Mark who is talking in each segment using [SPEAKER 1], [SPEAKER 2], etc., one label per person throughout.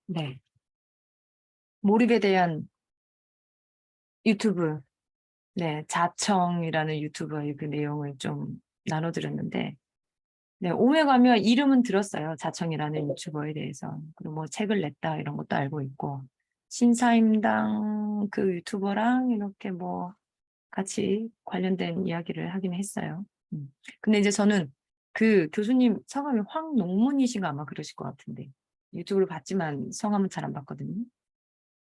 [SPEAKER 1] 네. 몰입에 대한 유튜브, 네, 자청이라는 유튜버의 그 내용을 좀 나눠드렸는데, 네, 오메 가면 이름은 들었어요. 자청이라는 유튜버에 대해서. 그리고 뭐 책을 냈다 이런 것도 알고 있고, 신사임당 그 유튜버랑 이렇게 뭐 같이 관련된 이야기를 하긴 했어요. 근데 이제 저는 그 교수님 성함이 황농문이신가 아마 그러실 것 같은데, 유튜브를 봤지만 성함은 잘 안 봤거든요.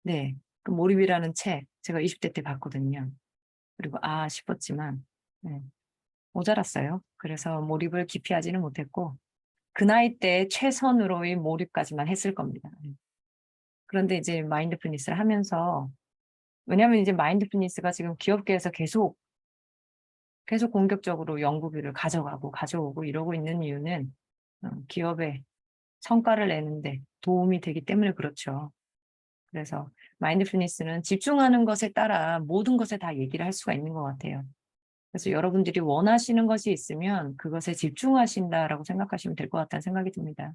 [SPEAKER 1] 네. 그 몰입이라는 책 제가 20대 때 봤거든요. 그리고 아 싶었지만 네, 모자랐어요. 그래서 몰입을 깊이 하지는 못했고 그 나이 때 최선으로의 몰입까지만 했을 겁니다. 그런데 이제 마인드풀니스를 하면서 왜냐하면 이제 마인드풀니스가 지금 기업계에서 계속 공격적으로 연구비를 가져가고 가져오고 이러고 있는 이유는 기업에 성과를 내는데 도움이 되기 때문에 그렇죠. 그래서 마인드풀니스는 집중하는 것에 따라 모든 것에 다 얘기를 할 수가 있는 것 같아요. 그래서 여러분들이 원하시는 것이 있으면 그것에 집중하신다라고 생각하시면 될 것 같다는 생각이 듭니다.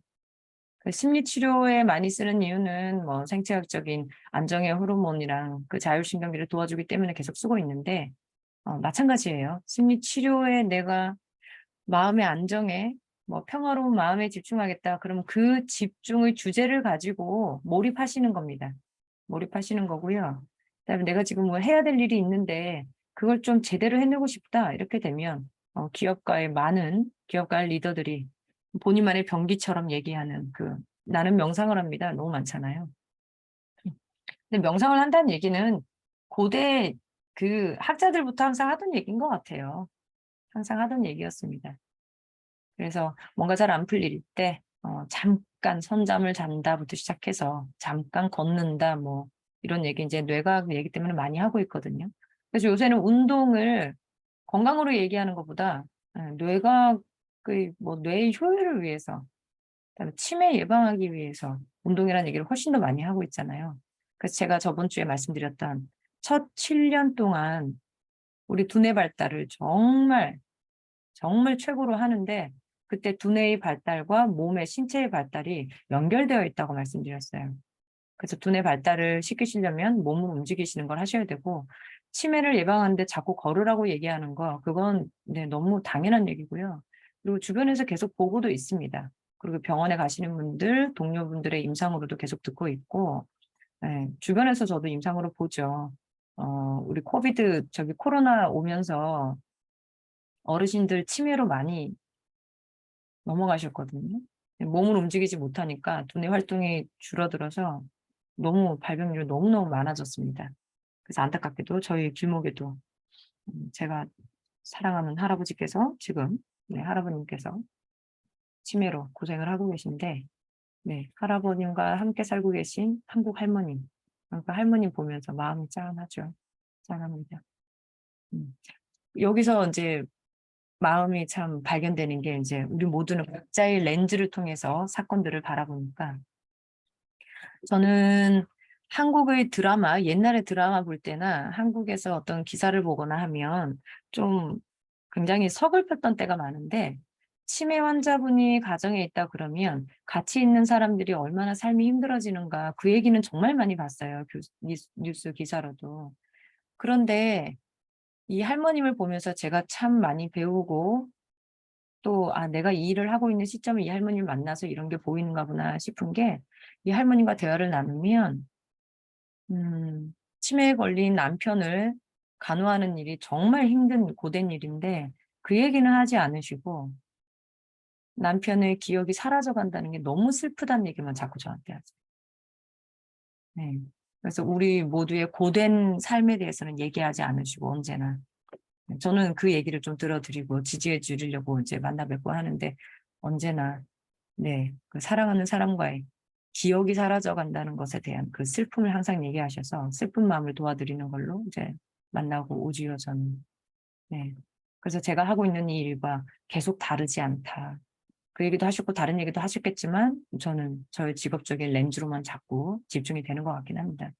[SPEAKER 1] 그 심리 치료에 많이 쓰는 이유는 뭐 생체학적인 안정의 호르몬이랑 그 자율신경계를 도와주기 때문에 계속 쓰고 있는데 마찬가지예요. 심리 치료에 내가 마음의 안정에 뭐 평화로운 마음에 집중하겠다. 그러면 그 집중의 주제를 가지고 몰입하시는 겁니다. 몰입하시는 거고요. 그다음에 내가 지금 뭐 해야 될 일이 있는데 그걸 좀 제대로 해내고 싶다. 이렇게 되면 기업가의 많은 기업가 리더들이 본인만의 병기처럼 얘기하는 그 나는 명상을 합니다. 너무 많잖아요. 근데 명상을 한다는 얘기는 고대 그 학자들부터 항상 하던 얘기인 것 같아요. 항상 하던 얘기였습니다. 그래서 뭔가 잘 안 풀릴 때 잠깐 선잠을 잔다부터 시작해서 잠깐 걷는다 뭐 이런 얘기 이제 뇌과학 얘기 때문에 많이 하고 있거든요. 그래서 요새는 운동을 건강으로 얘기하는 것보다 뇌과학의 뭐 뇌의 효율을 위해서 그다음에 치매 예방하기 위해서 운동이라는 얘기를 훨씬 더 많이 하고 있잖아요. 그래서 제가 저번 주에 말씀드렸던 첫 7년 동안 우리 두뇌 발달을 정말 정말 최고로 하는데 그때 두뇌의 발달과 몸의 신체의 발달이 연결되어 있다고 말씀드렸어요. 그래서 두뇌 발달을 시키시려면 몸을 움직이시는 걸 하셔야 되고 치매를 예방하는데 자꾸 걸으라고 얘기하는 거 그건 네, 너무 당연한 얘기고요. 그리고 주변에서 계속 보고도 있습니다. 그리고 병원에 가시는 분들, 동료분들의 임상으로도 계속 듣고 있고 네, 주변에서 저도 임상으로 보죠. 우리 저기 코로나 오면서 어르신들 치매로 많이 넘어가셨거든요. 몸을 움직이지 못하니까 두뇌 활동이 줄어들어서 너무 발병률이 너무너무 많아졌습니다. 그래서 안타깝게도 저희 길목에도 제가 사랑하는 할아버지께서 지금 네, 할아버님께서 치매로 고생을 하고 계신데 네, 할아버님과 함께 살고 계신 한국 할머님 그러니까 할머님 보면서 마음이 짠하죠. 짠합니다. 음. 여기서 이제 마음이 참 발견되는 게 이제 우리 모두는 각자의 렌즈를 통해서 사건들을 바라보니까 저는 한국의 드라마, 옛날의 드라마 볼 때나 한국에서 어떤 기사를 보거나 하면 좀 굉장히 서글펐던 때가 많은데 치매 환자분이 가정에 있다 그러면 같이 있는 사람들이 얼마나 삶이 힘들어지는가 그 얘기는 정말 많이 봤어요. 뉴스 기사로도. 그런데 이 할머님을 보면서 제가 참 많이 배우고 또 내가 이 일을 하고 있는 시점에 이 할머님을 만나서 이런 게 보이는가 보나 싶은 게 이 할머님과 대화를 나누면 치매에 걸린 남편을 간호하는 일이 정말 힘든 고된 일인데 그 얘기는 하지 않으시고 남편의 기억이 사라져 간다는 게 너무 슬프다는 얘기만 자꾸 저한테 하죠. 네. 그래서 우리 모두의 고된 삶에 대해서는 얘기하지 않으시고 언제나 저는 그 얘기를 좀 들어드리고 지지해 주려고 이제 만나 뵙고 하는데 언제나 네, 그 사랑하는 사람과의 기억이 사라져 간다는 것에 대한 그 슬픔을 항상 얘기하셔서 슬픈 마음을 도와드리는 걸로 이제 만나고 오지요, 저는. 네. 그래서 제가 하고 있는 이 일과 계속 다르지 않다. 그 얘기도 하셨고 다른 얘기도 하셨겠지만 저는 저의 직업적인 렌즈로만 자꾸 집중이 되는 것 같긴 합니다.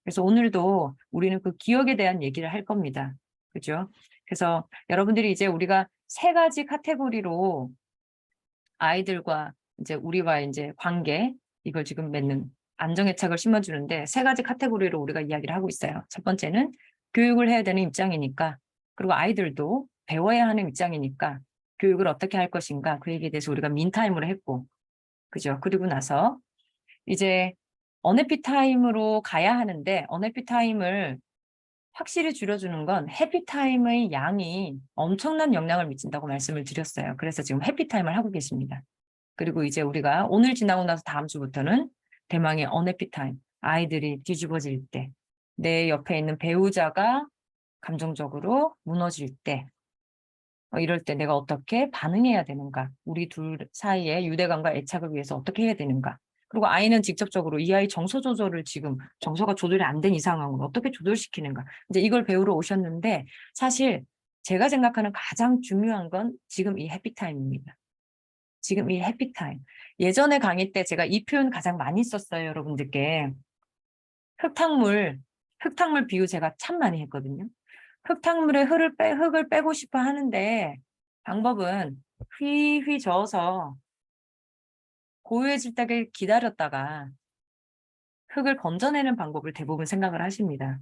[SPEAKER 1] 그래서 오늘도 우리는 그 기억에 대한 얘기를 할 겁니다. 그죠? 그래서 여러분들이 이제 우리가 세 가지 카테고리로 아이들과 이제 우리와 이제 관계 이걸 지금 맺는 안정애착을 심어주는데 세 가지 카테고리로 우리가 이야기를 하고 있어요. 첫 번째는 교육을 해야 되는 입장이니까, 그리고 아이들도 배워야 하는 입장이니까 교육을 어떻게 할 것인가, 그 얘기에 대해서 우리가 민타임으로 했고, 그죠? 그리고 나서 이제 언해피 타임으로 가야 하는데 언해피 타임을 확실히 줄여주는 건 해피타임의 양이 엄청난 영향을 미친다고 말씀을 드렸어요. 그래서 지금 해피타임을 하고 계십니다. 그리고 이제 우리가 오늘 지나고 나서 다음 주부터는 대망의 언해피타임, 아이들이 뒤집어질 때, 내 옆에 있는 배우자가 감정적으로 무너질 때, 이럴 때 내가 어떻게 반응해야 되는가, 우리 둘 사이의 유대감과 애착을 위해서 어떻게 해야 되는가. 그리고 아이는 직접적으로 이 아이 정서 조절을 지금 정서가 조절이 안 된 이 상황을 어떻게 조절시키는가. 이제 이걸 배우러 오셨는데 사실 제가 생각하는 가장 중요한 건 지금 이 해피타임입니다. 지금 이 해피타임. 예전에 강의 때 제가 이 표현 가장 많이 썼어요, 여러분들께. 흙탕물 비유 제가 참 많이 했거든요. 흙탕물에 흙을 빼고 싶어 하는데 방법은 휘휘 저어서 고요해질 때를 기다렸다가 흙을 건져내는 방법을 대부분 생각을 하십니다.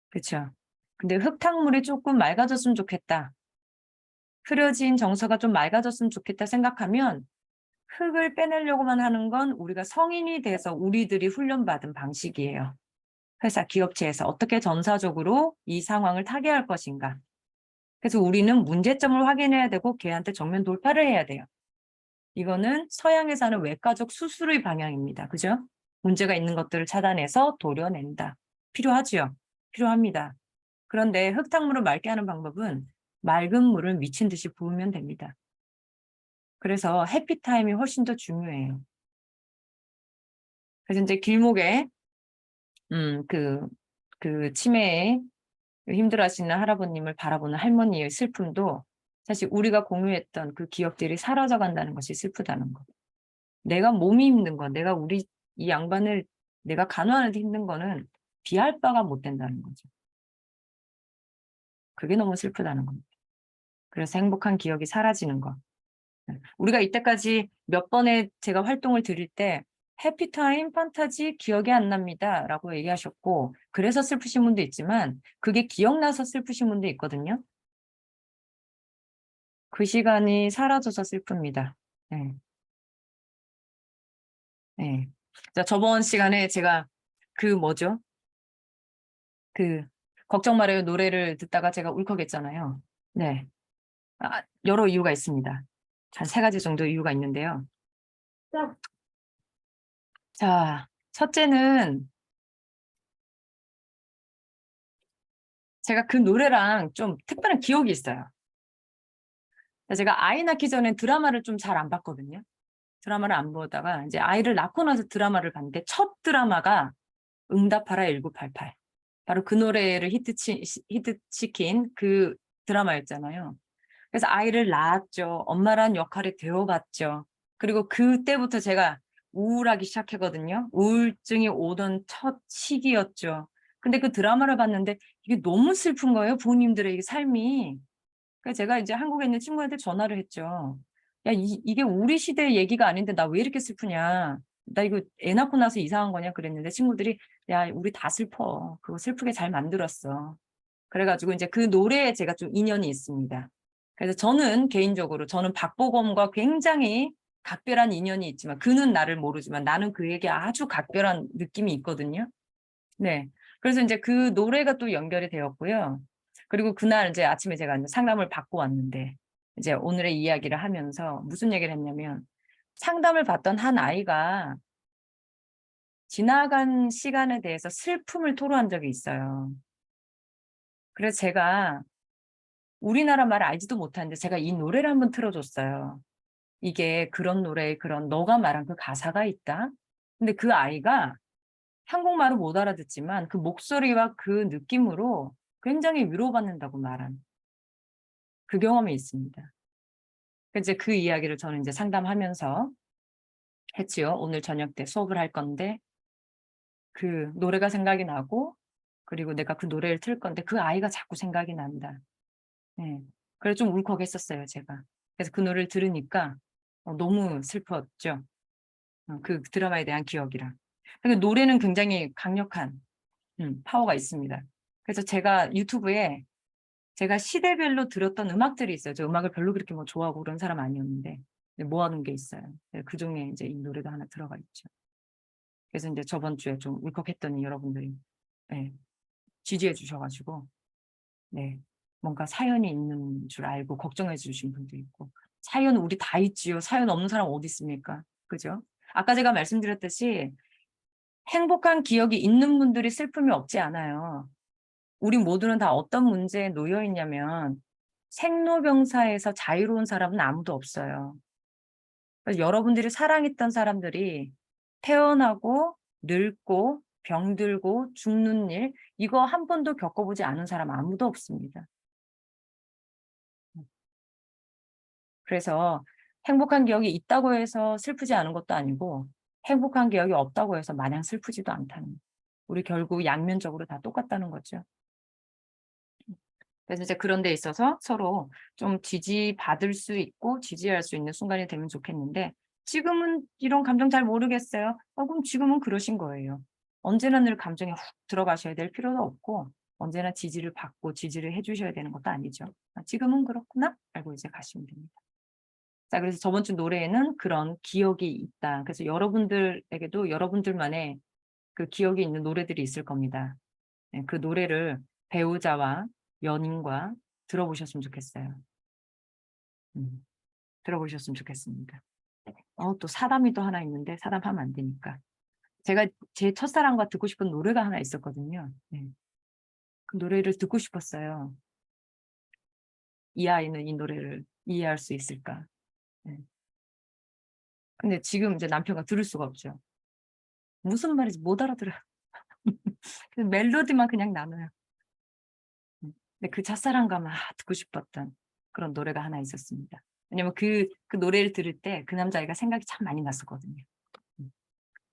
[SPEAKER 1] 그렇죠? 근데 흙탕물이 조금 맑아졌으면 좋겠다. 흐려진 정서가 좀 맑아졌으면 좋겠다 생각하면 흙을 빼내려고만 하는 건 우리가 성인이 돼서 우리들이 훈련받은 방식이에요. 회사, 기업체에서 어떻게 전사적으로 이 상황을 타개할 것인가. 그래서 우리는 문제점을 확인해야 되고 걔한테 정면 돌파를 해야 돼요. 이거는 서양에서 하는 외과적 수술의 방향입니다. 그죠? 문제가 있는 것들을 차단해서 도려낸다. 필요하지요? 필요합니다. 그런데 흙탕물을 맑게 하는 방법은 맑은 물을 미친 듯이 부으면 됩니다. 그래서 해피타임이 훨씬 더 중요해요. 그래서 이제 길목에 그 치매에 힘들어하시는 할아버님을 바라보는 할머니의 슬픔도 사실 우리가 공유했던 그 기억들이 사라져 간다는 것이 슬프다는 거. 내가 몸이 힘든 거, 내가 이 양반을 내가 간호하는데 힘든 거는 비할 바가 못 된다는 거죠. 그게 너무 슬프다는 겁니다. 그래서 행복한 기억이 사라지는 거. 우리가 이때까지 몇 번의 제가 활동을 드릴 때 해피타임, 판타지 기억이 안 납니다 라고 얘기하셨고, 그래서 슬프신 분도 있지만 그게 기억나서 슬프신 분도 있거든요. 그 시간이 사라져서 슬픕니다. 네. 네. 자, 저번 시간에 제가 뭐죠? 걱정 말아요 노래를 듣다가 제가 울컥했잖아요. 네. 여러 이유가 있습니다. 한 세 가지 정도 이유가 있는데요. 자, 첫째는 제가 그 노래랑 좀 특별한 기억이 있어요. 제가 아이 낳기 전에 드라마를 좀 잘 안 봤거든요. 드라마를 안 보다가 이제 아이를 낳고 나서 드라마를 봤는데 첫 드라마가 응답하라 1988. 바로 그 노래를 히트시킨 그 드라마였잖아요. 그래서 아이를 낳았죠. 엄마란 역할에 되어봤죠. 그리고 그때부터 제가 우울하기 시작했거든요. 우울증이 오던 첫 시기였죠. 근데 그 드라마를 봤는데 이게 너무 슬픈 거예요. 부모님들의 삶이. 그래서 제가 이제 한국에 있는 친구한테 전화를 했죠. 야, 이게 우리 시대의 얘기가 아닌데 나 왜 이렇게 슬프냐. 나 이거 애 낳고 나서 이상한 거냐 그랬는데 친구들이 야, 우리 다 슬퍼. 그거 슬프게 잘 만들었어. 그래가지고 이제 그 노래에 제가 좀 인연이 있습니다. 그래서 저는 박보검과 굉장히 각별한 인연이 있지만 그는 나를 모르지만 나는 그에게 아주 각별한 느낌이 있거든요. 네. 그래서 이제 그 노래가 또 연결이 되었고요. 그리고 그날 이제 아침에 제가 이제 상담을 받고 왔는데 이제 오늘의 이야기를 하면서 무슨 얘기를 했냐면 상담을 받던 한 아이가 지나간 시간에 대해서 슬픔을 토로한 적이 있어요. 그래서 제가 우리나라 말 알지도 못하는데 제가 이 노래를 한번 틀어줬어요. 이게 그런 노래에 그런 너가 말한 그 가사가 있다. 근데 그 아이가 한국말을 못 알아듣지만 그 목소리와 그 느낌으로 굉장히 위로받는다고 말한 그 경험이 있습니다. 이제 그 이야기를 저는 이제 상담하면서 했지요. 오늘 저녁 때 수업을 할 건데 그 노래가 생각이 나고 그리고 내가 그 노래를 틀 건데 그 아이가 자꾸 생각이 난다. 네. 그래서 좀 울컥했었어요, 제가. 그래서 그 노래를 들으니까 너무 슬펐죠. 그 드라마에 대한 기억이랑. 그리고 노래는 굉장히 강력한 파워가 있습니다. 그래서 제가 유튜브에 제가 시대별로 들었던 음악들이 있어요. 저 음악을 별로 그렇게 뭐 좋아하고 그런 사람 아니었는데 모아놓은 게 있어요. 그 중에 이제 이 노래도 하나 들어가 있죠. 그래서 이제 저번 주에 좀 울컥했더니 여러분들이 네, 지지해 주셔가지고 네, 뭔가 사연이 있는 줄 알고 걱정해 주신 분도 있고 사연 우리 다 있지요. 사연 없는 사람 어디 있습니까? 그죠? 아까 제가 말씀드렸듯이 행복한 기억이 있는 분들이 슬픔이 없지 않아요. 우리 모두는 다 어떤 문제에 놓여 있냐면 생로병사에서 자유로운 사람은 아무도 없어요. 그래서 여러분들이 사랑했던 사람들이 태어나고 늙고 병들고 죽는 일 이거 한 번도 겪어보지 않은 사람 아무도 없습니다. 그래서 행복한 기억이 있다고 해서 슬프지 않은 것도 아니고 행복한 기억이 없다고 해서 마냥 슬프지도 않다는 우리 결국 양면적으로 다 똑같다는 거죠. 그래서 이제 그런 데 있어서 서로 좀 지지받을 수 있고 지지할 수 있는 순간이 되면 좋겠는데 지금은 이런 감정 잘 모르겠어요. 그럼 지금은 그러신 거예요. 언제나 늘 감정에 훅 들어가셔야 될 필요도 없고 언제나 지지를 받고 지지를 해주셔야 되는 것도 아니죠. 지금은 그렇구나 알고 이제 가시면 됩니다. 자, 그래서 저번 주 노래에는 그런 기억이 있다. 그래서 여러분들에게도 여러분들만의 그 기억이 있는 노래들이 있을 겁니다. 네, 그 노래를 배우자와 연인과 들어보셨으면 좋겠어요. 들어보셨으면 좋겠습니다. 또 사담이 또 하나 있는데 사담하면 안 되니까. 제가 제 첫사랑과 듣고 싶은 노래가 하나 있었거든요. 네. 그 노래를 듣고 싶었어요. 이 아이는 이 노래를 이해할 수 있을까? 네. 근데 지금 이제 남편과 들을 수가 없죠. 무슨 말인지 못 알아들어요. 멜로디만 그냥 나눠요. 근데 그 첫사랑과 막 듣고 싶었던 그런 노래가 하나 있었습니다. 왜냐면 그 노래를 들을 때 그 남자애가 생각이 참 많이 났었거든요.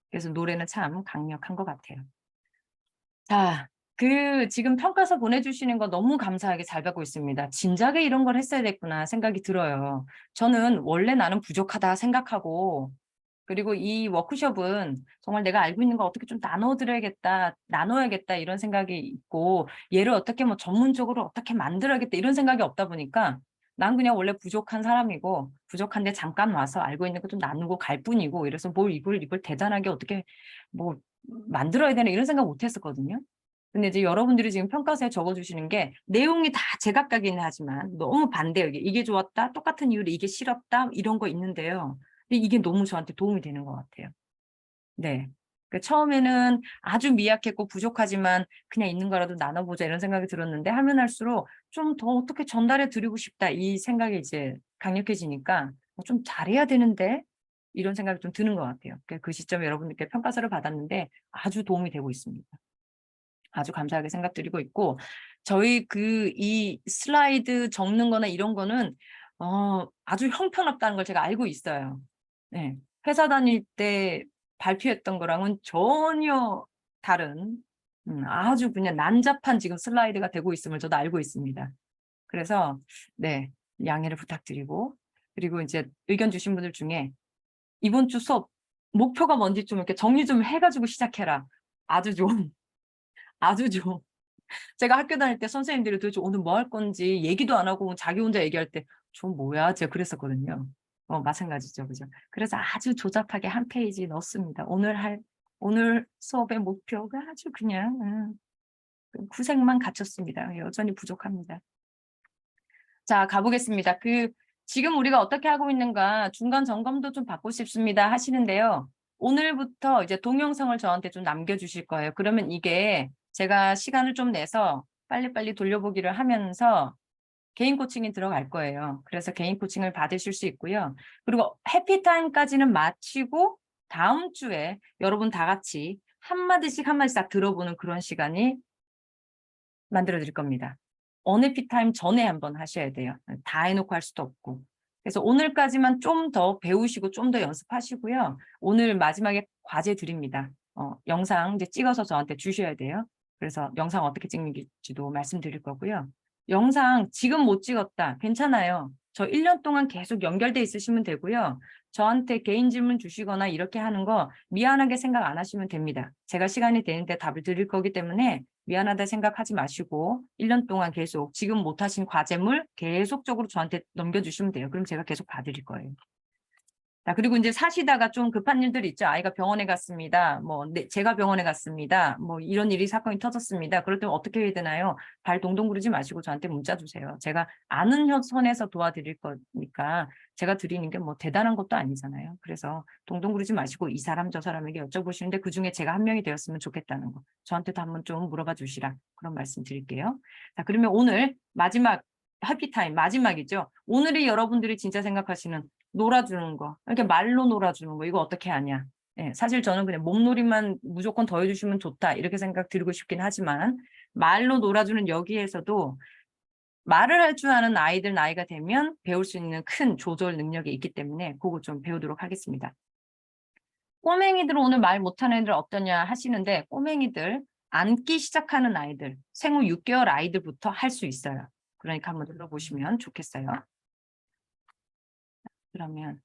[SPEAKER 1] 그래서 노래는 참 강력한 것 같아요. 자, 지금 평가서 보내주시는 거 너무 감사하게 잘 받고 있습니다. 진작에 이런 걸 했어야 됐구나 생각이 들어요. 저는 원래 나는 부족하다 생각하고 그리고 이 워크숍은 정말 내가 알고 있는 거 어떻게 좀 나눠야겠다 이런 생각이 있고 얘를 어떻게 뭐 전문적으로 어떻게 만들어야겠다 이런 생각이 없다 보니까 난 그냥 원래 부족한 사람이고 부족한데 잠깐 와서 알고 있는 거 좀 나누고 갈 뿐이고 이래서 뭘 이걸 대단하게 어떻게 뭐 만들어야 되나 이런 생각 못 했었거든요. 근데 이제 여러분들이 지금 평가서에 적어주시는 게 내용이 다 제각각이긴 하지만 너무 반대예요. 이게 좋았다, 똑같은 이유로 이게 싫었다 이런 거 있는데요. 근데 이게 너무 저한테 도움이 되는 것 같아요. 네. 그 처음에는 아주 미약했고 부족하지만 그냥 있는 거라도 나눠보자 이런 생각이 들었는데 하면 할수록 좀 더 어떻게 전달해 드리고 싶다 이 생각이 이제 강력해지니까 좀 잘해야 되는데 이런 생각이 좀 드는 것 같아요. 그 시점에 여러분들께 평가서를 받았는데 아주 도움이 되고 있습니다. 아주 감사하게 생각드리고 있고 저희 이 슬라이드 적는 거나 이런 거는 아주 형편없다는 걸 제가 알고 있어요. 네. 회사 다닐 때 발표했던 거랑은 전혀 다른 아주 그냥 난잡한 지금 슬라이드가 되고 있음을 저도 알고 있습니다. 그래서 네, 양해를 부탁드리고 그리고 이제 의견 주신 분들 중에 이번 주 수업 목표가 뭔지 좀 이렇게 정리 좀 해가지고 시작해라. 아주 좋은 아주 좋은 제가 학교 다닐 때 선생님들이 도대체 오늘 뭐 할 건지 얘기도 안 하고 자기 혼자 얘기할 때 저 뭐야? 제가 그랬었거든요. 마찬가지죠. 그죠? 그래서 아주 조잡하게 한 페이지 넣었습니다. 오늘 수업의 목표가 아주 그냥 구색만 갖췄습니다. 여전히 부족합니다. 자, 가보겠습니다. 지금 우리가 어떻게 하고 있는가 중간 점검도 좀 받고 싶습니다 하시는데요. 오늘부터 이제 동영상을 저한테 좀 남겨주실 거예요. 그러면 이게 제가 시간을 좀 내서 빨리빨리 돌려보기를 하면서 개인 코칭이 들어갈 거예요. 그래서 개인 코칭을 받으실 수 있고요. 그리고 해피타임까지는 마치고 다음 주에 여러분 다 같이 한마디씩 딱 들어보는 그런 시간이 만들어 드릴 겁니다. 언해피타임 전에 한번 하셔야 돼요. 다 해놓고 할 수도 없고. 그래서 오늘까지만 좀 더 배우시고 좀 더 연습하시고요. 오늘 마지막에 과제 드립니다. 영상 이제 찍어서 저한테 주셔야 돼요. 그래서 영상 어떻게 찍는지도 말씀드릴 거고요. 영상 지금 못 찍었다. 괜찮아요. 저 1년 동안 계속 연결돼 있으시면 되고요. 저한테 개인 질문 주시거나 이렇게 하는 거 미안하게 생각 안 하시면 됩니다. 제가 시간이 되는데 답을 드릴 거기 때문에 미안하다 생각하지 마시고 1년 동안 계속 지금 못하신 과제물 계속적으로 저한테 넘겨주시면 돼요. 그럼 제가 계속 봐드릴 거예요. 자, 그리고 이제 사시다가 좀 급한 일들이 있죠. 아이가 병원에 갔습니다. 뭐, 제가 병원에 갔습니다. 뭐, 이런 일이 사건이 터졌습니다. 그럴 때 어떻게 해야 되나요? 발 동동 구르지 마시고 저한테 문자 주세요. 제가 아는 선에서 도와드릴 거니까 제가 드리는 게 뭐 대단한 것도 아니잖아요. 그래서 동동 구르지 마시고 이 사람 저 사람에게 여쭤보시는데 그중에 제가 한 명이 되었으면 좋겠다는 거. 저한테도 한번 좀 물어봐 주시라. 그런 말씀 드릴게요. 자, 그러면 오늘 마지막 해피타임, 마지막이죠. 오늘이 여러분들이 진짜 생각하시는 놀아주는 거, 이렇게 말로 놀아주는 거, 이거 어떻게 하냐. 예, 사실 저는 그냥 몸놀이만 무조건 더 해주시면 좋다, 이렇게 생각 드리고 싶긴 하지만, 말로 놀아주는 여기에서도 말을 할 줄 아는 아이들 나이가 되면 배울 수 있는 큰 조절 능력이 있기 때문에 그거 좀 배우도록 하겠습니다. 꼬맹이들 오늘 말 못하는 애들 어떠냐 하시는데, 꼬맹이들, 앉기 시작하는 아이들, 생후 6개월 아이들부터 할 수 있어요. 그러니까 한번 들어보시면 좋겠어요. 그러면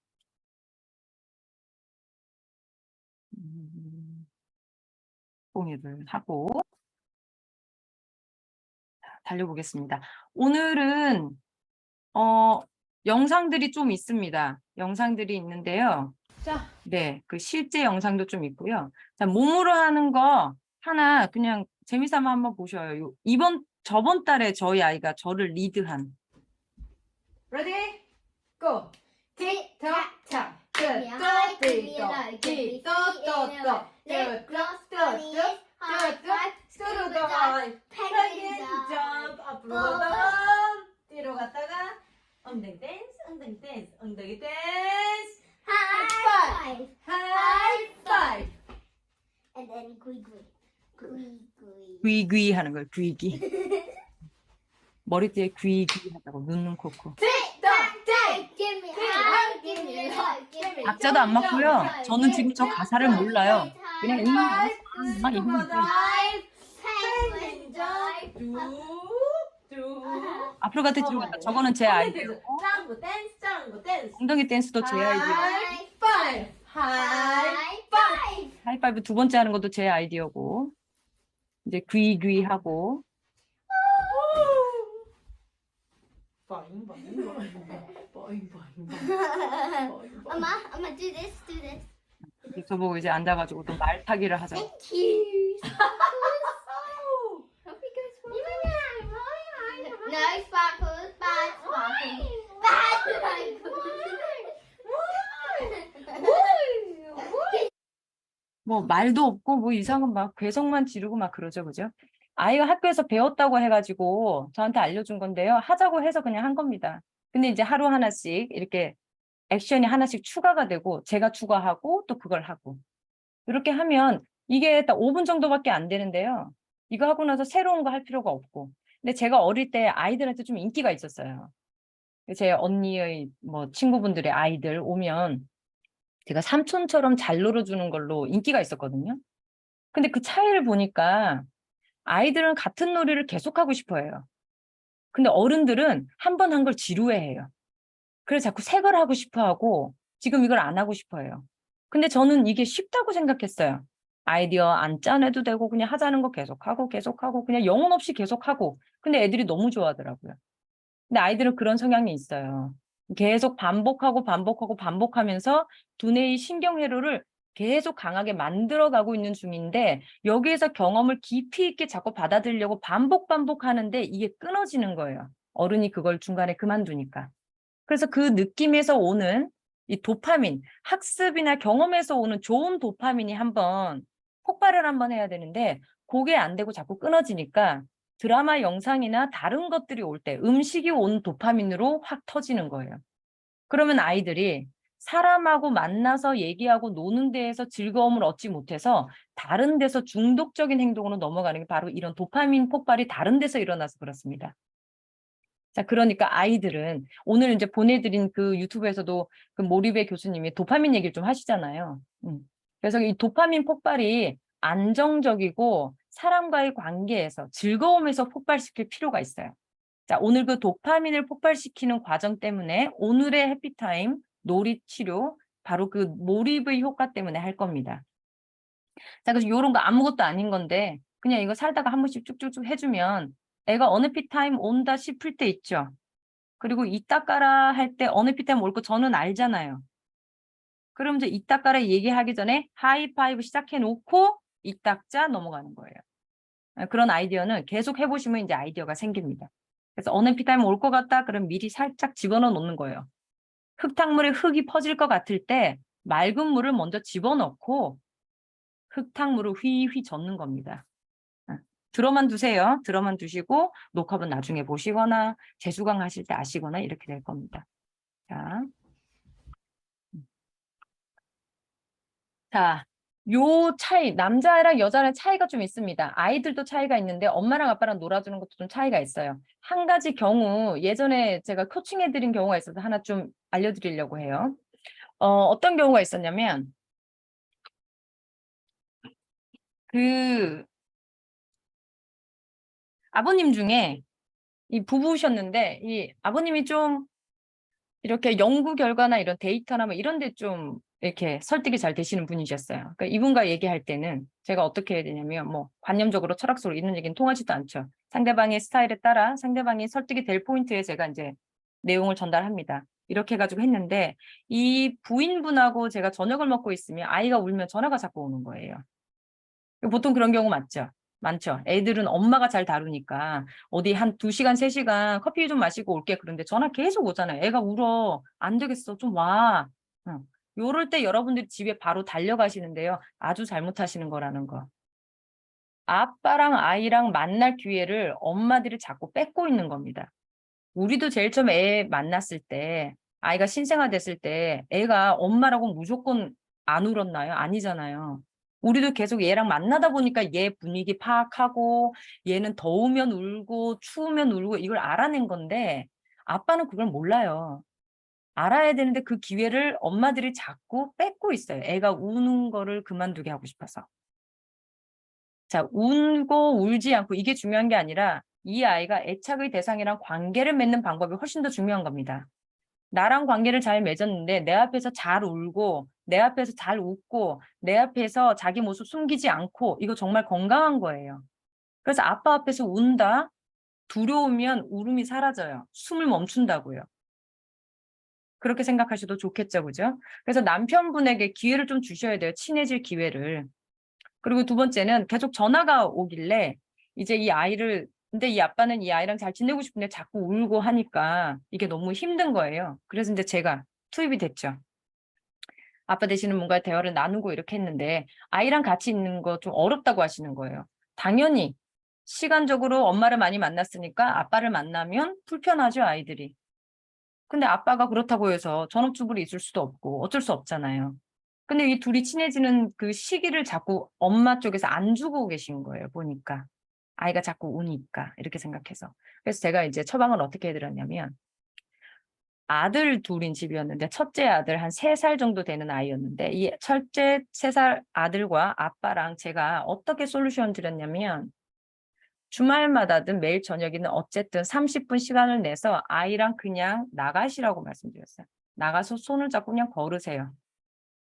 [SPEAKER 1] 공유를 하고 달려보겠습니다. 오늘은 영상들이 좀 있습니다. 영상들이 있는데요.
[SPEAKER 2] 자,
[SPEAKER 1] 네, 그 실제 영상도 좀 있고요. 자, 몸으로 하는 거 하나 그냥 재미삼아 한번 보셔요. 저번 달에 저희 아이가 저를 리드한.
[SPEAKER 2] ready, go. 틱탁탁, 뒤로 갔다가 엉덩이 댄스, 엉덩이 댄스, 엉덩이 댄스.
[SPEAKER 3] High five.
[SPEAKER 2] 하이 파이브.
[SPEAKER 3] And then gui.
[SPEAKER 1] 귀귀 하는 거예요. 귀귀. 머리띠에 귀귀 하다고 눈 코코.
[SPEAKER 2] 틱탁탁.
[SPEAKER 3] Give me a high, give me a high, give me a
[SPEAKER 1] 박자도 안 맞고요. 저는 지금 저 가사를 몰라요. 그냥 막 이거 앞으로 갔다 뒤로 갔다. 저거는 제 아이디어.
[SPEAKER 2] 짱구 댄스, 짱구 댄스.
[SPEAKER 1] 엉덩이 댄스도 제 아이디어.
[SPEAKER 2] 하이 파이브, 하이 파이브.
[SPEAKER 1] 하이파이브 두 번째 하는 것도 제 아이디어고. 이제 귀귀 하고.
[SPEAKER 3] Mama, do this.
[SPEAKER 1] 저보고 이제 앉아가지고 또 말타기를 하자.
[SPEAKER 3] Thank you. Hope it goes well. No sparkles, bad sparkles. Bad sparkles.
[SPEAKER 1] 뭐 말도 없고 뭐 이상한 막 괴성만 지르고 막 그러죠, 그죠? 아이가 학교에서 배웠다고 해가지고 저한테 알려준 건데요. 하자고 해서 그냥 한 겁니다. 근데 이제 하루 하나씩 이렇게 액션이 하나씩 추가가 되고 제가 추가하고 또 그걸 하고 이렇게 하면 이게 딱 5분 정도밖에 안 되는데요. 이거 하고 나서 새로운 거 할 필요가 없고. 근데 제가 어릴 때 아이들한테 좀 인기가 있었어요. 제 언니의 뭐 친구분들의 아이들 오면 제가 삼촌처럼 잘 놀아주는 걸로 인기가 있었거든요. 근데 그 차이를 보니까 아이들은 같은 놀이를 계속하고 싶어 해요. 근데 어른들은 한 번 한 걸 지루해해요. 그래서 자꾸 새 걸 하고 싶어 하고 지금 이걸 안 하고 싶어 해요. 근데 저는 이게 쉽다고 생각했어요. 아이디어 안 짜내도 되고 그냥 하자는 거 계속하고 그냥 영혼 없이 계속하고 근데 애들이 너무 좋아하더라고요. 근데 아이들은 그런 성향이 있어요. 계속 반복하면서 두뇌의 신경회로를 계속 강하게 만들어가고 있는 중인데 여기에서 경험을 깊이 있게 자꾸 받아들이려고 반복하는데 이게 끊어지는 거예요. 어른이 그걸 중간에 그만두니까. 그래서 그 느낌에서 오는 이 도파민, 학습이나 경험에서 오는 좋은 도파민이 한번 폭발을 한번 해야 되는데 그게 안 되고 자꾸 끊어지니까 드라마 영상이나 다른 것들이 올 때 음식이 온 도파민으로 확 터지는 거예요. 그러면 아이들이 사람하고 만나서 얘기하고 노는 데에서 즐거움을 얻지 못해서 다른 데서 중독적인 행동으로 넘어가는 게 바로 이런 도파민 폭발이 다른 데서 일어나서 그렇습니다. 자, 그러니까 아이들은 오늘 이제 보내드린 그 유튜브에서도 그 모리베 교수님이 도파민 얘기를 좀 하시잖아요. 그래서 이 도파민 폭발이 안정적이고 사람과의 관계에서 즐거움에서 폭발시킬 필요가 있어요. 자, 오늘 그 도파민을 폭발시키는 과정 때문에 오늘의 해피타임 놀이치료 바로 그 몰입의 효과 때문에 할 겁니다. 자, 그래서 요런 거 아무것도 아닌 건데 그냥 이거 살다가 한 번씩 쭉쭉쭉 해주면 애가 어느 피타임 온다 싶을 때 있죠. 그리고 이따 까라 할 때 어느 피타임 올 거 저는 알잖아요. 그럼 이제 이따 까라 얘기하기 전에 하이파이브 시작해 놓고 이따자 넘어가는 거예요. 그런 아이디어는 계속 해보시면 이제 아이디어가 생깁니다. 그래서 어느 피타임 올 것 같다 그럼 미리 살짝 집어넣어 놓는 거예요. 흙탕물에 흙이 퍼질 것 같을 때 맑은 물을 먼저 집어넣고 흙탕물을 휘휘 젓는 겁니다. 들어만 두세요. 들어만 두시고 녹화본 나중에 보시거나 재수강 하실 때 아시거나 이렇게 될 겁니다. 자, 요 차이, 남자랑 여자랑 차이가 좀 있습니다. 아이들도 차이가 있는데 엄마랑 아빠랑 놀아주는 것도 좀 차이가 있어요. 한 가지 경우, 예전에 제가 코칭해드린 경우가 있어서 하나 좀 알려드리려고 해요. 어떤 경우가 있었냐면, 그 아버님 중에 이 부부셨는데, 이 아버님이 좀 이렇게 연구 결과나 이런 데이터나 뭐 이런 데 좀 이렇게 설득이 잘 되시는 분이셨어요. 그러니까 이분과 얘기할 때는 제가 어떻게 해야 되냐면 뭐 관념적으로 철학적으로 있는 얘기는 통하지도 않죠. 상대방의 스타일에 따라 상대방이 설득이 될 포인트에 제가 이제 내용을 전달합니다. 이렇게 해가지고 했는데 이 부인분하고 제가 저녁을 먹고 있으면 아이가 울면 전화가 자꾸 오는 거예요. 보통 그런 경우 맞죠? 많죠. 애들은 엄마가 잘 다루니까 어디 한 2시간, 3시간 커피 좀 마시고 올게. 그런데 전화 계속 오잖아요. 애가 울어. 안 되겠어. 좀 와. 응. 요럴 때 여러분들이 집에 바로 달려가시는데요. 아주 잘못하시는 거라는 거. 아빠랑 아이랑 만날 기회를 엄마들이 자꾸 뺏고 있는 겁니다. 우리도 제일 처음 애 만났을 때 아이가 신생아 됐을 때 애가 엄마라고 무조건 안 울었나요? 아니잖아요. 우리도 계속 얘랑 만나다 보니까 얘 분위기 파악하고 얘는 더우면 울고 추우면 울고 이걸 알아낸 건데 아빠는 그걸 몰라요. 알아야 되는데 그 기회를 엄마들이 자꾸 뺏고 있어요. 애가 우는 거를 그만두게 하고 싶어서. 자, 울고 울지 않고 이게 중요한 게 아니라 이 아이가 애착의 대상이랑 관계를 맺는 방법이 훨씬 더 중요한 겁니다. 나랑 관계를 잘 맺었는데 내 앞에서 잘 울고 내 앞에서 잘 웃고 내 앞에서 자기 모습 숨기지 않고 이거 정말 건강한 거예요. 그래서 아빠 앞에서 운다? 두려우면 울음이 사라져요. 숨을 멈춘다고요. 그렇게 생각하셔도 좋겠죠, 그죠? 그래서 남편분에게 기회를 좀 주셔야 돼요. 친해질 기회를. 그리고 두 번째는 계속 전화가 오길래 이제 이 아이를 근데 이 아빠는 이 아이랑 잘 지내고 싶은데 자꾸 울고 하니까 이게 너무 힘든 거예요. 그래서 이제 제가 투입이 됐죠. 아빠 대신에 뭔가 대화를 나누고 이렇게 했는데 아이랑 같이 있는 거 좀 어렵다고 하시는 거예요. 당연히 시간적으로 엄마를 많이 만났으니까 아빠를 만나면 불편하죠, 아이들이. 근데 아빠가 그렇다고 해서 전업주부로 있을 수도 없고 어쩔 수 없잖아요. 근데 이 둘이 친해지는 그 시기를 자꾸 엄마 쪽에서 안 주고 계신 거예요, 보니까. 아이가 자꾸 우니까, 이렇게 생각해서. 그래서 제가 이제 처방을 어떻게 해드렸냐면, 아들 둘인 집이었는데, 첫째 아들 한 3살 정도 되는 아이였는데, 이 첫째 3살 아들과 아빠랑 제가 어떻게 솔루션 드렸냐면, 주말마다든 매일 저녁이든 어쨌든 30분 시간을 내서 아이랑 그냥 나가시라고 말씀드렸어요. 나가서 손을 잡고 그냥 걸으세요.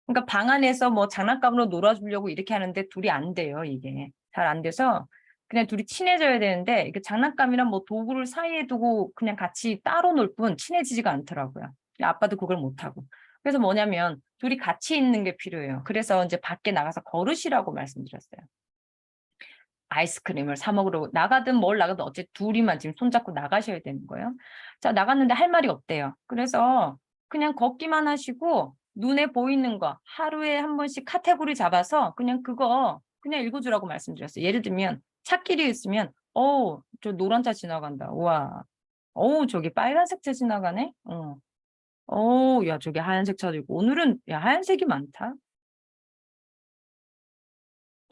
[SPEAKER 1] 그러니까 방 안에서 뭐 장난감으로 놀아주려고 이렇게 하는데 둘이 안 돼요, 이게. 잘 안 돼서 그냥 둘이 친해져야 되는데 이게 장난감이랑 뭐 도구를 사이에 두고 그냥 같이 따로 놀 뿐 친해지지가 않더라고요. 아빠도 그걸 못하고. 그래서 뭐냐면 둘이 같이 있는 게 필요해요. 그래서 이제 밖에 나가서 걸으시라고 말씀드렸어요. 아이스크림을 사 먹으러 나가든 뭘 나가든 어쨌든 둘이만 지금 손잡고 나가셔야 되는 거예요. 자, 나갔는데 할 말이 없대요. 그래서 그냥 걷기만 하시고 눈에 보이는 거 하루에 한 번씩 카테고리 잡아서 그냥 그거 그냥 읽어주라고 말씀드렸어요. 예를 들면 차길이 있으면 저 노란 차 지나간다. 우와. 저기 빨간색 차 지나가네. 야, 저기 하얀색 차도 있고 오늘은 야, 하얀색이 많다.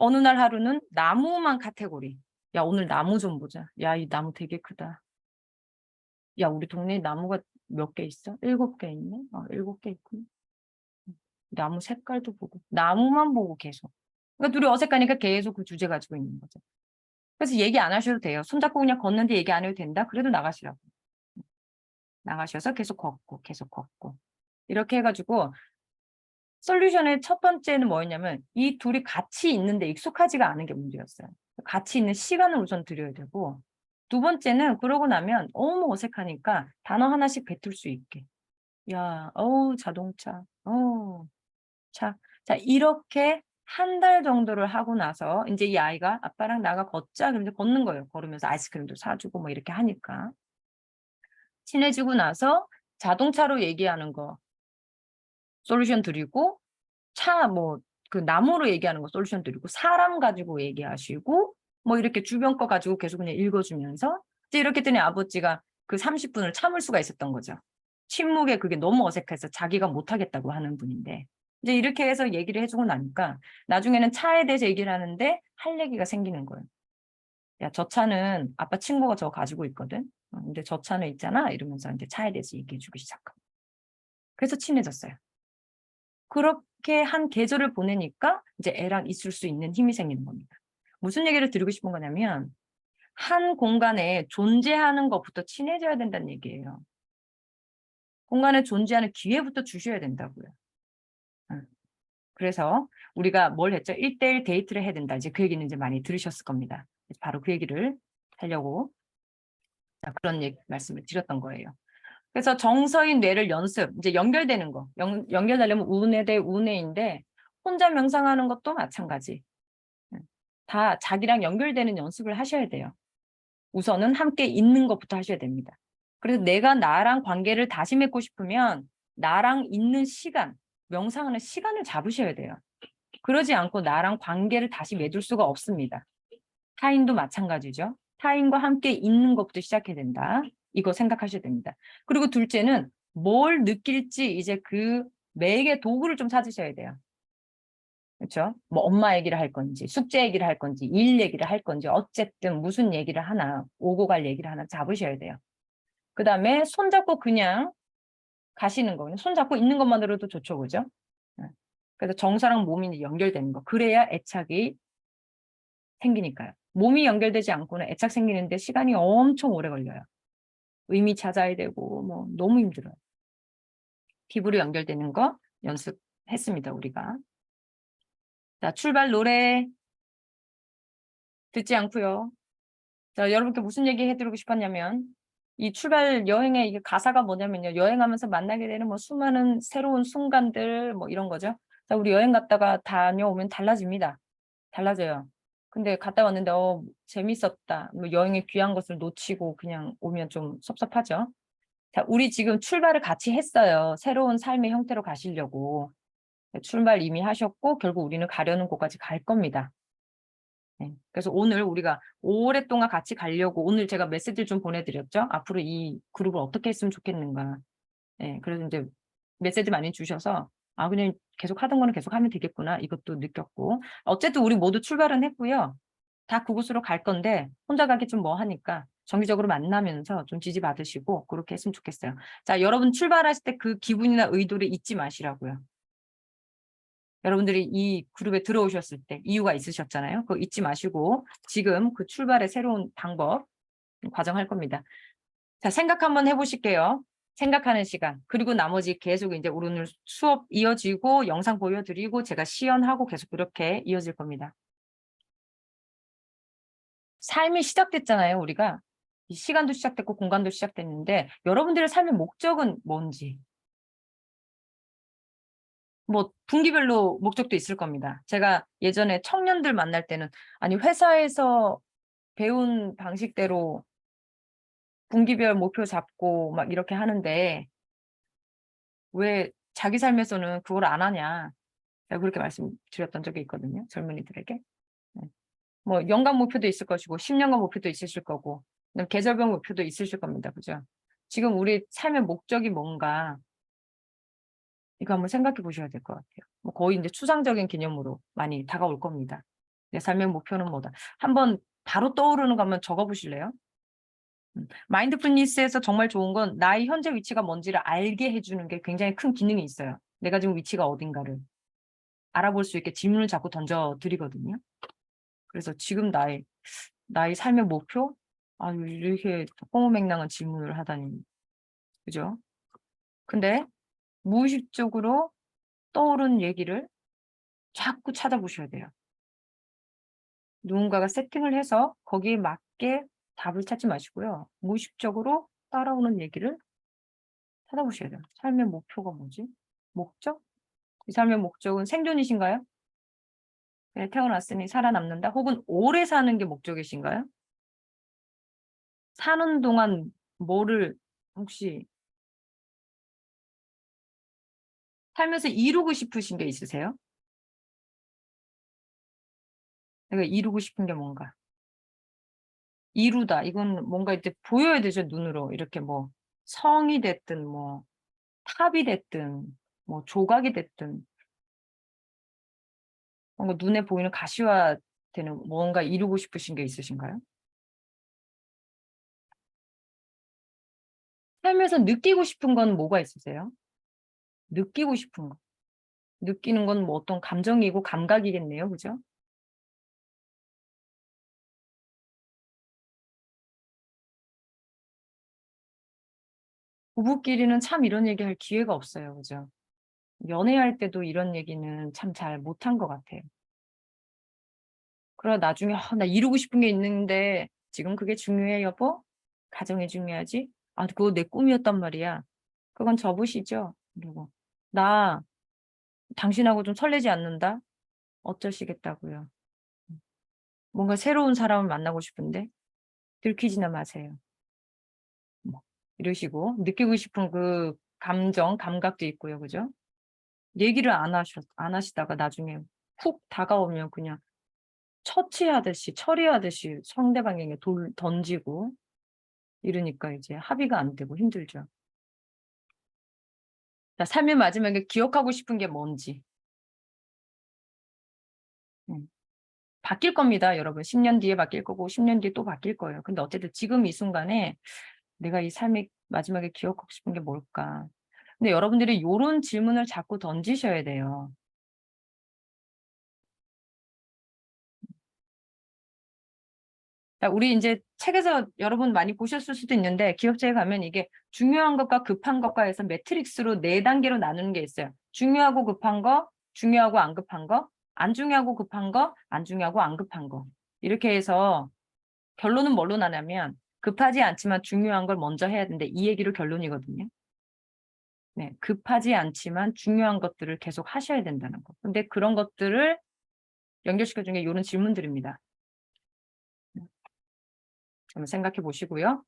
[SPEAKER 1] 어느 날 하루는 나무만 카테고리. 야, 오늘 나무 좀 보자. 야, 이 나무 되게 크다. 야, 우리 동네에 나무가 몇 개 있어? 7개 있네? 7개 있구나. 나무 색깔도 보고. 나무만 보고 계속. 그러니까 둘이 어색하니까 계속 그 주제 가지고 있는 거죠. 그래서 얘기 안 하셔도 돼요. 손잡고 그냥 걷는데 얘기 안 해도 된다? 그래도 나가시라고. 나가셔서 계속 걷고, 계속 걷고. 이렇게 해가지고 솔루션의 첫 번째는 뭐였냐면 이 둘이 같이 있는데 익숙하지가 않은 게 문제였어요. 같이 있는 시간을 우선 드려야 되고 두 번째는 그러고 나면 너무 어색하니까 단어 하나씩 뱉을 수 있게. 야, 어우, 자동차. 차. 자, 이렇게 한 달 정도를 하고 나서 이제 이 아이가 아빠랑 나가 걷자. 그러면서 걷는 거예요. 걸으면서 아이스크림도 사주고 뭐 이렇게 하니까. 친해지고 나서 자동차로 얘기하는 거 솔루션 드리고 차 뭐 그 나무로 얘기하는 거 솔루션 드리고 사람 가지고 얘기하시고 뭐 이렇게 주변 거 가지고 계속 그냥 읽어주면서 이제 이렇게 했더니 아버지가 그 30분을 참을 수가 있었던 거죠. 침묵에 그게 너무 어색해서 자기가 못하겠다고 하는 분인데 이제 이렇게 해서 얘기를 해주고 나니까 나중에는 차에 대해서 얘기를 하는데 할 얘기가 생기는 거예요. 야, 저 차는 아빠 친구가 저거 가지고 있거든. 근데 저 차는 있잖아. 이러면서 이제 차에 대해서 얘기해주기 시작하고. 그래서 친해졌어요. 그렇게 한 계절을 보내니까 이제 애랑 있을 수 있는 힘이 생기는 겁니다. 무슨 얘기를 드리고 싶은 거냐면 한 공간에 존재하는 것부터 친해져야 된다는 얘기예요. 공간에 존재하는 기회부터 주셔야 된다고요. 그래서 우리가 뭘 했죠? 1대1 데이트를 해야 된다. 이제 그 얘기는 이제 많이 들으셨을 겁니다. 바로 그 얘기를 하려고 그런 말씀을 드렸던 거예요. 그래서 정서인 뇌를 연습, 이제 연결되는 거. 연결되려면 우네 대 우네인데 혼자 명상하는 것도 마찬가지. 다 자기랑 연결되는 연습을 하셔야 돼요. 우선은 함께 있는 것부터 하셔야 됩니다. 그래서 내가 나랑 관계를 다시 맺고 싶으면 나랑 있는 시간, 명상하는 시간을 잡으셔야 돼요. 그러지 않고 나랑 관계를 다시 맺을 수가 없습니다. 타인도 마찬가지죠. 타인과 함께 있는 것부터 시작해야 된다. 이거 생각하셔야 됩니다. 그리고 둘째는 뭘 느낄지 이제 그 매개 도구를 좀 찾으셔야 돼요. 그렇죠? 뭐 엄마 얘기를 할 건지 숙제 얘기를 할 건지 일 얘기를 할 건지 어쨌든 무슨 얘기를 하나 오고 갈 얘기를 하나 잡으셔야 돼요. 그 다음에 손잡고 그냥 가시는 거. 손잡고 있는 것만으로도 좋죠. 그죠? 그래서 정서랑 몸이 연결되는 거. 그래야 애착이 생기니까요. 몸이 연결되지 않고는 애착 생기는데 시간이 엄청 오래 걸려요. 의미 찾아야 되고 뭐 너무 힘들어요. 피부로 연결되는 거 연습했습니다. 우리가. 자, 출발 노래 듣지 않고요. 자, 여러분께 무슨 얘기 해드리고 싶었냐면 이 출발 여행의 이게 가사가 뭐냐면요. 여행하면서 만나게 되는 뭐 수많은 새로운 순간들 뭐 이런 거죠. 자, 우리 여행 갔다가 다녀오면 달라집니다. 달라져요. 근데 갔다 왔는데 재밌었다. 뭐 여행의 귀한 것을 놓치고 그냥 오면 좀 섭섭하죠. 자, 우리 지금 출발을 같이 했어요. 새로운 삶의 형태로 가시려고. 출발 이미 하셨고 결국 우리는 가려는 곳까지 갈 겁니다. 네. 그래서 오늘 우리가 오랫동안 같이 가려고 오늘 제가 메시지를 좀 보내드렸죠. 앞으로 이 그룹을 어떻게 했으면 좋겠는가. 네. 그래서 이제 메시지 많이 주셔서 그냥 계속 하던 거는 계속 하면 되겠구나. 이것도 느꼈고. 어쨌든 우리 모두 출발은 했고요. 다 그곳으로 갈 건데 혼자 가기 좀 뭐 하니까 정기적으로 만나면서 좀 지지받으시고 그렇게 했으면 좋겠어요. 자, 여러분 출발하실 때 그 기분이나 의도를 잊지 마시라고요. 여러분들이 이 그룹에 들어오셨을 때 이유가 있으셨잖아요. 그거 잊지 마시고 지금 그 출발의 새로운 방법 과정할 겁니다. 자, 생각 한번 해보실게요. 생각하는 시간. 그리고 나머지 계속 이제 오늘 수업 이어지고 영상 보여드리고 제가 시연하고 계속 그렇게 이어질 겁니다. 삶이 시작됐잖아요, 우리가. 이 시간도 시작됐고 공간도 시작됐는데 여러분들의 삶의 목적은 뭔지. 뭐 분기별로 목적도 있을 겁니다. 제가 예전에 청년들 만날 때는 아니 회사에서 배운 방식대로 분기별 목표 잡고 막 이렇게 하는데 왜 자기 삶에서는 그걸 안 하냐. 제가 그렇게 말씀드렸던 적이 있거든요. 젊은이들에게. 네. 뭐 연간 목표도 있을 것이고 10년간 목표도 있으실 거고 계절별 목표도 있으실 겁니다. 그죠? 지금 우리 삶의 목적이 뭔가 이거 한번 생각해 보셔야 될 것 같아요. 뭐 거의 이제 추상적인 개념으로 많이 다가올 겁니다. 내 삶의 목표는 뭐다. 한번 바로 떠오르는 거 한번 적어 보실래요? 마인드풀니스에서 정말 좋은 건 나의 현재 위치가 뭔지를 알게 해주는 게 굉장히 큰 기능이 있어요. 내가 지금 위치가 어딘가를 알아볼 수 있게 질문을 자꾸 던져드리거든요. 그래서 지금 나의 삶의 목표? 이렇게 허무맹랑한 질문을 하다니. 그죠? 근데 무의식적으로 떠오른 얘기를 자꾸 찾아보셔야 돼요. 누군가가 세팅을 해서 거기에 맞게 답을 찾지 마시고요. 무의식적으로 따라오는 얘기를 찾아보셔야 돼요. 삶의 목표가 뭐지? 목적? 이 삶의 목적은 생존이신가요? 네, 태어났으니 살아남는다? 혹은 오래 사는 게 목적이신가요? 사는 동안 뭐를 혹시 살면서 이루고 싶으신 게 있으세요? 내가 이루고 싶은 게 뭔가? 이루다. 이건 뭔가 이제 보여야 되죠, 눈으로. 이렇게 뭐 성이 됐든 뭐 탑이 됐든 뭐 조각이 됐든 뭔가 눈에 보이는 가시화되는 뭔가 이루고 싶으신 게 있으신가요? 살면서 느끼고 싶은 건 뭐가 있으세요? 느끼고 싶은 거. 느끼는 건 뭐 어떤 감정이고 감각이겠네요. 그죠? 부부끼리는 참 이런 얘기할 기회가 없어요. 그죠? 연애할 때도 이런 얘기는 참 잘 못한 것 같아요. 그러다 나중에 나 이루고 싶은 게 있는데 지금 그게 중요해, 여보? 가정이 중요하지? 아, 그거 내 꿈이었단 말이야. 그건 접으시죠. 그리고 나 당신하고 좀 설레지 않는다? 어쩌시겠다고요. 뭔가 새로운 사람을 만나고 싶은데 들키지나 마세요. 뭐 이러시고 느끼고 싶은 그 감정, 감각도 있고요. 그죠? 얘기를 안 하시다가 나중에 훅 다가오면 그냥 처리하듯이 상대방에게 던지고 이러니까 이제 합의가 안 되고 힘들죠. 자, 삶의 마지막에 기억하고 싶은 게 뭔지. 바뀔 겁니다, 여러분. 10년 뒤에 바뀔 거고 10년 뒤에 또 바뀔 거예요. 근데 어쨌든 지금 이 순간에 내가 이 삶의 마지막에 기억하고 싶은 게 뭘까? 근데 여러분들이 요런 질문을 자꾸 던지셔야 돼요. 자, 우리 이제 책에서 여러분 많이 보셨을 수도 있는데 기업체에 가면 이게 중요한 것과 급한 것과 해서 매트릭스로 4단계로 나누는 게 있어요. 중요하고 급한 거, 중요하고 안 급한 거, 안 중요하고 급한 거, 안 중요하고 안 급한 거. 이렇게 해서 결론은 뭘로 나냐면 급하지 않지만 중요한 걸 먼저 해야 되는데 이 얘기로 결론이거든요. 네, 급하지 않지만 중요한 것들을 계속 하셔야 된다는 거. 근데 그런 것들을 연결시켜 준 게 이런 질문들입니다. 한번 생각해 보시고요.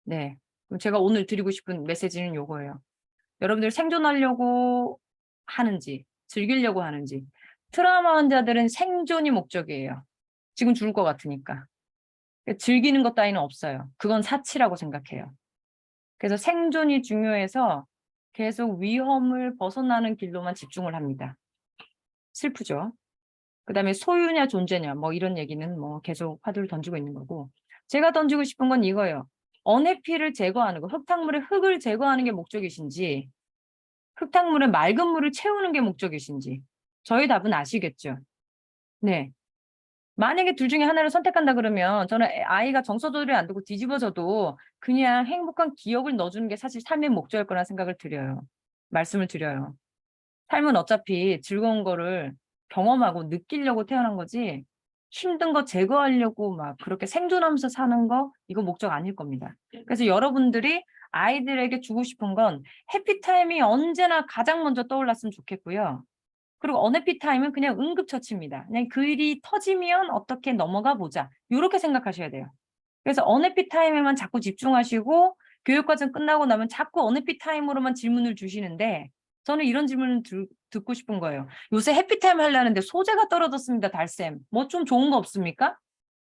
[SPEAKER 1] 네. 그럼 제가 오늘 드리고 싶은 메시지는 요거예요. 여러분들 생존하려고 하는지, 즐기려고 하는지. 트라우마 환자들은 생존이 목적이에요. 지금 죽을 것 같으니까. 즐기는 것 따위는 없어요. 그건 사치라고 생각해요. 그래서 생존이 중요해서 계속 위험을 벗어나는 길로만 집중을 합니다. 슬프죠? 그다음에 소유냐 존재냐 뭐 이런 얘기는 뭐 계속 화두를 던지고 있는 거고 제가 던지고 싶은 건 이거예요. 언해피를 제거하는 거, 흙탕물의 흙을 제거하는 게 목적이신지 흙탕물의 맑은 물을 채우는 게 목적이신지 저희 답은 아시겠죠? 네. 만약에 둘 중에 하나를 선택한다 그러면 저는 아이가 정서조절이 안 되고 뒤집어져도 그냥 행복한 기억을 넣어주는 게 사실 삶의 목적일 거라는 생각을 드려요. 말씀을 드려요. 삶은 어차피 즐거운 거를 경험하고 느끼려고 태어난 거지 힘든 거 제거하려고 막 그렇게 생존하면서 사는 거 이거 목적 아닐 겁니다. 그래서 여러분들이 아이들에게 주고 싶은 건 해피타임이 언제나 가장 먼저 떠올랐으면 좋겠고요. 그리고 언해피타임은 그냥 응급처치입니다. 그냥 그 일이 터지면 어떻게 넘어가 보자. 이렇게 생각하셔야 돼요. 그래서 언해피타임에만 자꾸 집중하시고 교육과정 끝나고 나면 자꾸 언해피타임으로만 질문을 주시는데 저는 이런 질문을 듣고 싶은 거예요. 요새 해피타임 하려는데 소재가 떨어졌습니다, 달쌤. 뭐 좀 좋은 거 없습니까?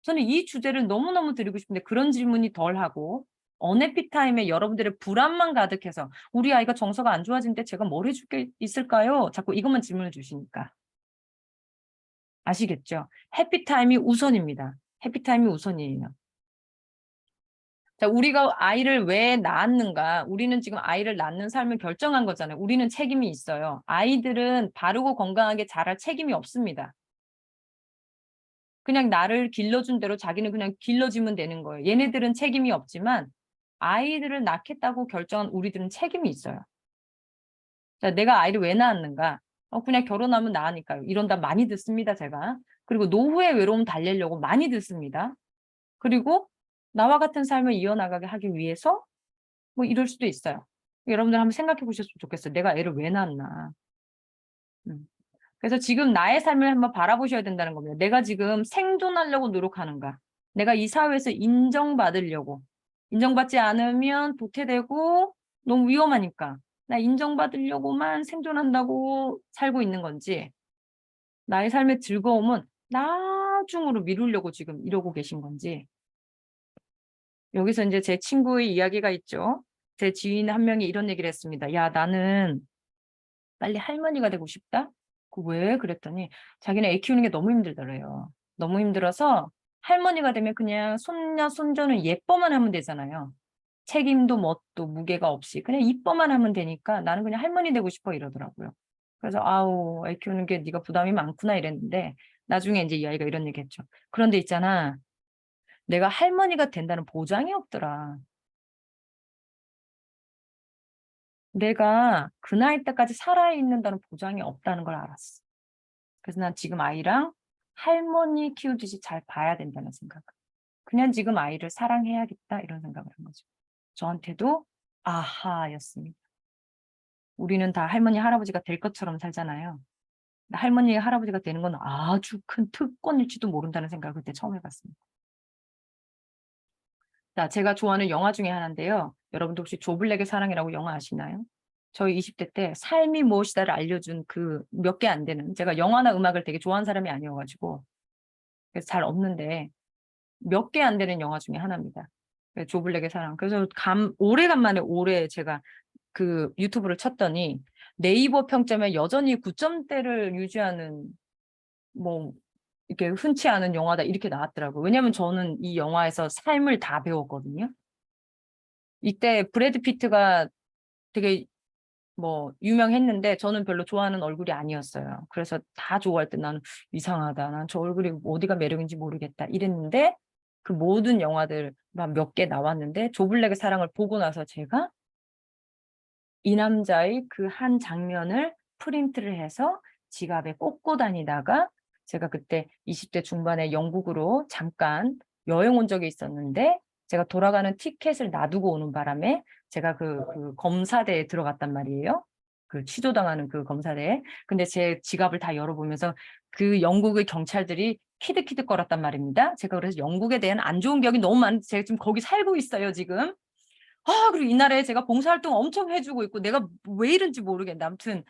[SPEAKER 1] 저는 이 주제를 너무너무 드리고 싶은데 그런 질문이 덜 하고 언해피타임에 여러분들의 불안만 가득해서 우리 아이가 정서가 안 좋아지는데 제가 뭘 해줄 게 있을까요? 자꾸 이것만 질문을 주시니까. 아시겠죠? 해피타임이 우선입니다. 해피타임이 우선이에요. 자, 우리가 아이를 왜 낳았는가? 우리는 지금 아이를 낳는 삶을 결정한 거잖아요. 우리는 책임이 있어요. 아이들은 바르고 건강하게 자랄 책임이 없습니다. 그냥 나를 길러준 대로 자기는 그냥 길러지면 되는 거예요. 얘네들은 책임이 없지만 아이들을 낳겠다고 결정한 우리들은 책임이 있어요. 자, 내가 아이를 왜 낳았는가? 그냥 결혼하면 나으니까요. 이런 답 많이 듣습니다, 제가. 그리고 노후의 외로움 달래려고 많이 듣습니다. 그리고 나와 같은 삶을 이어나가게 하기 위해서 뭐 이럴 수도 있어요. 여러분들 한번 생각해 보셨으면 좋겠어요. 내가 애를 왜 낳았나? 그래서 지금 나의 삶을 한번 바라보셔야 된다는 겁니다. 내가 지금 생존하려고 노력하는가? 내가 이 사회에서 인정받으려고. 인정받지 않으면 도태되고 너무 위험하니까. 나 인정받으려고만 생존한다고 살고 있는 건지, 나의 삶의 즐거움은 나중으로 미루려고 지금 이러고 계신 건지. 여기서 이제 제 친구의 이야기가 있죠. 제 지인 한 명이 이런 얘기를 했습니다. 야, 나는 빨리 할머니가 되고 싶다? 왜? 그랬더니 자기는 애 키우는 게 너무 힘들더래요. 너무 힘들어서 할머니가 되면 그냥 손녀, 손자는 예뻐만 하면 되잖아요. 책임도 뭣도 무게가 없이 그냥 이뻐만 하면 되니까 나는 그냥 할머니 되고 싶어 이러더라고요. 그래서 아우, 애 키우는 게 네가 부담이 많구나 이랬는데 나중에 이제 이 아이가 이런 얘기 했죠. 그런데 있잖아. 내가 할머니가 된다는 보장이 없더라. 내가 그 나이 때까지 살아있는다는 보장이 없다는 걸 알았어. 그래서 난 지금 아이랑 할머니 키우듯이 잘 봐야 된다는 생각. 그냥 지금 아이를 사랑해야겠다 이런 생각을 한 거죠. 저한테도 아하였습니다. 우리는 다 할머니, 할아버지가 될 것처럼 살잖아요. 할머니, 할아버지가 되는 건 아주 큰 특권일지도 모른다는 생각을 그때 처음 해봤습니다. 자, 제가 좋아하는 영화 중에 하나인데요. 여러분도 혹시 조블랙의 사랑이라고 영화 아시나요? 저희 20대 때 삶이 무엇이다를 알려준 그 몇 개 안 되는, 제가 영화나 음악을 되게 좋아하는 사람이 아니어가지고 그래서 잘 없는데 몇 개 안 되는 영화 중에 하나입니다. 조블랙의 사랑. 그래서 오래간만에 제가 그 유튜브를 쳤더니 네이버 평점에 여전히 9점대를 유지하는 뭐 이렇게 흔치 않은 영화다 이렇게 나왔더라고요. 왜냐하면 저는 이 영화에서 삶을 다 배웠거든요. 이때 브래드 피트가 되게 뭐 유명했는데 저는 별로 좋아하는 얼굴이 아니었어요. 그래서 다 좋아할 때 나는 이상하다. 난 저 얼굴이 어디가 매력인지 모르겠다. 이랬는데 그 모든 영화들 몇 개 나왔는데 조블랙의 사랑을 보고 나서 제가 이 남자의 그 한 장면을 프린트를 해서 지갑에 꽂고 다니다가 제가 그때 20대 중반에 영국으로 잠깐 여행 온 적이 있었는데 제가 돌아가는 티켓을 놔두고 오는 바람에 제가 그 검사대에 들어갔단 말이에요. 그 취조당하는 그 검사대에. 근데 제 지갑을 다 열어보면서 그 영국의 경찰들이 키득키득거렸단 말입니다. 제가 그래서 영국에 대한 안 좋은 기억이 너무 제가 지금 거기 살고 있어요, 지금. 그리고 이날에 제가 봉사활동 엄청 해주고 있고 내가 왜 이런지 모르겠는데 아무튼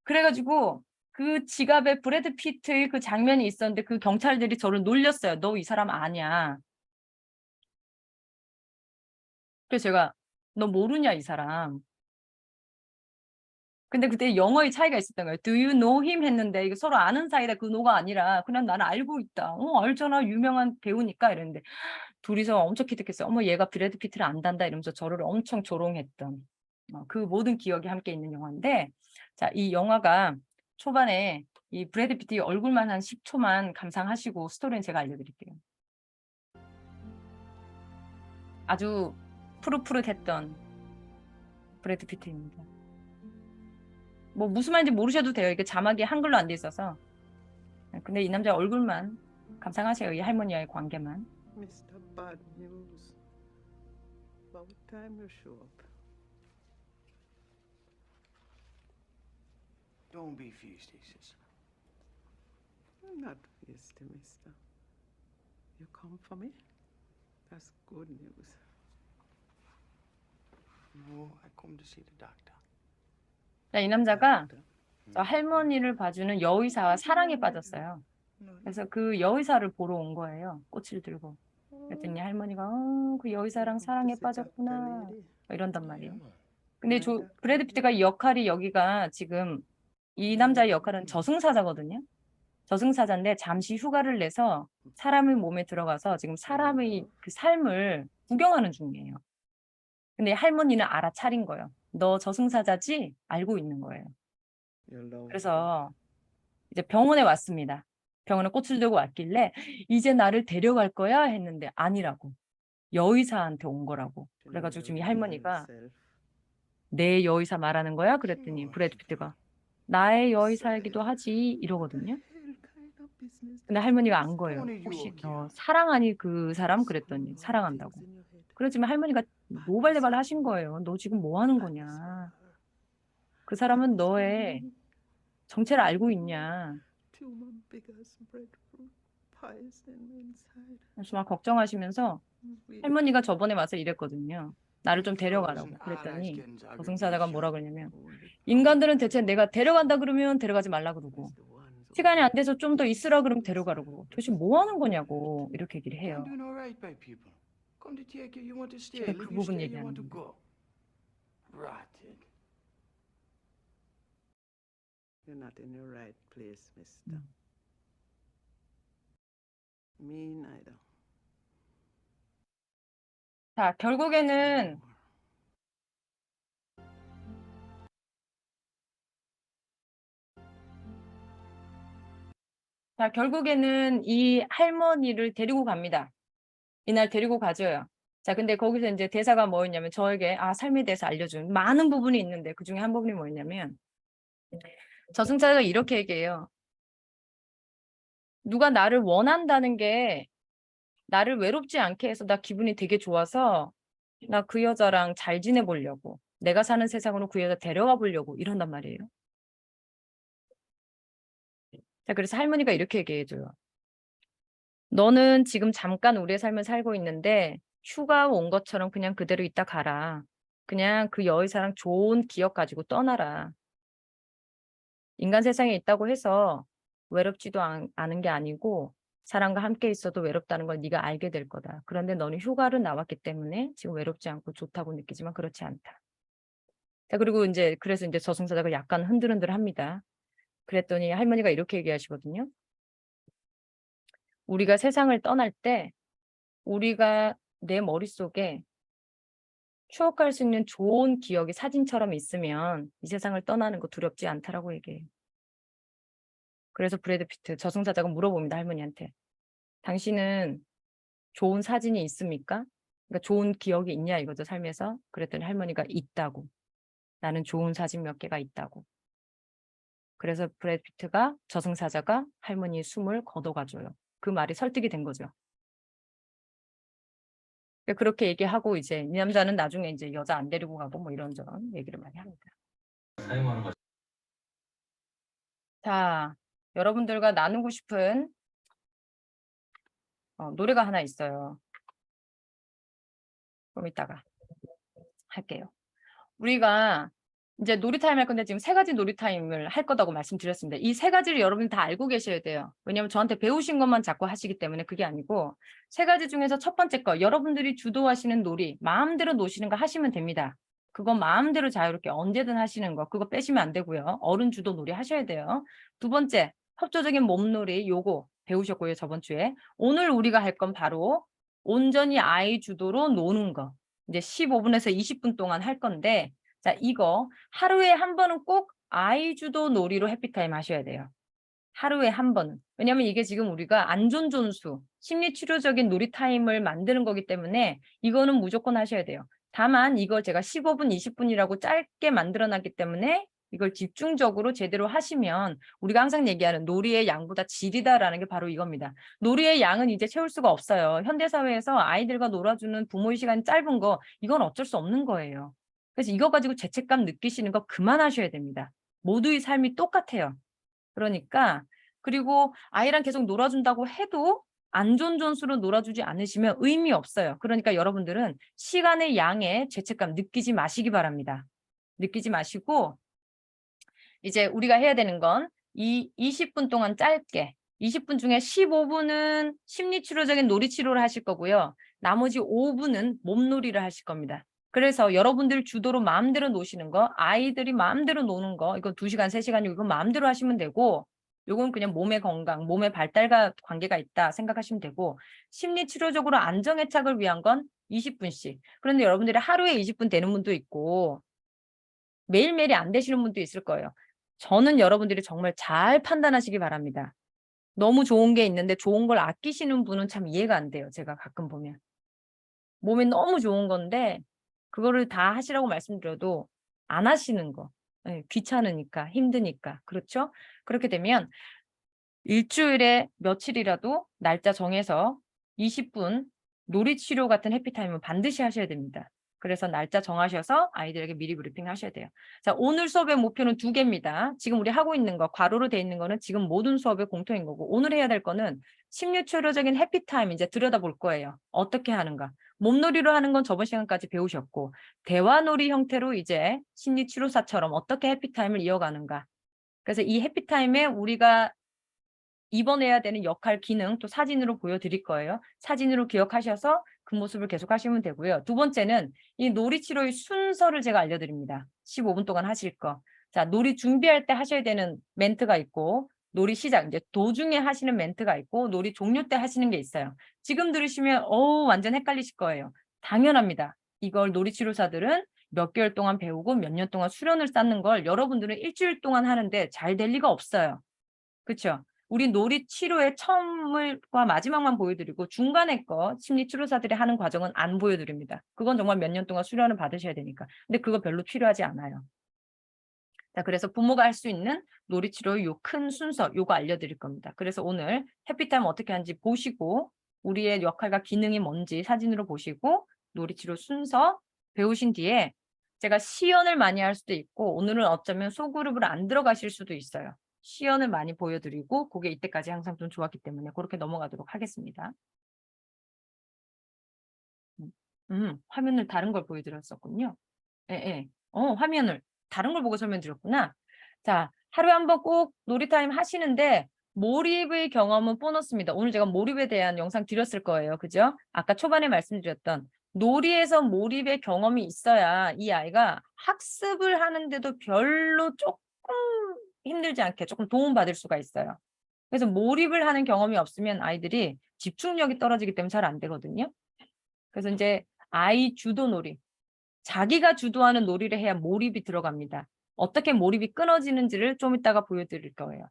[SPEAKER 1] 그래가지고 그 지갑에 브래드 피트의 그 장면이 있었는데 그 경찰들이 저를 놀렸어요. 너 이 사람 아냐? 그래서 제가 너 모르냐 이 사람. 근데 그때 영어의 차이가 있었던 거예요. Do you know him? 했는데 이거 서로 아는 사이다 그 노가 아니라 그냥 나는 알고 있다. 알잖아 유명한 배우니까 이랬는데 둘이서 엄청 기특했어요. 어머 얘가 브래드 피트를 안단다 이러면서 저를 엄청 조롱했던 그 모든 기억이 함께 있는 영화인데 자, 이 영화가 초반에 이 브래드 피트 얼굴만 한 10초만 감상하시고 스토리는 제가 알려드릴게요. 아주 푸릇푸릇했던 브래드 피트입니다. 뭐 무슨 말인지 모르셔도 돼요. 이게 자막이 한글로 안 돼 있어서. 근데 이 남자 얼굴만 감상하세요. 이 할머니와의 관계만.
[SPEAKER 4] Mr. Bad News. About time you show up.
[SPEAKER 5] Don't be feisty, sister.
[SPEAKER 4] I'm not feisty, mister. You come for me? That's good news.
[SPEAKER 5] No, I come to see the doctor.
[SPEAKER 1] 자, 이 남자가 저 할머니를 봐주는 여의사와 사랑에 빠졌어요. 그래서 그 여의사를 보러 온 거예요. 꽃을 들고. 그랬더니 할머니가 그 여의사랑 사랑에 빠졌구나 이런단 말이에요. 근데 브래드 피트가 이 역할이 여기가 지금 이 남자의 역할은 저승사자거든요. 저승사자인데 잠시 휴가를 내서 사람의 몸에 들어가서 지금 사람의 그 삶을 구경하는 중이에요. 근데 할머니는 알아차린 거예요. 너 저승사자지? 알고 있는 거예요. 그래서 이제 병원에 왔습니다. 병원에 꽃을 들고 왔길래 이제 나를 데려갈 거야 했는데 아니라고. 여의사한테 온 거라고. 그래가지고 지금 이 할머니가 내 여의사 말하는 거야? 그랬더니 브래드 피트가 나의 여의사이기도 하지 이러거든요. 근데 할머니가 안 거예요. 혹시 너 사랑하니 그 사람? 그랬더니 사랑한다고. 그렇지만 할머니가 노발대발 하신 거예요. 너 지금 뭐 하는 거냐. 그 사람은 너의 정체를 알고 있냐. 그래서 막 걱정하시면서 할머니가 저번에 와서 이랬거든요. 나를 좀 데려가라고. 그랬더니 저승사자가 뭐라 그러냐면 인간들은 대체 내가 데려간다 그러면 데려가지 말라 그러고 시간이 안 돼서 좀 더 있으라 그러면 데려가라고 그러고 도대체 뭐 하는 거냐고 이렇게 얘기를 해요.
[SPEAKER 5] I'm doing all right by people. Come to take you. You want to stay.
[SPEAKER 1] 제가
[SPEAKER 5] Leave
[SPEAKER 1] 그
[SPEAKER 5] you
[SPEAKER 1] 부분
[SPEAKER 5] stay. You want to
[SPEAKER 1] 얘기하는
[SPEAKER 5] go. Rotted.
[SPEAKER 4] You're not in your right place, mister. Me neither.
[SPEAKER 1] 자, 결국에는 이 할머니를 데리고 갑니다. 이날 데리고 가줘요. 자, 근데 거기서 이제 대사가 뭐였냐면 저에게 삶에 대해서 알려준 많은 부분이 있는데 그 중에 한 부분이 뭐였냐면 저승사자가 이렇게 얘기해요. 누가 나를 원한다는 게 나를 외롭지 않게 해서 나 기분이 되게 좋아서 나 그 여자랑 잘 지내보려고 내가 사는 세상으로 그 여자 데려가 보려고 이런단 말이에요. 자, 그래서 할머니가 이렇게 얘기해줘요. 너는 지금 잠깐 우리의 삶을 살고 있는데 휴가 온 것처럼 그냥 그대로 있다 가라. 그냥 그 여의사랑 좋은 기억 가지고 떠나라. 인간 세상에 있다고 해서 외롭지도 않은 게 아니고 사람과 함께 있어도 외롭다는 걸 네가 알게 될 거다. 그런데 너는 휴가를 나왔기 때문에 지금 외롭지 않고 좋다고 느끼지만 그렇지 않다. 자, 그리고 그래서 저승사자가 약간 흔들흔들합니다. 그랬더니 할머니가 이렇게 얘기하시거든요. 우리가 세상을 떠날 때 우리가 내 머릿속에 추억할 수 있는 좋은 기억이 사진처럼 있으면 이 세상을 떠나는 거 두렵지 않다라고 얘기해요. 그래서 브래드 피트 저승사자가 물어봅니다. 할머니한테. 당신은 좋은 사진이 있습니까? 그러니까 좋은 기억이 있냐 이거죠. 삶에서. 그랬더니 할머니가 있다고. 나는 좋은 사진 몇 개가 있다고. 그래서 브래드 피트가 저승사자가 할머니의 숨을 걷어가줘요. 그 말이 설득이 된 거죠. 그렇게 얘기하고 이 남자는 나중에 여자 안 데리고 가고 뭐 이런저런 얘기를 많이 합니다. 자, 여러분들과 나누고 싶은 노래가 하나 있어요. 좀 이따가 할게요. 우리가 이제 놀이타임 할 건데 지금 3가지 놀이타임을 할 거다고 말씀드렸습니다. 이 3가지를 여러분이 다 알고 계셔야 돼요. 왜냐하면 저한테 배우신 것만 자꾸 하시기 때문에 그게 아니고 3가지 중에서 첫 번째 거 여러분들이 주도하시는 놀이 마음대로 노시는 거 하시면 됩니다. 그건 마음대로 자유롭게 언제든 하시는 거 그거 빼시면 안 되고요. 어른 주도 놀이 하셔야 돼요. 두 번째 협조적인 몸놀이 요거 배우셨고요. 저번 주에. 오늘 우리가 할 건 바로 온전히 아이 주도로 노는 거. 이제 15분에서 20분 동안 할 건데 자, 이거 하루에 한 번은 꼭 아이 주도 놀이로 해피타임 하셔야 돼요. 하루에 한 번은. 왜냐하면 이게 지금 우리가 안존존수, 심리치료적인 놀이타임을 만드는 거기 때문에 이거는 무조건 하셔야 돼요. 다만 이걸 제가 15분, 20분이라고 짧게 만들어놨기 때문에 이걸 집중적으로 제대로 하시면 우리가 항상 얘기하는 놀이의 양보다 질이다라는 게 바로 이겁니다. 놀이의 양은 이제 채울 수가 없어요. 현대사회에서 아이들과 놀아주는 부모의 시간이 짧은 거 이건 어쩔 수 없는 거예요. 그래서 이거 가지고 죄책감 느끼시는 거 그만하셔야 됩니다. 모두의 삶이 똑같아요. 그러니까 그리고 아이랑 계속 놀아준다고 해도 안존존수로 놀아주지 않으시면 의미 없어요. 그러니까 여러분들은 시간의 양에 죄책감 느끼지 마시기 바랍니다. 느끼지 마시고 이제 우리가 해야 되는 건 이 20분 동안 짧게 20분 중에 15분은 심리치료적인 놀이치료를 하실 거고요. 나머지 5분은 몸놀이를 하실 겁니다. 그래서 여러분들 주도로 마음대로 노시는 거, 아이들이 마음대로 노는 거, 이건 2시간, 3시간이고 이건 마음대로 하시면 되고 이건 그냥 몸의 건강, 몸의 발달과 관계가 있다 생각하시면 되고 심리치료적으로 안정애착을 위한 건 20분씩. 그런데 여러분들이 하루에 20분 되는 분도 있고 매일매일이 안 되시는 분도 있을 거예요. 저는 여러분들이 정말 잘 판단하시기 바랍니다. 너무 좋은 게 있는데 좋은 걸 아끼시는 분은 참 이해가 안 돼요. 제가 가끔 보면. 몸에 너무 좋은 건데 그거를 다 하시라고 말씀드려도 안 하시는 거. 예, 귀찮으니까, 힘드니까. 그렇죠? 그렇게 되면 일주일에 며칠이라도 날짜 정해서 20분 놀이치료 같은 해피타임은 반드시 하셔야 됩니다. 그래서 날짜 정하셔서 아이들에게 미리 브리핑 하셔야 돼요. 자, 오늘 수업의 목표는 2개입니다. 지금 우리 하고 있는 거, 괄호로 돼 있는 거는 지금 모든 수업의 공통인 거고, 오늘 해야 될 거는 심리치료적인 해피타임 이제 들여다볼 거예요. 어떻게 하는가. 몸놀이로 하는 건 저번 시간까지 배우셨고, 대화놀이 형태로 이제 심리치료사처럼 어떻게 해피타임을 이어가는가. 그래서 이 해피타임에 우리가 입원해야 되는 역할, 기능 또 사진으로 보여드릴 거예요. 사진으로 기억하셔서 그 모습을 계속 하시면 되고요. 두 번째는 이 놀이치료의 순서를 제가 알려드립니다. 15분 동안 하실 거. 자, 놀이 준비할 때 하셔야 되는 멘트가 있고, 놀이 시작, 이제 도중에 하시는 멘트가 있고, 놀이 종료 때 하시는 게 있어요. 지금 들으시면, 완전 헷갈리실 거예요. 당연합니다. 이걸 놀이치료사들은 몇 개월 동안 배우고 몇 년 동안 수련을 쌓는 걸 여러분들은 일주일 동안 하는데 잘 될 리가 없어요. 그렇죠? 우리 놀이 치료의 처음과 마지막만 보여드리고 중간에 거 심리치료사들이 하는 과정은 안 보여드립니다. 그건 정말 몇 년 동안 수련을 받으셔야 되니까. 근데 그거 별로 필요하지 않아요. 자, 그래서 부모가 할 수 있는 놀이치료의 요 큰 순서, 요거 알려드릴 겁니다. 그래서 오늘 해피타임 어떻게 하는지 보시고 우리의 역할과 기능이 뭔지 사진으로 보시고 놀이치료 순서 배우신 뒤에 제가 시연을 많이 할 수도 있고 오늘은 어쩌면 소그룹으로 안 들어가실 수도 있어요. 시연을 많이 보여드리고 그게 이때까지 항상 좀 좋았기 때문에 그렇게 넘어가도록 하겠습니다. 화면을 다른 걸 보여드렸었군요. 예, 예. 화면을 다른 걸 보고 설명드렸구나. 자, 하루에 한 번 꼭 놀이타임 하시는데 몰입의 경험은 보너스입니다. 오늘 제가 몰입에 대한 영상 드렸을 거예요. 그죠? 아까 초반에 말씀드렸던 놀이에서 몰입의 경험이 있어야 이 아이가 학습을 하는데도 별로 조금 힘들지 않게 조금 도움받을 수가 있어요. 그래서 몰입을 하는 경험이 없으면 아이들이 집중력이 떨어지기 때문에 잘 안 되거든요. 그래서 이제 아이 주도 놀이. 자기가 주도하는 놀이를 해야 몰입이 들어갑니다. 어떻게 몰입이 끊어지는지를 좀 이따가 보여드릴 거예요.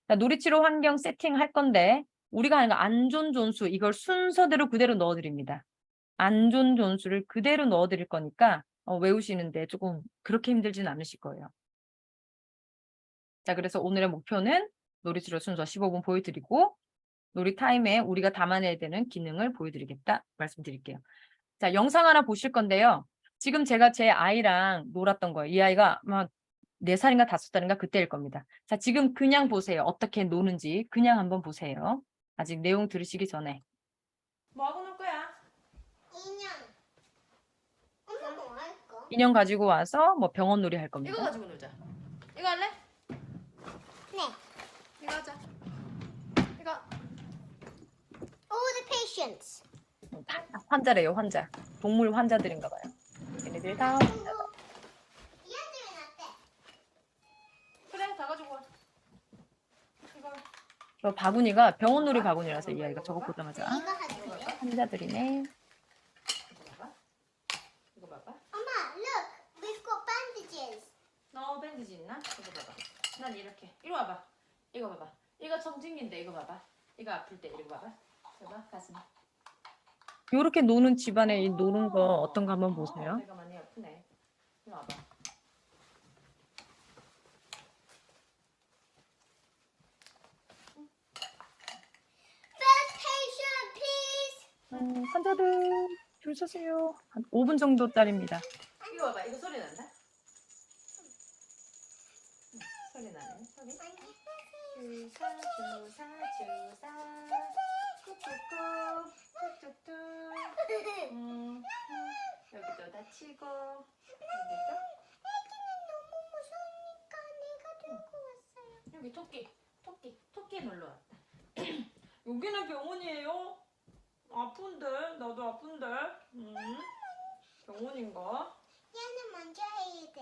[SPEAKER 1] 자, 놀이치료 환경 세팅할 건데 우리가 하는 거 안존존수 이걸 순서대로 그대로 넣어드립니다. 안존존수를 그대로 넣어드릴 거니까 외우시는데 조금 그렇게 힘들진 않으실 거예요. 자, 그래서 오늘의 목표는 놀이치료 순서 15분 보여드리고 놀이 타임에 우리가 담아내야 되는 기능을 보여드리겠다 말씀드릴게요. 자, 영상 하나 보실 건데요. 지금 제가 제 아이랑 놀았던 거예요. 이 아이가 막 4살인가 5살인가 그때일 겁니다. 자, 지금 그냥 보세요. 어떻게 노는지 그냥 한번 보세요. 아직 내용 들으시기 전에.
[SPEAKER 2] 뭐 하고 놀 거야?
[SPEAKER 3] 인형. 엄마 뭐 할까?
[SPEAKER 1] 인형 가지고 와서 뭐 병원 놀이 할 겁니다.
[SPEAKER 2] 이거 가지고 놀자. 이거 할래?
[SPEAKER 3] 네.
[SPEAKER 2] 이거 하자. 이거.
[SPEAKER 3] All the patients.
[SPEAKER 1] 환자래요, 환자. 동물 환자들인가 봐요. 얘네들 다
[SPEAKER 3] 얘들은 어때?
[SPEAKER 2] 그래, 다 가지고 와. 이거.
[SPEAKER 1] 저 바구니가 병원 놀이 바구니라서 이 아이가 저거 보자마자
[SPEAKER 3] 이거 하줄래?
[SPEAKER 1] 환자들이네.
[SPEAKER 2] 이거 봐봐. 이거 봐봐.
[SPEAKER 3] 엄마, look. We've got bandages.
[SPEAKER 2] 너 밴드지 있나? 이거 봐봐. 난 이렇게. 이리 와봐. 이거 봐봐. 이거 청진기인데 이거 봐봐. 이거 아플 때 이거 봐봐. 봐봐, 가슴.
[SPEAKER 1] 요렇게 노는 집안에 이 노는 거 어떤 거 한번 보세요.
[SPEAKER 2] 배가 많이 아프네. 이리 와봐.
[SPEAKER 3] First patient, please.
[SPEAKER 1] 환자들 줄 서세요. 한 5분 정도짜리입니다.
[SPEAKER 2] 이거 봐봐. 이거 소리 난다? 소리 나네. 소리. 주사 주사 주사 꾹꾹꾹 뚝뚝뚝 여기도 다치고 여기도
[SPEAKER 3] 너무 무서우니까 내가 들고 왔어요.
[SPEAKER 2] 여기 토끼 놀러 왔다. 여기는 병원이에요? 아픈데? 나도 아픈데? 병원인가?
[SPEAKER 3] 얘는 먼저 해야 돼.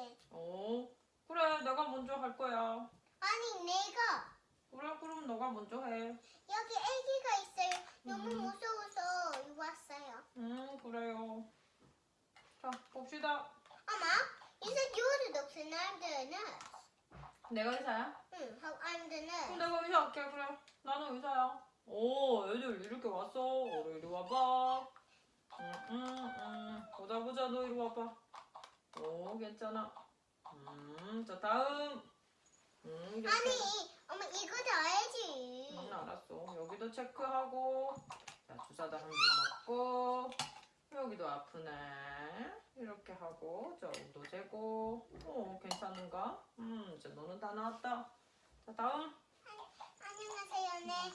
[SPEAKER 2] 그래 내가 먼저 할 거야.
[SPEAKER 3] 아니, 내가.
[SPEAKER 2] 그래 그럼 너가 먼저 해.
[SPEAKER 3] 여기 아기가 있어요. 너무 무서워서 왔어요.
[SPEAKER 2] 그래요. 자 봅시다.
[SPEAKER 3] 엄마, you said you're the doctor and I'm the nurse.
[SPEAKER 2] 내가 의사야?
[SPEAKER 3] 응, I'm the
[SPEAKER 2] 그럼
[SPEAKER 3] nurse.
[SPEAKER 2] 내가 의사 할게. 그래 나는 의사야. 애들 이렇게 왔어. 이리 와봐. 보자 너 이리 와봐. 괜찮아. 자, 다음. 이렇게.
[SPEAKER 3] 엄마 이거 다 해야지.
[SPEAKER 2] 알았어. 여기도 체크하고. 자, 주사도 한 개 맞고. 여기도 아프네. 이렇게 하고. 자, 온도 재고. 괜찮은가? 이제 너는 다 나왔다. 자, 다음.
[SPEAKER 3] 안녕하세요.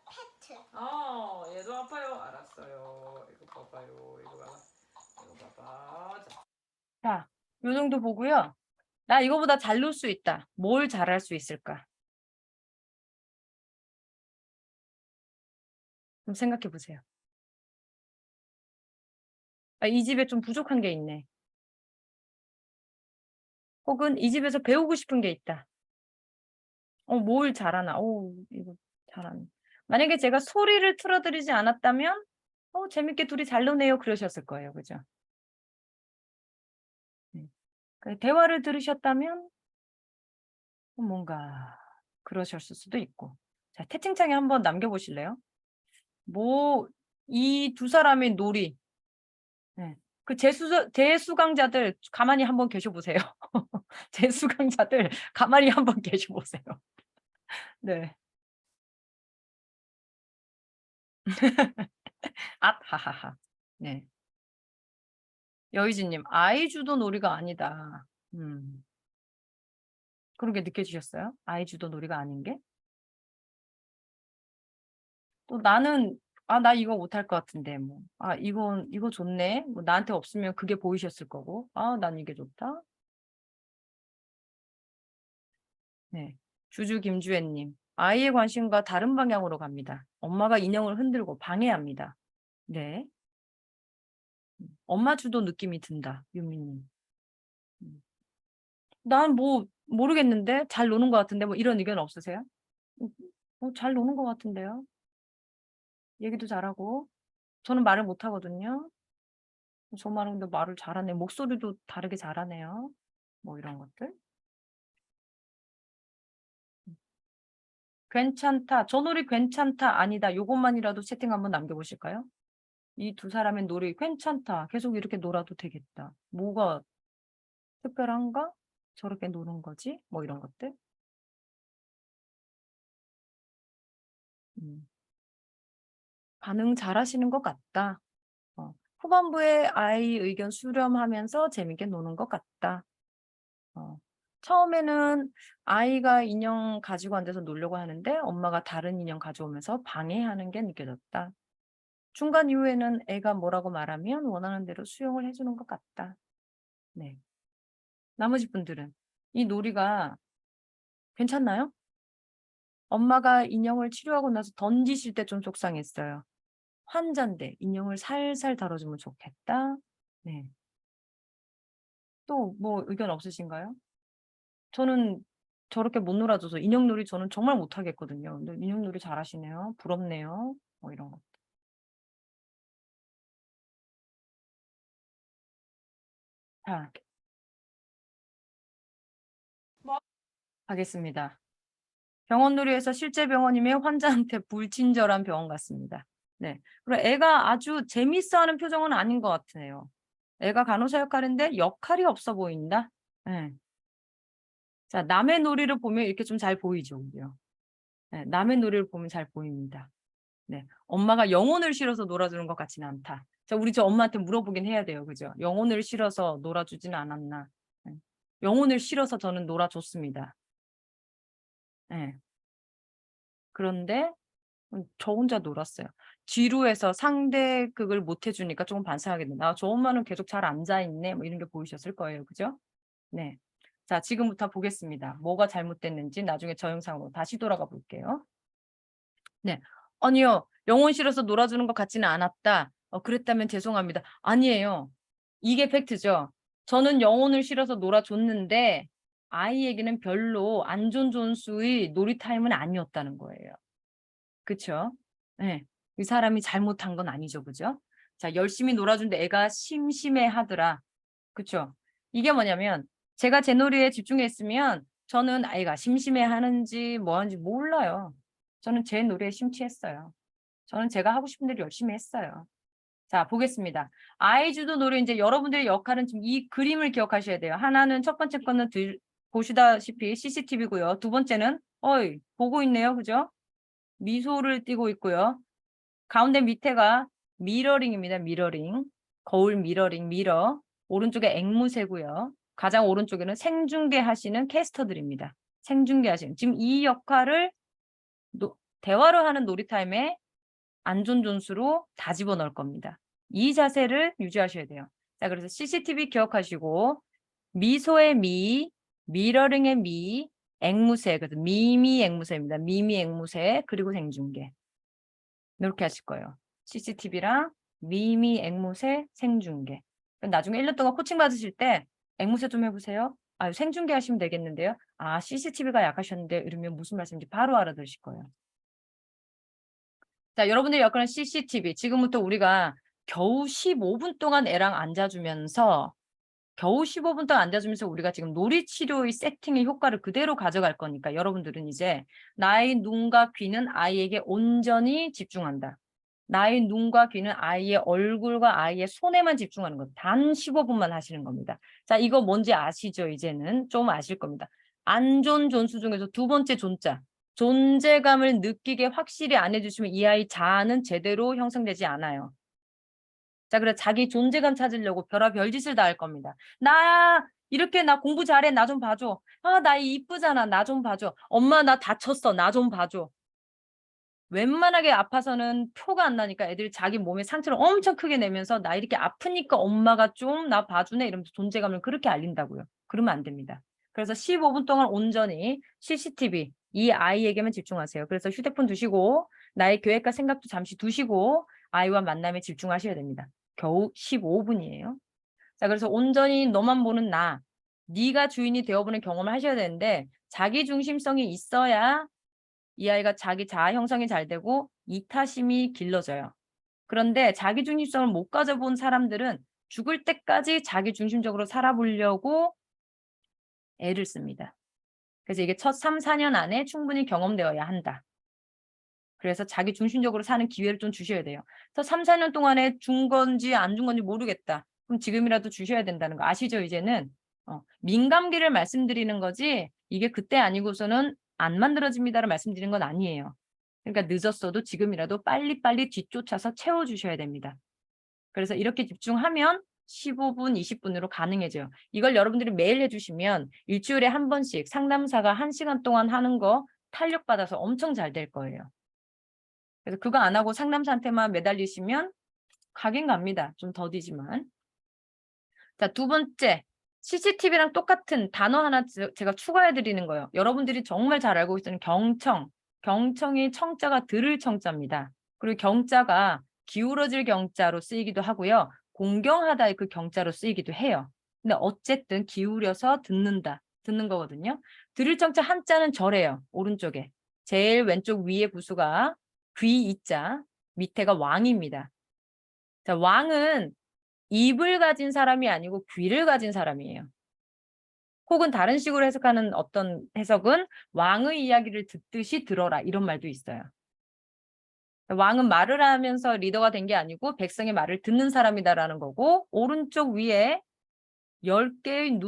[SPEAKER 3] 페트.
[SPEAKER 2] 얘도 아파요. 알았어요. 이거 봐봐요. 이거 봐봐. 이거 봐봐. 자,
[SPEAKER 1] 자, 요 정도 보고요. 나 이거보다 잘 놀 수 있다. 뭘 잘할 수 있을까? 좀 생각해 보세요. 이 집에 좀 부족한 게 있네. 혹은 이 집에서 배우고 싶은 게 있다. 뭘 잘하나? 이거 잘하네. 만약에 제가 소리를 틀어드리지 않았다면, 재밌게 둘이 잘 노네요. 그러셨을 거예요. 그죠? 네. 대화를 들으셨다면, 뭔가, 그러셨을 수도 있고. 자, 채팅창에 한번 남겨보실래요? 이 두 사람의 놀이. 네. 그 재수강자들 가만히 한번 계셔보세요. 재수강자들 가만히 한번 계셔보세요. 네. 하하하. 네. 여의진님, 아이주도 놀이가 아니다. 그런 게 느껴지셨어요? 아이주도 놀이가 아닌 게? 또 나는, 나 이거 못할 것 같은데, 뭐. 이거 좋네. 뭐 나한테 없으면 그게 보이셨을 거고. 난 이게 좋다. 네. 주주 김주혜님, 아이의 관심과 다른 방향으로 갑니다. 엄마가 인형을 흔들고 방해합니다. 네. 엄마 주도 느낌이 든다. 유미님. 난 모르겠는데 잘 노는 것 같은데 뭐 이런 의견 없으세요? 잘 노는 것 같은데요. 얘기도 잘하고 저는 말을 못하거든요. 저 말은 근데 말을 잘하네. 목소리도 다르게 잘하네요. 뭐 이런 것들. 괜찮다. 저 놀이 괜찮다. 아니다. 요것만이라도 채팅 한번 남겨보실까요? 이 두 사람의 놀이 괜찮다. 계속 이렇게 놀아도 되겠다. 뭐가 특별한가? 저렇게 노는 거지? 뭐 이런 것들. 음. 반응 잘하시는 것 같다. 후반부에 아이 의견 수렴하면서 재밌게 노는 것 같다. 처음에는 아이가 인형 가지고 앉아서 놀려고 하는데 엄마가 다른 인형 가져오면서 방해하는 게 느껴졌다. 중간 이후에는 애가 뭐라고 말하면 원하는 대로 수용을 해주는 것 같다. 네. 나머지 분들은 이 놀이가 괜찮나요? 엄마가 인형을 치료하고 나서 던지실 때 좀 속상했어요. 환자인데 인형을 살살 다뤄주면 좋겠다. 네. 또 뭐 의견 없으신가요? 저는 저렇게 못 놀아줘서 인형놀이 저는 정말 못하겠거든요. 근데 인형놀이 잘하시네요. 부럽네요. 뭐 이런 거. 자, 가겠습니다. 병원놀이에서 실제 병원이면 환자한테 불친절한 병원 같습니다. 네. 그리고 애가 아주 재밌어하는 표정은 아닌 것 같아요. 애가 간호사 역할인데 역할이 없어 보인다. 네. 자, 남의 놀이를 보면 이렇게 좀 잘 보이죠, 그죠? 네, 남의 놀이를 보면 잘 보입니다. 네. 엄마가 영혼을 실어서 놀아주는 것 같지는 않다. 자, 우리 저 엄마한테 물어보긴 해야 돼요. 그죠? 영혼을 실어서 놀아주지는 않았나. 네. 영혼을 실어서 저는 놀아줬습니다. 네. 그런데 저 혼자 놀았어요. 지루해서 상대 극을 못 해주니까 조금 반성하게 된다. 저 엄마는 계속 잘 앉아있네. 뭐 이런 게 보이셨을 거예요. 그죠? 네. 자, 지금부터 보겠습니다. 뭐가 잘못됐는지 나중에 저 영상으로 다시 돌아가 볼게요. 네. 아니요. 영혼 실어서 놀아주는 것 같지는 않았다. 그랬다면 죄송합니다. 아니에요. 이게 팩트죠. 저는 영혼을 실어서 놀아줬는데 아이에게는 별로 안존존수의 놀이 타임은 아니었다는 거예요. 그쵸? 네. 이 사람이 잘못한 건 아니죠. 그죠? 자, 열심히 놀아준데 애가 심심해 하더라. 그쵸? 이게 뭐냐면 제가 제 놀이에 집중했으면 저는 아이가 심심해 하는지 뭐 하는지 몰라요. 저는 제 놀이에 심취했어요. 저는 제가 하고 싶은 대로 열심히 했어요. 자, 보겠습니다. 아이주도 노래 이제 여러분들의 역할은 지금 이 그림을 기억하셔야 돼요. 하나는 첫 번째 거는 보시다시피 CCTV고요. 두 번째는 보고 있네요. 그죠? 미소를 띠고 있고요. 가운데 밑에가 미러링입니다. 미러링. 거울 미러링, 미러. 오른쪽에 앵무새고요. 가장 오른쪽에는 생중계 하시는 캐스터들입니다. 생중계 하시는. 지금 이 역할을 대화로 하는 놀이타임에 안존존수로 다 집어넣을 겁니다. 이 자세를 유지하셔야 돼요. 자, 그래서 CCTV 기억하시고 미소의 미, 미러링의 미, 앵무새, 그래서 미미 앵무새입니다. 미미 앵무새, 그리고 생중계. 이렇게 하실 거예요. CCTV랑 미미 앵무새 생중계. 나중에 1년 동안 코칭 받으실 때 앵무새 좀 해보세요. 생중계 하시면 되겠는데요. CCTV가 약하셨는데 이러면 무슨 말씀인지 바로 알아들으실 거예요. 자, 여러분들의 역할은 CCTV. 지금부터 우리가 겨우 15분 동안 애랑 앉아주면서 우리가 지금 놀이치료의 세팅의 효과를 그대로 가져갈 거니까 여러분들은 이제 나의 눈과 귀는 아이에게 온전히 집중한다. 나의 눈과 귀는 아이의 얼굴과 아이의 손에만 집중하는 것. 단 15분만 하시는 겁니다. 자, 이거 뭔지 아시죠? 이제는 좀 아실 겁니다. 안존존수 중에서 두 번째 존자. 존재감을 느끼게 확실히 안 해주시면 이 아이 자아는 제대로 형성되지 않아요. 자, 그래서 자기 존재감 찾으려고 별의별 짓을 다 할 겁니다. 나 공부 잘해. 나 좀 봐줘. 나 이쁘잖아. 나 좀 봐줘. 엄마 나 다쳤어. 나 좀 봐줘. 웬만하게 아파서는 표가 안 나니까 애들이 자기 몸에 상처를 엄청 크게 내면서 나 이렇게 아프니까 엄마가 좀 나 봐주네 이러면서 존재감을 그렇게 알린다고요. 그러면 안 됩니다. 그래서 15분 동안 온전히 CCTV 이 아이에게만 집중하세요. 그래서 휴대폰 두시고 나의 계획과 생각도 잠시 두시고 아이와 만남에 집중하셔야 됩니다. 겨우 15분이에요. 자, 그래서 온전히 너만 보는 네가 주인이 되어보는 경험을 하셔야 되는데 자기 중심성이 있어야 이 아이가 자기 자아 형성이 잘 되고 이타심이 길러져요. 그런데 자기 중심성을 못 가져본 사람들은 죽을 때까지 자기 중심적으로 살아보려고 애를 씁니다. 그래서 이게 첫 3, 4년 안에 충분히 경험되어야 한다. 그래서 자기 중심적으로 사는 기회를 좀 주셔야 돼요. 그래서 3, 4년 동안에 준 건지 안 준 건지 모르겠다. 그럼 지금이라도 주셔야 된다는 거 아시죠? 이제는 민감기를 말씀드리는 거지 이게 그때 아니고서는 안 만들어집니다를 말씀드리는 건 아니에요. 그러니까 늦었어도 지금이라도 빨리빨리 뒤쫓아서 채워주셔야 됩니다. 그래서 이렇게 집중하면 15분, 20분으로 가능해져요. 이걸 여러분들이 매일 해주시면 일주일에 한 번씩 상담사가 1시간 동안 하는 거 탄력받아서 엄청 잘 될 거예요. 그래서 그거 안 하고 상담사한테만 매달리시면 가긴 갑니다. 좀 더디지만. 자, 두 번째. CCTV랑 똑같은 단어 하나 제가 추가해 드리는 거예요. 여러분들이 정말 잘 알고 있는 경청. 경청이 청자가 들을 청자입니다. 그리고 경자가 기울어질 경자로 쓰이기도 하고요. 공경하다의 그 경자로 쓰이기도 해요. 근데 어쨌든 기울여서 듣는 거거든요. 들을 청자 한자는 절해요. 오른쪽에. 제일 왼쪽 위에 부수가 귀 이자, 밑에가 왕입니다. 자, 왕은 입을 가진 사람이 아니고 귀를 가진 사람이에요. 혹은 다른 식으로 해석하는 어떤 해석은 왕의 이야기를 듣듯이 들어라 이런 말도 있어요. 왕은 말을 하면서 리더가 된 게 아니고 백성의 말을 듣는 사람이다라는 거고 오른쪽 위에 10개의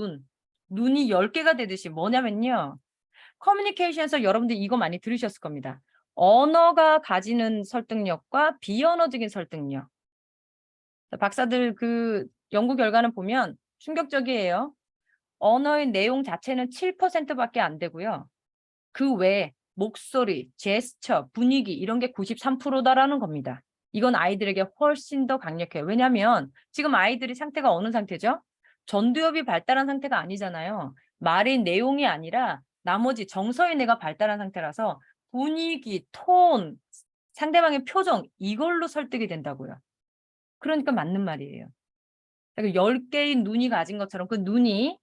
[SPEAKER 1] 눈이 10개가 되듯이 뭐냐면요. 커뮤니케이션에서 여러분들 이거 많이 들으셨을 겁니다. 언어가 가지는 설득력과 비언어적인 설득력. 박사들 그 연구 결과는 보면 충격적이에요. 언어의 내용 자체는 7%밖에 안 되고요. 그 외에 목소리, 제스처, 분위기 이런 게 93%다라는 겁니다. 이건 아이들에게 훨씬 더 강력해요. 왜냐하면 지금 아이들이 상태가 어느 상태죠? 전두엽이 발달한 상태가 아니잖아요. 말의 내용이 아니라 나머지 정서의 뇌가 발달한 상태라서 분위기, 톤, 상대방의 표정 이걸로 설득이 된다고요. 그러니까 맞는 말이에요. 10개의 눈이 가진 것처럼 그 눈이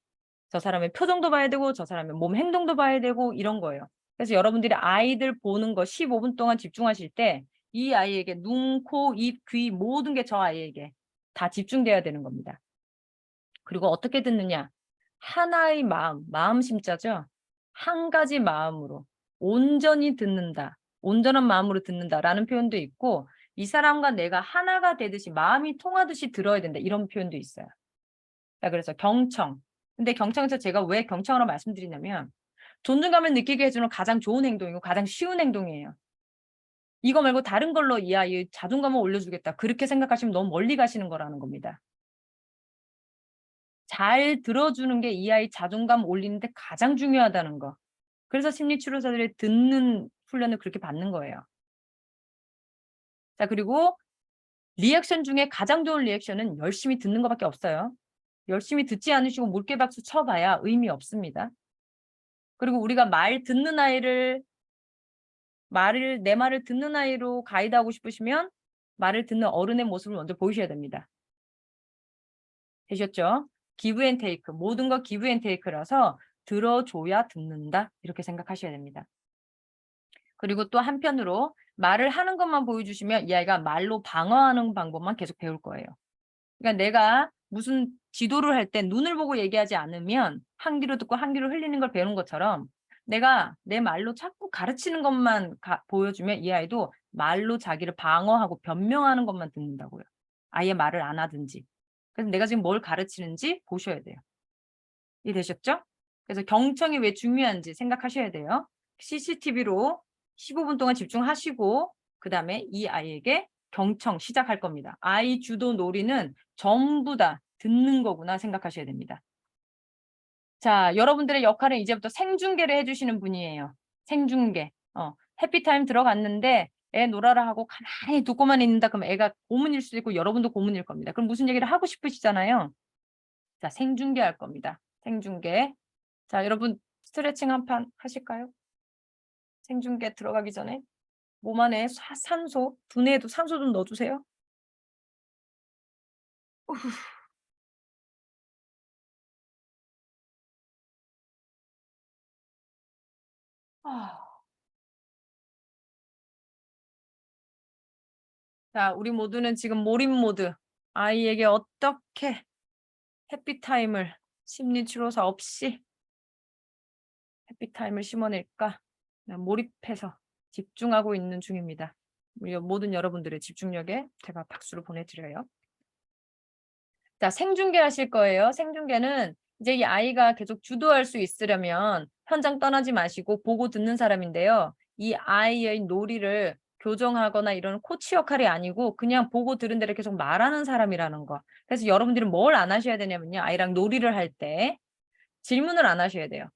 [SPEAKER 1] 저 사람의 표정도 봐야 되고 저 사람의 몸 행동도 봐야 되고 이런 거예요. 그래서 여러분들이 아이들 보는 거 15분 동안 집중하실 때 이 아이에게 눈, 코, 입, 귀 모든 게 저 아이에게 다 집중돼야 되는 겁니다. 그리고 어떻게 듣느냐? 하나의 마음 심자죠. 한 가지 마음으로 온전히 듣는다. 온전한 마음으로 듣는다라는 표현도 있고 이 사람과 내가 하나가 되듯이 마음이 통하듯이 들어야 된다. 이런 표현도 있어요. 자, 그래서 경청. 근데 경청에서 제가 왜 경청으로 말씀드리냐면 존중감을 느끼게 해주는 가장 좋은 행동이고 가장 쉬운 행동이에요. 이거 말고 다른 걸로 이 아이의 자존감을 올려주겠다. 그렇게 생각하시면 너무 멀리 가시는 거라는 겁니다. 잘 들어주는 게 이 아이 자존감 올리는데 가장 중요하다는 거. 그래서 심리치료사들이 듣는 훈련을 그렇게 받는 거예요. 자, 그리고 리액션 중에 가장 좋은 리액션은 열심히 듣는 것밖에 없어요. 열심히 듣지 않으시고 물개박수 쳐봐야 의미 없습니다. 그리고 우리가 내 말을 듣는 아이로 가이드하고 싶으시면 말을 듣는 어른의 모습을 먼저 보이셔야 됩니다. 되셨죠? 기브 앤 테이크. 모든 거 기브 앤 테이크라서 들어줘야 듣는다. 이렇게 생각하셔야 됩니다. 그리고 또 한편으로 말을 하는 것만 보여주시면 이 아이가 말로 방어하는 방법만 계속 배울 거예요. 그러니까 내가 무슨 지도를 할 때 눈을 보고 얘기하지 않으면 한 귀로 듣고 한 귀로 흘리는 걸 배우는 것처럼 내가 내 말로 자꾸 가르치는 것만 보여주면 이 아이도 말로 자기를 방어하고 변명하는 것만 듣는다고요. 아예 말을 안 하든지. 그래서 내가 지금 뭘 가르치는지 보셔야 돼요. 이해되셨죠? 그래서 경청이 왜 중요한지 생각하셔야 돼요. CCTV로 15분 동안 집중하시고 그 다음에 이 아이에게 경청 시작할 겁니다. 아이 주도 놀이는 전부 다 듣는 거구나 생각하셔야 됩니다. 자, 여러분들의 역할은 이제부터 생중계를 해주시는 분이에요. 생중계. 해피타임 들어갔는데 애 놀아라 하고 가만히 듣고만 있는다. 그럼 애가 고문일 수도 있고 여러분도 고문일 겁니다. 그럼 무슨 얘기를 하고 싶으시잖아요. 자, 생중계 할 겁니다. 생중계. 자, 여러분 스트레칭 한 판 하실까요? 생중계 들어가기 전에 몸 안에 산소, 두뇌에도 산소 좀 넣어주세요. 자, 우리 모두는 지금 몰입 모드. 아이에게 어떻게 해피타임을 심리치료사 없이 해피타임을 심어낼까? 몰입해서 집중하고 있는 중입니다. 우리 모든 여러분들의 집중력에 제가 박수를 보내드려요. 자, 생중계 하실 거예요. 생중계는 이제 이 아이가 계속 주도할 수 있으려면 현장 떠나지 마시고 보고 듣는 사람인데요. 이 아이의 놀이를 교정하거나 이런 코치 역할이 아니고 그냥 보고 들은 대로 계속 말하는 사람이라는 거. 그래서 여러분들은 뭘 안 하셔야 되냐면요. 아이랑 놀이를 할 때 질문을 안 하셔야 돼요.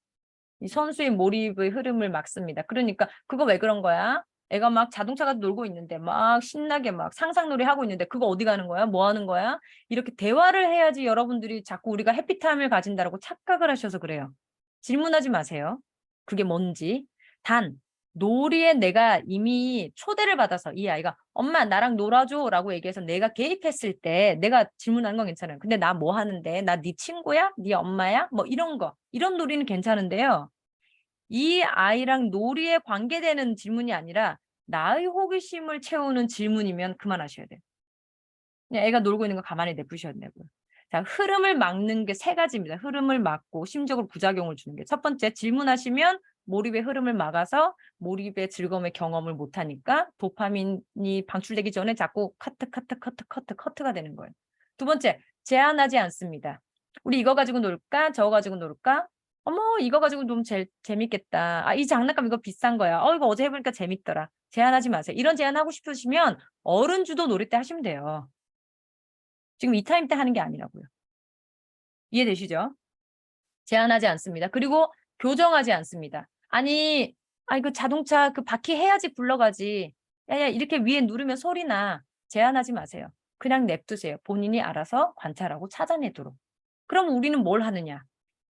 [SPEAKER 1] 이 선수의 몰입의 흐름을 막습니다. 그러니까 그거 왜 그런 거야? 애가 막 자동차가 놀고 있는데 막 신나게 막 상상놀이 하고 있는데 그거 어디 가는 거야? 뭐 하는 거야? 이렇게 대화를 해야지 여러분들이 자꾸 우리가 해피타임을 가진다라고 착각을 하셔서 그래요. 질문하지 마세요. 그게 뭔지. 단 놀이에 내가 이미 초대를 받아서 이 아이가 엄마 나랑 놀아줘 라고 얘기해서 내가 개입했을 때 내가 질문하는 건 괜찮아요. 근데 나 뭐 하는데? 나 네 친구야? 네 엄마야? 뭐 이런 거. 이런 놀이는 괜찮은데요. 이 아이랑 놀이에 관계되는 질문이 아니라 나의 호기심을 채우는 질문이면 그만하셔야 돼요. 그냥 애가 놀고 있는 거 가만히 내부셔야 되고요. 자, 흐름을 막는 게 세 가지입니다. 흐름을 막고 심적으로 부작용을 주는 게. 첫 번째, 질문하시면 몰입의 흐름을 막아서 몰입의 즐거움의 경험을 못하니까 도파민이 방출되기 전에 자꾸 커트가 되는 거예요. 두 번째, 제한하지 않습니다. 우리 이거 가지고 놀까? 저거 가지고 놀까? 어머, 이거 가지고 너무 재밌겠다. 아, 이 장난감 이거 비싼 거야. 이거 어제 해보니까 재밌더라. 제한하지 마세요. 이런 제한하고 싶으시면 어른 주도 놀이 때 하시면 돼요. 지금 이 타임 때 하는 게 아니라고요. 이해되시죠? 제한하지 않습니다. 그리고 교정하지 않습니다. 아니, 그 자동차 그 바퀴 해야지 굴러가지. 야야 이렇게 위에 누르면 소리 나. 제한하지 마세요. 그냥 냅두세요. 본인이 알아서 관찰하고 찾아내도록. 그럼 우리는 뭘 하느냐?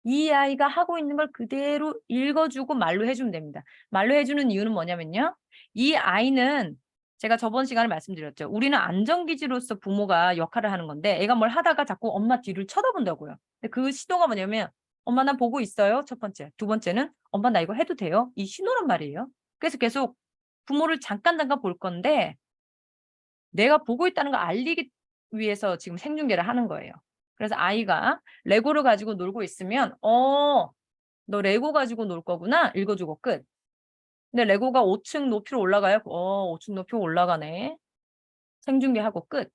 [SPEAKER 1] 이 아이가 하고 있는 걸 그대로 읽어주고 말로 해주면 됩니다. 말로 해주는 이유는 뭐냐면요. 이 아이는 제가 저번 시간에 말씀드렸죠. 우리는 안전기지로서 부모가 역할을 하는 건데 애가 뭘 하다가 자꾸 엄마 뒤를 쳐다본다고요. 근데 그 시도가 뭐냐면 엄마 나 보고 있어요. 첫 번째. 두 번째는 엄마 나 이거 해도 돼요? 이 신호란 말이에요. 그래서 계속 부모를 잠깐 볼 건데 내가 보고 있다는 걸 알리기 위해서 지금 생중계를 하는 거예요. 그래서 아이가 레고를 가지고 놀고 있으면 너 레고 가지고 놀 거구나. 읽어주고 끝. 근데 레고가 5층 높이로 올라가요. 5층 높이 올라가네. 생중계하고 끝.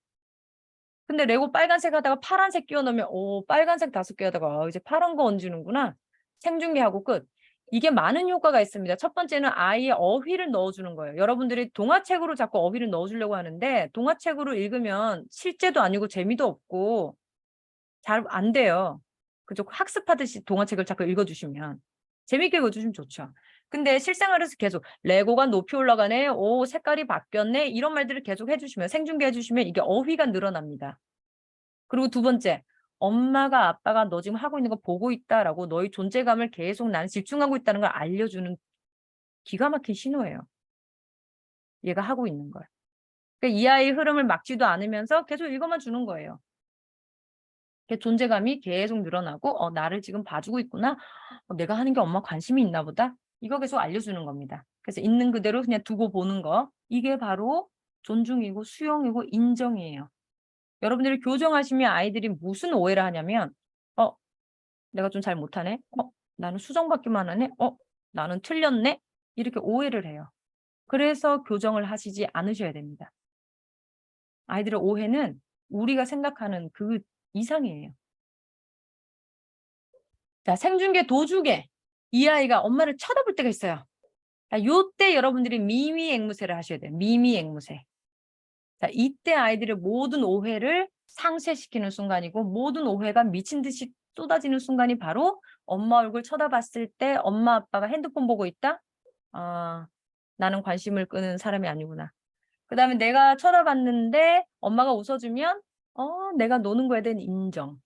[SPEAKER 1] 근데 레고 빨간색 하다가 파란색 끼워 넣으면 빨간색 5개 하다가 이제 파란 거 얹는구나. 생중계하고 끝. 이게 많은 효과가 있습니다. 첫 번째는 아이의 어휘를 넣어주는 거예요. 여러분들이 동화책으로 자꾸 어휘를 넣어주려고 하는데 동화책으로 읽으면 실제도 아니고 재미도 없고 잘 안 돼요. 그죠? 학습하듯이 동화책을 자꾸 읽어주시면 재밌게 읽어주시면 좋죠. 근데 실생활에서 계속 레고가 높이 올라가네, 색깔이 바뀌었네 이런 말들을 계속 해주시면 생중계 해주시면 이게 어휘가 늘어납니다. 그리고 두 번째, 엄마가 아빠가 너 지금 하고 있는 거 보고 있다라고 너의 존재감을 계속 나는 집중하고 있다는 걸 알려주는 기가 막힌 신호예요. 얘가 하고 있는 걸. 그러니까 이 아이의 흐름을 막지도 않으면서 계속 읽어만 주는 거예요. 존재감이 계속 늘어나고 나를 지금 봐주고 있구나. 내가 하는 게 엄마 관심이 있나 보다. 이거 계속 알려주는 겁니다. 그래서 있는 그대로 그냥 두고 보는 거. 이게 바로 존중이고 수용이고 인정이에요. 여러분들이 교정하시면 아이들이 무슨 오해를 하냐면 내가 좀 잘 못하네. 나는 수정받기만 하네. 나는 틀렸네. 이렇게 오해를 해요. 그래서 교정을 하시지 않으셔야 됩니다. 아이들의 오해는 우리가 생각하는 그 이상이에요. 자, 생중계 도중에 이 아이가 엄마를 쳐다볼 때가 있어요. 자, 요때 여러분들이 미미앵무새를 하셔야 돼요. 미미앵무새. 자, 이때 아이들의 모든 오해를 상쇄시키는 순간이고 모든 오해가 미친 듯이 쏟아지는 순간이 바로 엄마 얼굴 쳐다봤을 때 엄마 아빠가 핸드폰 보고 있다? 나는 관심을 끄는 사람이 아니구나. 그 다음에 내가 쳐다봤는데 엄마가 웃어주면 내가 노는 거에 대한 인정.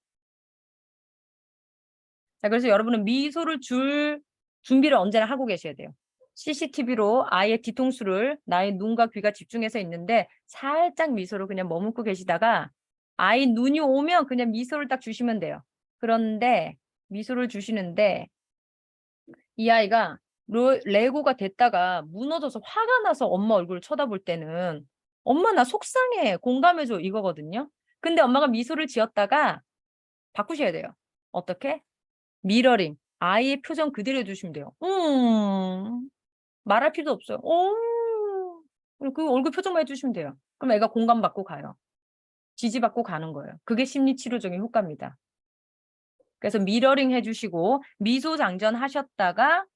[SPEAKER 1] 자, 그래서 여러분은 미소를 줄 준비를 언제나 하고 계셔야 돼요. CCTV로 아이의 뒤통수를 나의 눈과 귀가 집중해서 있는데 살짝 미소로 그냥 머금고 계시다가 아이 눈이 오면 그냥 미소를 딱 주시면 돼요. 그런데 미소를 주시는데 이 아이가 레고가 됐다가 무너져서 화가 나서 엄마 얼굴을 쳐다볼 때는 엄마 나 속상해 공감해줘 이거거든요. 근데 엄마가 미소를 지었다가 바꾸셔야 돼요. 어떻게? 미러링. 아이의 표정 그대로 해주시면 돼요. 말할 필요도 없어요. 그 얼굴 표정만 해주시면 돼요. 그럼 애가 공감받고 가요. 지지받고 가는 거예요. 그게 심리치료적인 효과입니다. 그래서 미러링 해주시고 미소 장전 하셨다가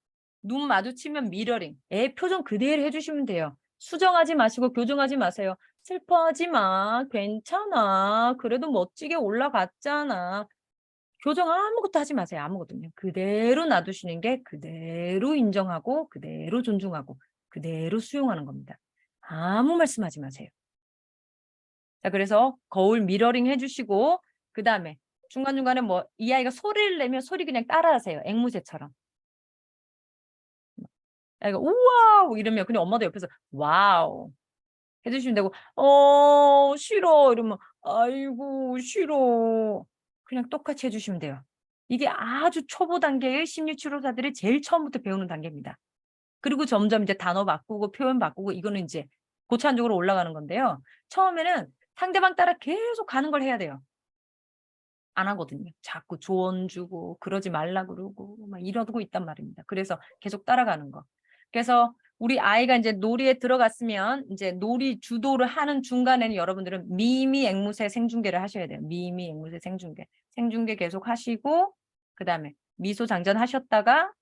[SPEAKER 1] 눈 마주치면 미러링. 애 표정 그대로 해주시면 돼요. 수정하지 마시고 교정하지 마세요. 슬퍼하지 마. 괜찮아. 그래도 멋지게 올라갔잖아. 교정 아무것도 하지 마세요. 아무것도요. 그대로 놔두시는 게 그대로 인정하고 그대로 존중하고 그대로 수용하는 겁니다. 아무 말씀하지 마세요. 자, 그래서 거울 미러링 해주시고 그 다음에 중간중간에 이 아이가 소리를 내면 소리 그냥 따라하세요. 앵무새처럼. 아이가 우와 이러면 그냥 엄마도 옆에서 와우 해주시면 되고 싫어 이러면 아이고 싫어 그냥 똑같이 해주시면 돼요. 이게 아주 초보 단계의 심리치료사들이 제일 처음부터 배우는 단계입니다. 그리고 점점 이제 단어 바꾸고 표현 바꾸고 이거는 이제 고차원적으로 올라가는 건데요. 처음에는 상대방 따라 계속 가는 걸 해야 돼요. 안 하거든요. 자꾸 조언 주고 그러지 말라 그러고 막 이러고 있단 말입니다. 그래서 계속 따라가는 거. 그래서 우리 아이가 이제 놀이에 들어갔으면 이제 놀이 주도를 하는 중간에는 여러분들은 미미 앵무새 생중계를 하셔야 돼요. 미미 앵무새 생중계. 생중계 계속 하시고 그다음에 미소 장전하셨다가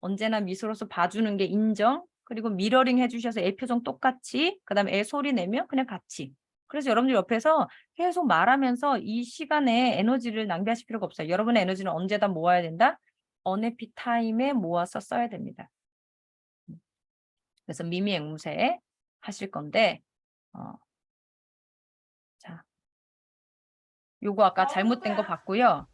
[SPEAKER 1] 언제나 미소로서 봐주는 게 인정. 그리고 미러링 해주셔서 애 표정 똑같이 그다음에 애 소리 내면 그냥 같이. 그래서 여러분들 옆에서 계속 말하면서 이 시간에 에너지를 낭비하실 필요가 없어요. 여러분의 에너지는 언제다 모아야 된다? 언해피 타임에 모아서 써야 됩니다. 그래서 미미 앵무새 하실 건데 자, 요거 아까 잘못된 거 봤고요.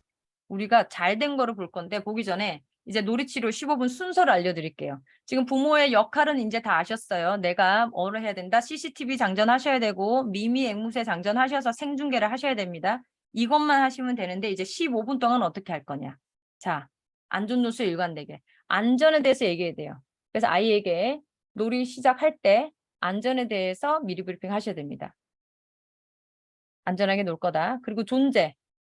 [SPEAKER 1] 우리가 잘된 거를 볼 건데 보기 전에 이제 놀이치료 15분 순서를 알려드릴게요. 지금 부모의 역할은 이제 다 아셨어요. 내가 뭐를 해야 된다? CCTV 장전하셔야 되고 미미 앵무새 장전하셔서 생중계를 하셔야 됩니다. 이것만 하시면 되는데 이제 15분 동안 어떻게 할 거냐. 자, 안전누수 일관되게. 안전에 대해서 얘기해야 돼요. 그래서 아이에게 놀이 시작할 때 안전에 대해서 미리 브리핑 하셔야 됩니다. 안전하게 놀 거다. 그리고 존재.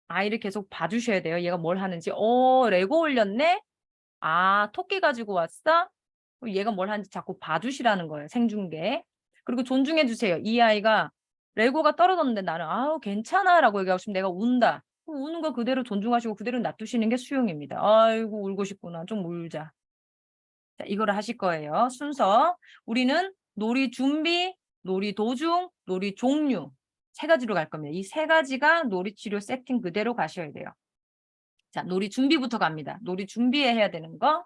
[SPEAKER 1] 아이를 계속 봐주셔야 돼요. 얘가 뭘 하는지. 레고 올렸네? 토끼 가지고 왔어? 얘가 뭘 하는지 자꾸 봐주시라는 거예요. 생중계. 그리고 존중해 주세요. 이 아이가 레고가 떨어졌는데 나는 아우 괜찮아라고 얘기하고 싶으면 내가 운다. 우는 거 그대로 존중하시고 그대로 놔두시는 게 수용입니다. 아이고 울고 싶구나. 좀 울자. 자, 이거를 하실 거예요. 순서. 우리는 놀이 준비, 놀이 도중, 놀이 종류. 3가지로 갈 겁니다. 이 3가지가 놀이 치료 세팅 그대로 가셔야 돼요. 자, 놀이 준비부터 갑니다. 놀이 준비해야 되는 거.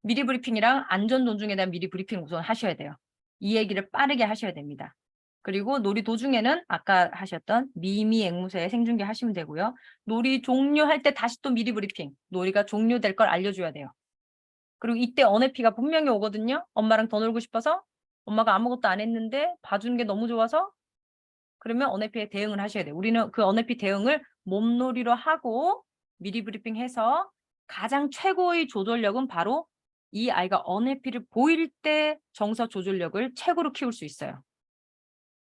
[SPEAKER 1] 미리 브리핑이랑 안전 존중에 대한 미리 브리핑 우선 하셔야 돼요. 이 얘기를 빠르게 하셔야 됩니다. 그리고 놀이 도중에는 아까 하셨던 미미 앵무새 생중계 하시면 되고요. 놀이 종료할 때 다시 또 미리 브리핑. 놀이가 종료될 걸 알려줘야 돼요. 그리고 이때 언해피가 분명히 오거든요. 엄마랑 더 놀고 싶어서 엄마가 아무것도 안 했는데 봐주는 게 너무 좋아서 그러면 언해피에 대응을 하셔야 돼요. 우리는 그 언해피 대응을 몸놀이로 하고 미리 브리핑해서 가장 최고의 조절력은 바로 이 아이가 언해피를 보일 때 정서 조절력을 최고로 키울 수 있어요.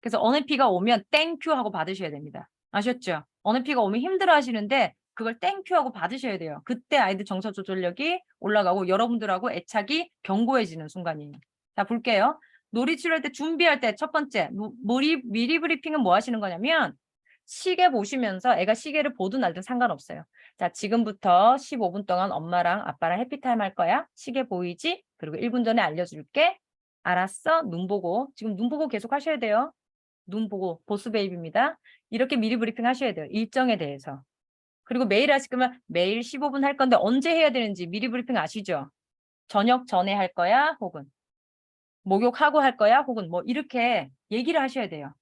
[SPEAKER 1] 그래서 언해피가 오면 땡큐 하고 받으셔야 됩니다. 아셨죠? 언해피가 오면 힘들어 하시는데 그걸 땡큐 하고 받으셔야 돼요. 그때 아이들 정서 조절력이 올라가고 여러분들하고 애착이 견고해지는 순간이에요. 자, 볼게요. 놀이 치료할 때 준비할 때 첫 번째 미리 브리핑은 뭐 하시는 거냐면 시계 보시면서 애가 시계를 보든 말든 상관없어요. 자, 지금부터 15분 동안 엄마랑 아빠랑 해피타임 할 거야. 시계 보이지? 그리고 1분 전에 알려줄게. 알았어? 눈 보고. 지금 눈 보고 계속 하셔야 돼요. 눈 보고 보스 베이비입니다. 이렇게 미리 브리핑 하셔야 돼요. 일정에 대해서. 그리고 매일 하실 거면 매일 15분 할 건데 언제 해야 되는지 미리 브리핑 아시죠? 저녁 전에 할 거야? 혹은 목욕하고 할 거야? 혹은 뭐 이렇게 얘기를 하셔야 돼요.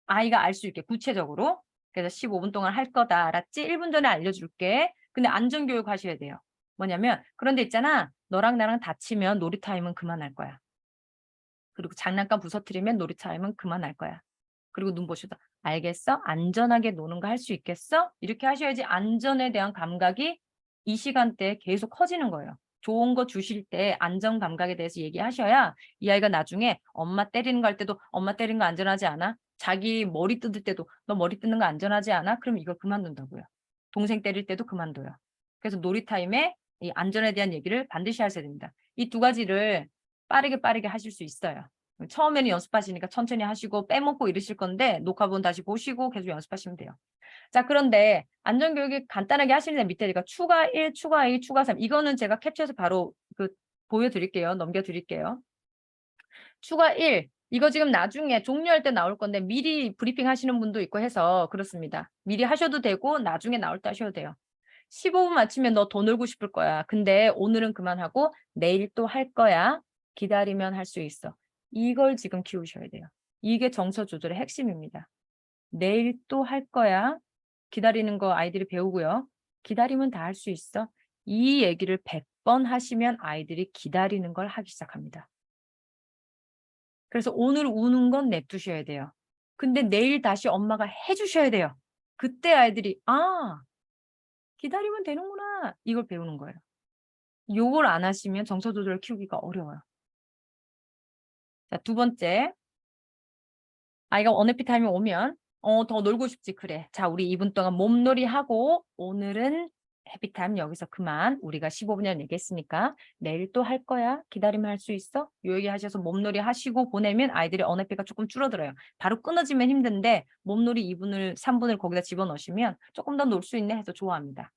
[SPEAKER 1] 아이가 알 수 있게 구체적으로. 그래서 15분 동안 할 거다. 알았지? 1분 전에 알려줄게. 근데 안전교육 하셔야 돼요. 뭐냐면 그런데 있잖아. 너랑 나랑 다치면 놀이타임은 그만할 거야. 그리고 장난감 부서뜨리면 놀이타임은 그만할 거야. 그리고 눈 보시다. 알겠어? 안전하게 노는 거 할 수 있겠어? 이렇게 하셔야지 안전에 대한 감각이 이 시간대에 계속 커지는 거예요. 좋은 거 주실 때 안전 감각에 대해서 얘기하셔야 이 아이가 나중에 엄마 때리는 거 할 때도 엄마 때리는 거 안전하지 않아? 자기 머리 뜯을 때도 너 머리 뜯는 거 안전하지 않아? 그럼 이걸 그만둔다고요. 동생 때릴 때도 그만둬요. 그래서 놀이타임에 이 안전에 대한 얘기를 반드시 하셔야 됩니다. 이 2가지를 빠르게 하실 수 있어요. 처음에는 연습하시니까 천천히 하시고 빼먹고 이러실 건데 녹화본 다시 보시고 계속 연습하시면 돼요. 자, 그런데 안전교육이 간단하게 하시는데 밑에 제가 추가 1, 추가 2, 추가 3 이거는 제가 캡처해서 바로 보여드릴게요. 넘겨드릴게요. 추가 1 이거 지금 나중에 종료할 때 나올 건데 미리 브리핑 하시는 분도 있고 해서 그렇습니다. 미리 하셔도 되고 나중에 나올 때 하셔도 돼요. 15분 맞추면 너 더 놀고 싶을 거야. 근데 오늘은 그만하고 내일 또 할 거야. 기다리면 할 수 있어. 이걸 지금 키우셔야 돼요. 이게 정서 조절의 핵심입니다. 내일 또 할 거야. 기다리는 거 아이들이 배우고요. 기다리면 다 할 수 있어. 이 얘기를 100번 하시면 아이들이 기다리는 걸 하기 시작합니다. 그래서 오늘 우는 건 냅두셔야 돼요. 근데 내일 다시 엄마가 해주셔야 돼요. 그때 아이들이 기다리면 되는구나. 이걸 배우는 거예요. 요걸 안 하시면 정서 조절을 키우기가 어려워요. 자, 2번째. 아이가 언해피 타임이 오면 더 놀고 싶지 그래. 자, 우리 2분 동안 몸놀이 하고 오늘은 해피타임 여기서 그만. 우리가 15분이나 얘기했으니까 내일 또 할 거야. 기다리면 할 수 있어? 요 얘기 하셔서 몸놀이 하시고 보내면 아이들이 언해피가 조금 줄어들어요. 바로 끊어지면 힘든데 몸놀이 2분을 3분을 거기다 집어넣으시면 조금 더 놀 수 있네 해서 좋아합니다.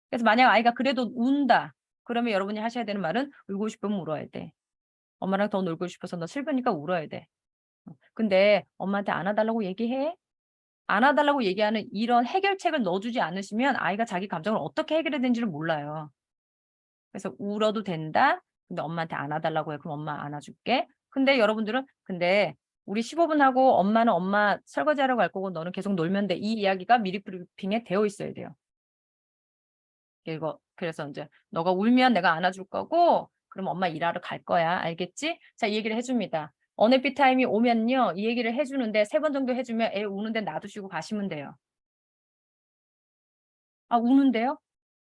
[SPEAKER 1] 그래서 만약 아이가 그래도 운다. 그러면 여러분이 하셔야 되는 말은 울고 싶으면 울어야 돼. 엄마랑 더 놀고 싶어서 너 슬프니까 울어야 돼. 근데 엄마한테 안아달라고 얘기해? 안아달라고 얘기하는 이런 해결책을 넣어주지 않으시면 아이가 자기 감정을 어떻게 해결해야 되는지를 몰라요. 그래서 울어도 된다. 근데 엄마한테 안아달라고 해. 그럼 엄마 안아줄게. 근데 여러분들은 근데 우리 15분 하고 엄마는 엄마 설거지하러 갈 거고 너는 계속 놀면 돼. 이 이야기가 미리 브리핑에 되어 있어야 돼요. 그래서 이제 너가 울면 내가 안아줄 거고 그럼 엄마 일하러 갈 거야. 알겠지? 자, 이 얘기를 해줍니다. 언해피 타임이 오면요. 이 얘기를 해주는데 3번 정도 해주면 애 우는데 놔두시고 가시면 돼요. 우는데요?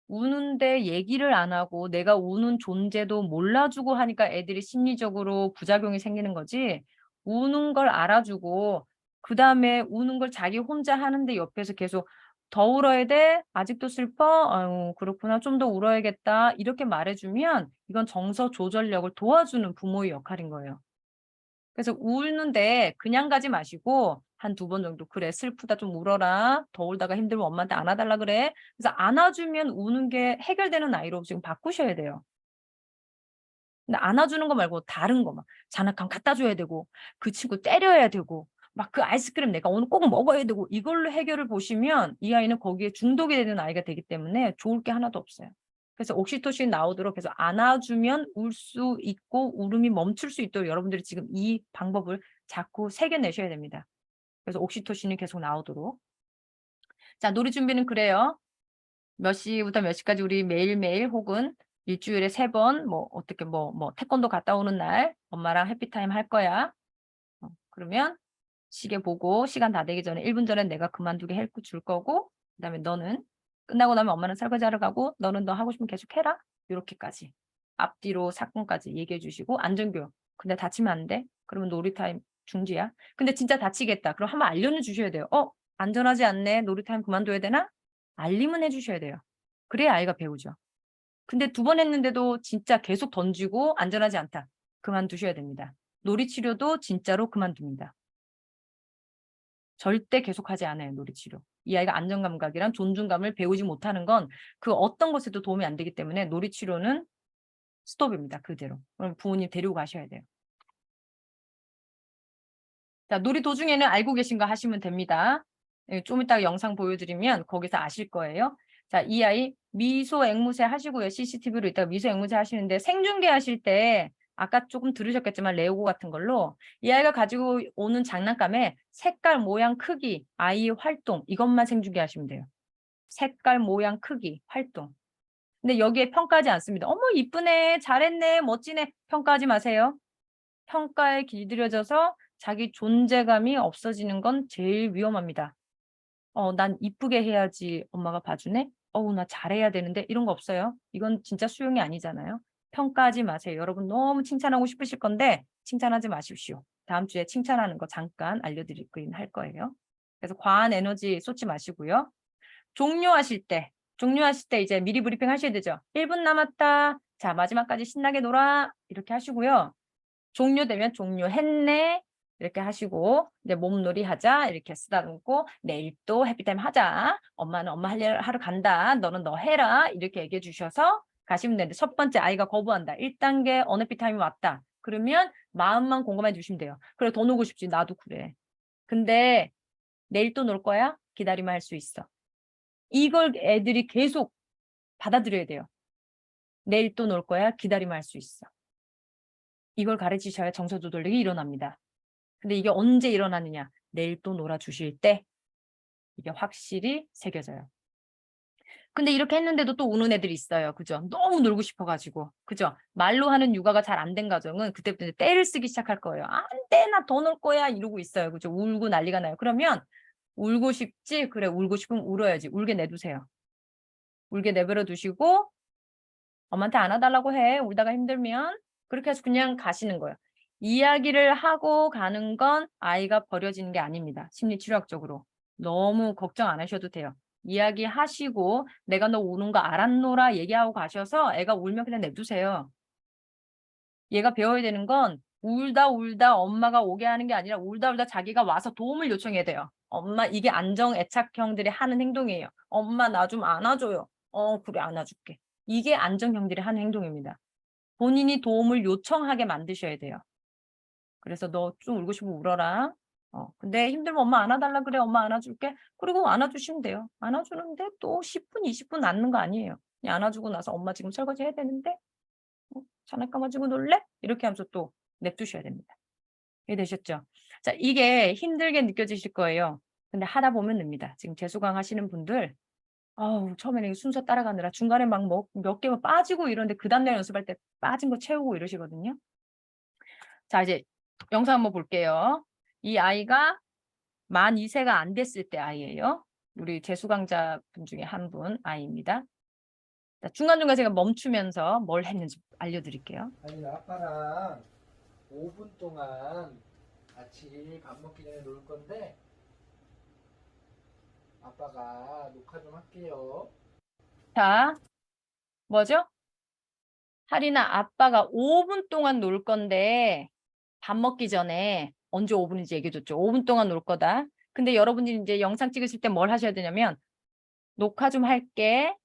[SPEAKER 1] 우는데 얘기를 안 하고 내가 우는 존재도 몰라주고 하니까 애들이 심리적으로 부작용이 생기는 거지. 우는 걸 알아주고 그다음에 우는 걸 자기 혼자 하는데 옆에서 계속 더 울어야 돼? 아직도 슬퍼? 아유, 그렇구나. 좀 더 울어야겠다. 이렇게 말해주면 이건 정서 조절력을 도와주는 부모의 역할인 거예요. 그래서 우는데 그냥 가지 마시고 한 2번 정도 그래 슬프다 좀 울어라. 더 울다가 힘들면 엄마한테 안아달라 그래. 그래서 안아주면 우는 게 해결되는 아이로 지금 바꾸셔야 돼요. 근데 안아주는 거 말고 다른 거 막 장난감 갖다 줘야 되고 그 친구 때려야 되고 막 그 아이스크림 내가 오늘 꼭 먹어야 되고 이걸로 해결을 보시면 이 아이는 거기에 중독이 되는 아이가 되기 때문에 좋을 게 하나도 없어요. 그래서 옥시토신 나오도록 해서 안아주면 울 수 있고 울음이 멈출 수 있도록 여러분들이 지금 이 방법을 자꾸 새겨내셔야 됩니다. 그래서 옥시토신이 계속 나오도록. 자, 놀이 준비는 그래요. 몇 시부터 몇 시까지 우리 매일매일 혹은 일주일에 3번 뭐 어떻게 뭐 태권도 갔다 오는 날 엄마랑 해피타임 할 거야. 그러면 시계 보고 시간 다 되기 전에 1분 전에 내가 그만두게 해 줄 거고 그다음에 너는 끝나고 나면 엄마는 설거지하러 가고 너는 너 하고 싶으면 계속 해라. 요렇게까지. 앞뒤로 사건까지 얘기해 주시고 안전교육. 근데 다치면 안 돼. 그러면 놀이타임 중지야. 근데 진짜 다치겠다. 그럼 한번 알려는 주셔야 돼요. 안전하지 않네. 놀이타임 그만둬야 되나? 알림은 해 주셔야 돼요. 그래야 아이가 배우죠. 근데 2번 했는데도 진짜 계속 던지고 안전하지 않다. 그만두셔야 됩니다. 놀이치료도 진짜로 그만둡니다. 절대 계속하지 않아요. 놀이치료. 이 아이가 안정감각이랑 존중감을 배우지 못하는 건 그 어떤 것에도 도움이 안 되기 때문에 놀이치료는 스톱입니다. 그대로. 그럼 부모님 데리고 가셔야 돼요. 자, 놀이 도중에는 알고 계신 거 하시면 됩니다. 좀 이따가 영상 보여드리면 거기서 아실 거예요. 자, 이 아이 미소 앵무새 하시고요. CCTV로 이따가 미소 앵무새 하시는데 생중계 하실 때 아까 조금 들으셨겠지만 레고 같은 걸로 이 아이가 가지고 오는 장난감에 색깔, 모양, 크기, 아이의 활동 이것만 생중계 하시면 돼요. 색깔, 모양, 크기, 활동. 근데 여기에 평가하지 않습니다. 어머 이쁘네, 잘했네, 멋지네 평가하지 마세요. 평가에 길들여져서 자기 존재감이 없어지는 건 제일 위험합니다. 난 이쁘게 해야지 엄마가 봐주네? 나 잘해야 되는데 이런 거 없어요. 이건 진짜 수용이 아니잖아요. 평가하지 마세요. 여러분 너무 칭찬하고 싶으실 건데 칭찬하지 마십시오. 다음 주에 칭찬하는 거 잠깐 알려드리긴 할 거예요. 그래서 과한 에너지 쏟지 마시고요. 종료하실 때 이제 미리 브리핑 하셔야 되죠. 1분 남았다. 자, 마지막까지 신나게 놀아. 이렇게 하시고요. 종료되면 종료했네. 이렇게 하시고 이제 몸놀이 하자 이렇게 쓰다듬고 내일 또 해피타임 하자. 엄마는 엄마 할 일 하러 간다. 너는 너 해라. 이렇게 얘기해 주셔서 가시면 되는데 첫 번째 아이가 거부한다. 1단계 언해피타임이 왔다. 그러면 마음만 공감해 주시면 돼요. 그래 더 놀고 싶지. 나도 그래. 근데 내일 또 놀 거야? 기다리면 할 수 있어. 이걸 애들이 계속 받아들여야 돼요. 내일 또 놀 거야? 기다리면 할 수 있어. 이걸 가르치셔야 정서조절력이 일어납니다. 근데 이게 언제 일어나느냐? 내일 또 놀아주실 때 이게 확실히 새겨져요. 근데 이렇게 했는데도 또 우는 애들이 있어요. 그죠? 너무 놀고 싶어가지고. 그죠? 말로 하는 육아가 잘 안 된 가정은 그때부터 이제 떼를 쓰기 시작할 거예요. 안 돼, 나 더 놀 거야. 이러고 있어요. 그죠? 울고 난리가 나요. 그러면 울고 싶지? 그래, 울고 싶으면 울어야지. 울게 내두세요. 울게 내버려 두시고 엄마한테 안아달라고 해. 울다가 힘들면. 그렇게 해서 그냥 가시는 거예요. 이야기를 하고 가는 건 아이가 버려지는 게 아닙니다. 심리치료학적으로. 너무 걱정 안 하셔도 돼요. 이야기하시고 내가 너 우는 거 알았노라 얘기하고 가셔서 애가 울면 그냥 내두세요. 얘가 배워야 되는 건 울다 엄마가 오게 하는 게 아니라 울다 자기가 와서 도움을 요청해야 돼요. 엄마 이게 안정 애착형들이 하는 행동이에요. 엄마 나 좀 안아줘요. 그래 안아줄게. 이게 안정형들이 하는 행동입니다. 본인이 도움을 요청하게 만드셔야 돼요. 그래서 너 좀 울고 싶으면 울어라. 근데 힘들면 엄마 안아달라 그래. 엄마 안아줄게. 그리고 안아주시면 돼요. 안아주는데 또 10분, 20분 앉는 거 아니에요. 그냥 안아주고 나서 엄마 지금 설거지 해야 되는데 장난감 가지고 놀래? 이렇게 하면서 또 냅두셔야 됩니다. 이해되셨죠? 자, 이게 힘들게 느껴지실 거예요. 근데 하다 보면 됩니다. 지금 재수강 하시는 분들 처음에는 순서 따라가느라 중간에 막 몇 개만 빠지고 이러는데 그 다음날 연습할 때 빠진 거 채우고 이러시거든요. 자, 이제 영상 한번 볼게요. 이 아이가 만 2세가 안 됐을 때 아이예요. 우리 재수강자분 중에 한 분 아이입니다. 자, 중간중간 제가 멈추면서 뭘 했는지 알려드릴게요.
[SPEAKER 6] 아니 아빠랑 5분 동안 같이 밥 먹기 전에 놀 건데 아빠가 녹화 좀 할게요.
[SPEAKER 1] 자, 뭐죠? 하리나 아빠가 5분 동안 놀 건데 밥 먹기 전에 언제 5분인지 얘기해줬죠. 5분 동안 놀 거다. 근데 여러분들이 이제 영상 찍으실 때 뭘 하셔야 되냐면 녹화 좀 할게.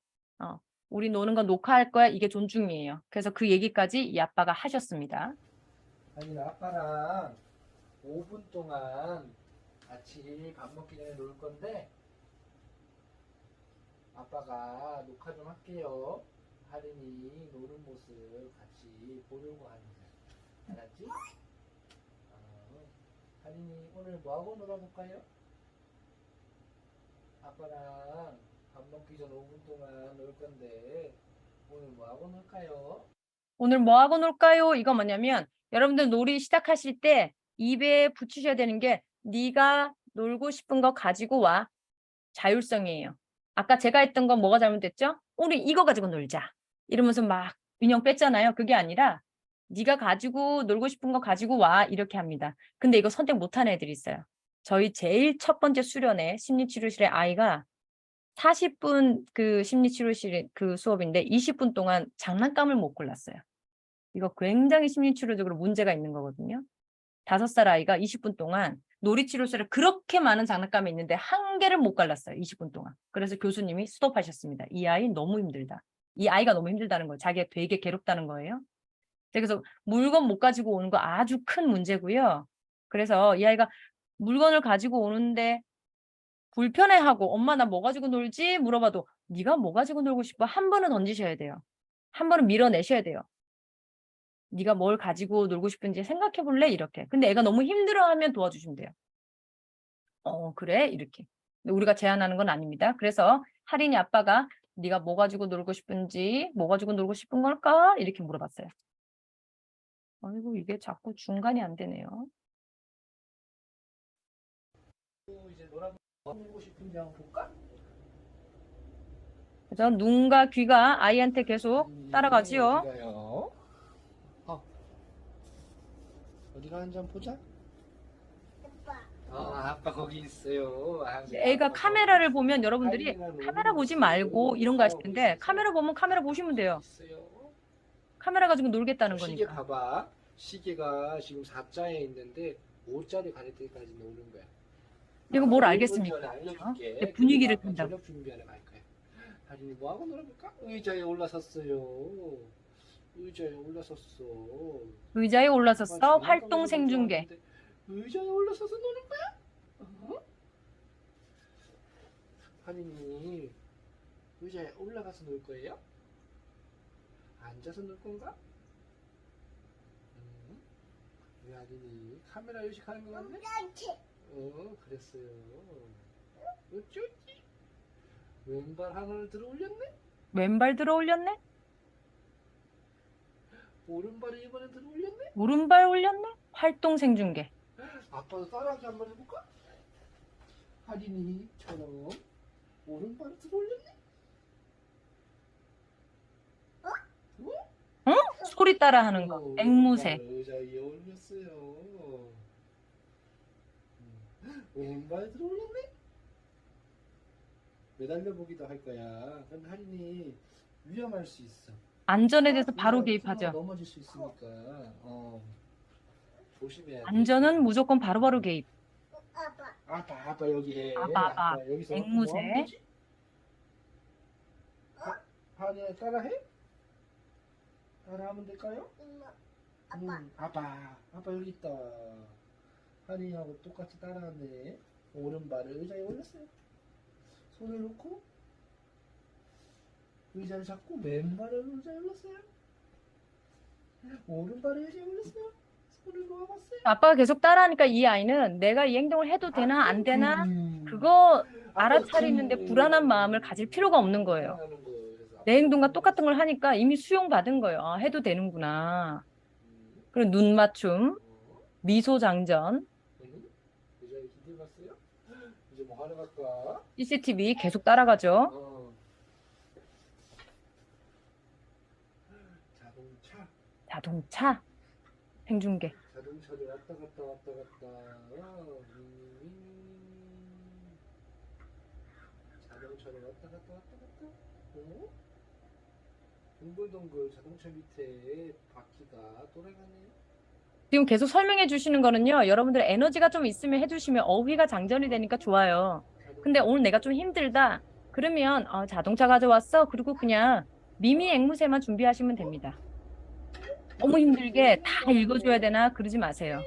[SPEAKER 1] 우리 노는 건 녹화할 거야. 이게 존중이에요. 그래서 그 얘기까지 이 아빠가 하셨습니다.
[SPEAKER 6] 아니 아빠랑 5분 동안 같이 밥 먹기 전에 놀 건데 아빠가 녹화 좀 할게요. 하린이 노는 모습 같이 보려고 합니다. 알았지? 하린이 오늘 뭐하고 놀아볼까요? 아빠랑 밥 먹기 전 5분 동안 놀 건데 오늘 뭐하고 놀까요?
[SPEAKER 1] 오늘 뭐 하고 놀까요? 이거 뭐냐면 여러분들 놀이 시작하실 때 입에 붙이셔야 되는 게 네가 놀고 싶은 거 가지고 와. 자율성이에요. 아까 제가 했던 건 뭐가 잘못됐죠? 우리 이거 가지고 놀자. 이러면서 막 인형 뺐잖아요. 그게 아니라 네가 가지고 놀고 싶은 거 가지고 와. 이렇게 합니다. 근데 이거 선택 못하는 애들이 있어요. 저희 제일 첫 번째 수련회 심리치료실의 아이가 40분 그 심리치료실 그 수업인데 20분 동안 장난감을 못 골랐어요. 이거 굉장히 심리치료적으로 문제가 있는 거거든요. 5살 아이가 20분 동안 놀이치료실에 그렇게 많은 장난감이 있는데 한 개를 못 갈랐어요. 20분 동안. 그래서 교수님이 스톱하셨습니다. 이 아이 너무 힘들다. 이 아이가 너무 힘들다는 거예요. 자기가 되게 괴롭다는 거예요. 그래서 물건 못 가지고 오는 거 아주 큰 문제고요. 그래서 이 아이가 물건을 가지고 오는데 불편해하고 엄마 나 뭐 가지고 놀지? 물어봐도 네가 뭐 가지고 놀고 싶어? 한 번은 던지셔야 돼요. 한 번은 밀어내셔야 돼요. 네가 뭘 가지고 놀고 싶은지 생각해 볼래? 이렇게. 근데 애가 너무 힘들어하면 도와주시면 돼요. 그래? 이렇게. 근데 우리가 제한하는 건 아닙니다. 그래서 할인이 아빠가 네가 뭐 가지고 놀고 싶은지, 뭐 가지고 놀고 싶은 걸까? 이렇게 물어봤어요. 아이고 이게 자꾸 중간이 안 되네요.
[SPEAKER 6] 또 이제 놀고 싶은지 한번 볼까?
[SPEAKER 1] 그래서 눈과 귀가 아이한테 계속 따라가지요.
[SPEAKER 6] 어디가요? 어디가 한잔 보자. 아빠 거기 있어요.
[SPEAKER 1] 애가
[SPEAKER 6] 아빠
[SPEAKER 1] 카메라를
[SPEAKER 6] 거기
[SPEAKER 1] 보면
[SPEAKER 6] 있어요.
[SPEAKER 1] 여러분들이
[SPEAKER 6] 하린이랑
[SPEAKER 1] 카메라 보지
[SPEAKER 6] 놀고
[SPEAKER 1] 말고
[SPEAKER 6] 있어요.
[SPEAKER 1] 이런 거 하실
[SPEAKER 6] 하고
[SPEAKER 1] 텐데
[SPEAKER 6] 있어요.
[SPEAKER 1] 카메라 보면 카메라 보시면 돼요.
[SPEAKER 6] 있어요.
[SPEAKER 1] 카메라 가지고 놀겠다는
[SPEAKER 6] 시계
[SPEAKER 1] 거니까.
[SPEAKER 6] 봐봐. 시계가 지금 4자에 있는데 5자리 가릴 때까지 노는 거야.
[SPEAKER 1] 이거 뭘
[SPEAKER 6] 5분
[SPEAKER 1] 알겠습니까?
[SPEAKER 6] 전에 알려줄게.
[SPEAKER 1] 내 분위기를
[SPEAKER 6] 그리고 아빠
[SPEAKER 1] 탄다고.
[SPEAKER 6] 저녁 준비하러 갈 거야. 하린이 뭐하고 놀아볼까? 의자에 올라섰어요. 의자에 올라섰어.
[SPEAKER 1] 의자에 올라섰어.
[SPEAKER 6] 장난감
[SPEAKER 1] 활동
[SPEAKER 6] 노는 줄
[SPEAKER 1] 생중계.
[SPEAKER 6] 알았는데 의자에 올라서서 노는 거야? 하린이 의자에 올라가서 놀 거예요? 앉아서 놀 건가? 왜 하린이 카메라 의식하는 거 같네? 그랬어요. 어쩌지? 왼발 하나를 들어 올렸네?
[SPEAKER 1] 왼발 들어 올렸네?
[SPEAKER 6] 오른발을 이번에 들어 올렸네?
[SPEAKER 1] 오른발 올렸네? 활동 생중계.
[SPEAKER 6] 아빠도 따라하기 한번 해볼까? 하린이처럼 오른발을 들어 올렸네?
[SPEAKER 1] 응? 소리 따라 하는 거. 앵무새.
[SPEAKER 6] 오른발을 의자 위에 올렸어요. 왼발 들어 올렸네? 매달려 보기도 할 거야. 근데 하린이 위험할 수 있어.
[SPEAKER 1] 안전에 대해서 바로
[SPEAKER 6] 의자
[SPEAKER 1] 개입하죠.
[SPEAKER 6] 넘어질 수 있으니까 조심해야 돼.
[SPEAKER 1] 안전은 무조건 바로바로 개입.
[SPEAKER 6] 아빠 여기 해.
[SPEAKER 1] 아빠.
[SPEAKER 6] 여기서
[SPEAKER 1] 앵무새.
[SPEAKER 6] 뭐 하면 되지? 하린이 따라해? 따라하면 될까요? 아빠 여기 있다. 하린이하고 똑같이 따라하네. 오른발을 의자에 올렸어요. 손을 놓고 의자를 잡고 맨발을 의자에 올렸어요. 오른발을 의자에 올렸어요. 손을 놓아봤어요.
[SPEAKER 1] 아빠가 계속 따라하니까 이 아이는 내가 이 행동을 해도 되나 안 되나 그거 알아차리는데 불안한 마음을 가질 필요가 없는 거예요. 내 행동과 똑같은 걸 하니까 이미 수용받은 거예요. 아, 해도 되는구나. 그리고 눈 맞춤, 미소 장전,
[SPEAKER 6] 의자에 기대봤어요? 이제 뭐 하러 갈까?
[SPEAKER 1] CCTV 계속 따라가죠. 자동차 생중계.
[SPEAKER 6] 자동차를 왔다 갔다 자동차를 왔다 갔다 동글동글 자동차 밑에 바퀴가 돌아가네요.
[SPEAKER 1] 지금 계속 설명해 주시는 거는요. 여러분들 에너지가 좀 있으면 해주시면 어휘가 장전이 되니까 좋아요. 근데 오늘 내가 좀 힘들다. 그러면 자동차 가져왔어. 그리고 그냥 미미 앵무새만 준비하시면 됩니다. 너무 힘들게 다 읽어줘야 되나 그러지 마세요.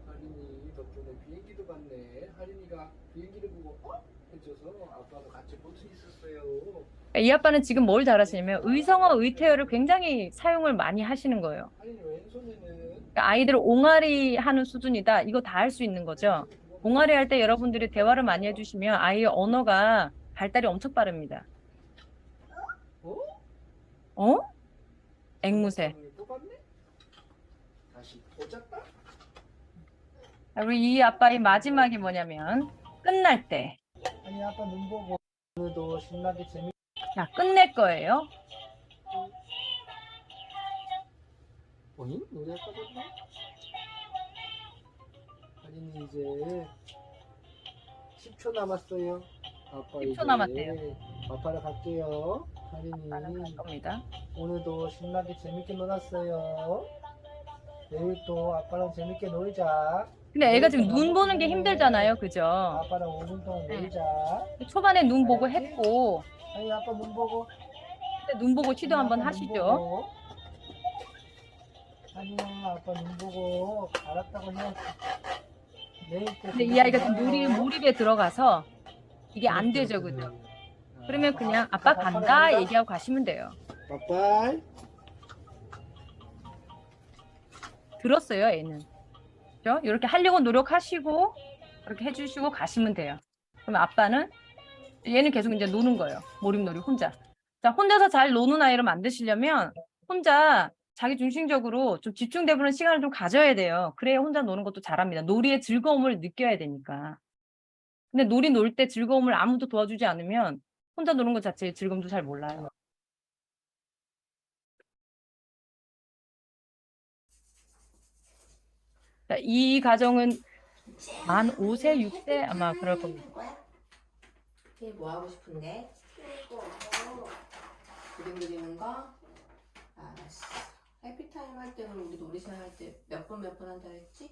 [SPEAKER 6] 할인이 덕분에 비행기도 봤네. 할인이가 비행기를 보고 해줘서 아빠도 같이 볼 수 있었어요.
[SPEAKER 1] 이 아빠는 지금 뭘 잘하시냐면 의성어, 의태어를 굉장히 사용을 많이 하시는 거예요.
[SPEAKER 6] 할인이 왼손에는
[SPEAKER 1] 그러니까 아이들 옹알이 하는 수준이다. 이거 다 할 수 있는 거죠. 옹알이 할 때 여러분들이 대화를 많이 해주시면 아이의 언어가 발달이 엄청 빠릅니다. 어? 앵무새.
[SPEAKER 6] 뽑았네? 다시 꽂았다?
[SPEAKER 1] 그리고 이 아빠의 마지막이 뭐냐면 끝날 때.
[SPEAKER 6] 아니 아빠 눈 보고 오늘도 신나게 재밌.
[SPEAKER 1] 자, 끝낼 거예요.
[SPEAKER 6] 어잉? 노래 꺼졌네? 할인이 이제 10초 남았어요. 아빠
[SPEAKER 1] 10초
[SPEAKER 6] 이제
[SPEAKER 1] 남았대요.
[SPEAKER 6] 아빠랑 갈게요. 할인이
[SPEAKER 1] 갈 겁니다.
[SPEAKER 6] 오늘도 신나게 재밌게 놀았어요. 내일 또 아빠랑 재밌게 놀자.
[SPEAKER 1] 근데 애가 지금 눈 보는 게 힘들잖아요. 그죠?
[SPEAKER 6] 아빠랑 5분 동안
[SPEAKER 1] 네.
[SPEAKER 6] 놀자.
[SPEAKER 1] 초반에 눈 보고 했고,
[SPEAKER 6] 아니 아빠 눈 보고.
[SPEAKER 1] 근데 눈 보고 시도 한번 하시죠.
[SPEAKER 6] 아니야 아빠 눈 보고 알았다고 해. 내일 또.
[SPEAKER 1] 근데 이 아이가 좀
[SPEAKER 6] 놀아요.
[SPEAKER 1] 몰입에 들어가서 이게 안 되죠. 그죠? 그러면 그냥 아빠 간다 얘기하고 가시면 돼요.
[SPEAKER 6] 빠빠이.
[SPEAKER 1] 들었어요, 애는. 그죠? 이렇게 하려고 노력하시고, 이렇게 해주시고 가시면 돼요. 그럼 아빠는, 얘는 계속 이제 노는 거예요. 몰입놀이 혼자. 자, 혼자서 잘 노는 아이를 만드시려면, 혼자 자기 중심적으로 좀 집중되는 시간을 좀 가져야 돼요. 그래야 혼자 노는 것도 잘합니다. 놀이의 즐거움을 느껴야 되니까. 근데 놀이 놀 때 즐거움을 아무도 도와주지 않으면, 혼자 노는 것 자체의 즐거움도 잘 몰라요. 자, 이 가정은 만 5세, 6세 아마 그럴 겁니다.
[SPEAKER 2] 이게 뭐 하고 싶은데? 그림 그리는 거? 알았어. 해피타임 할 때는 우리 놀이시간 할 때 몇 분 한다 했지?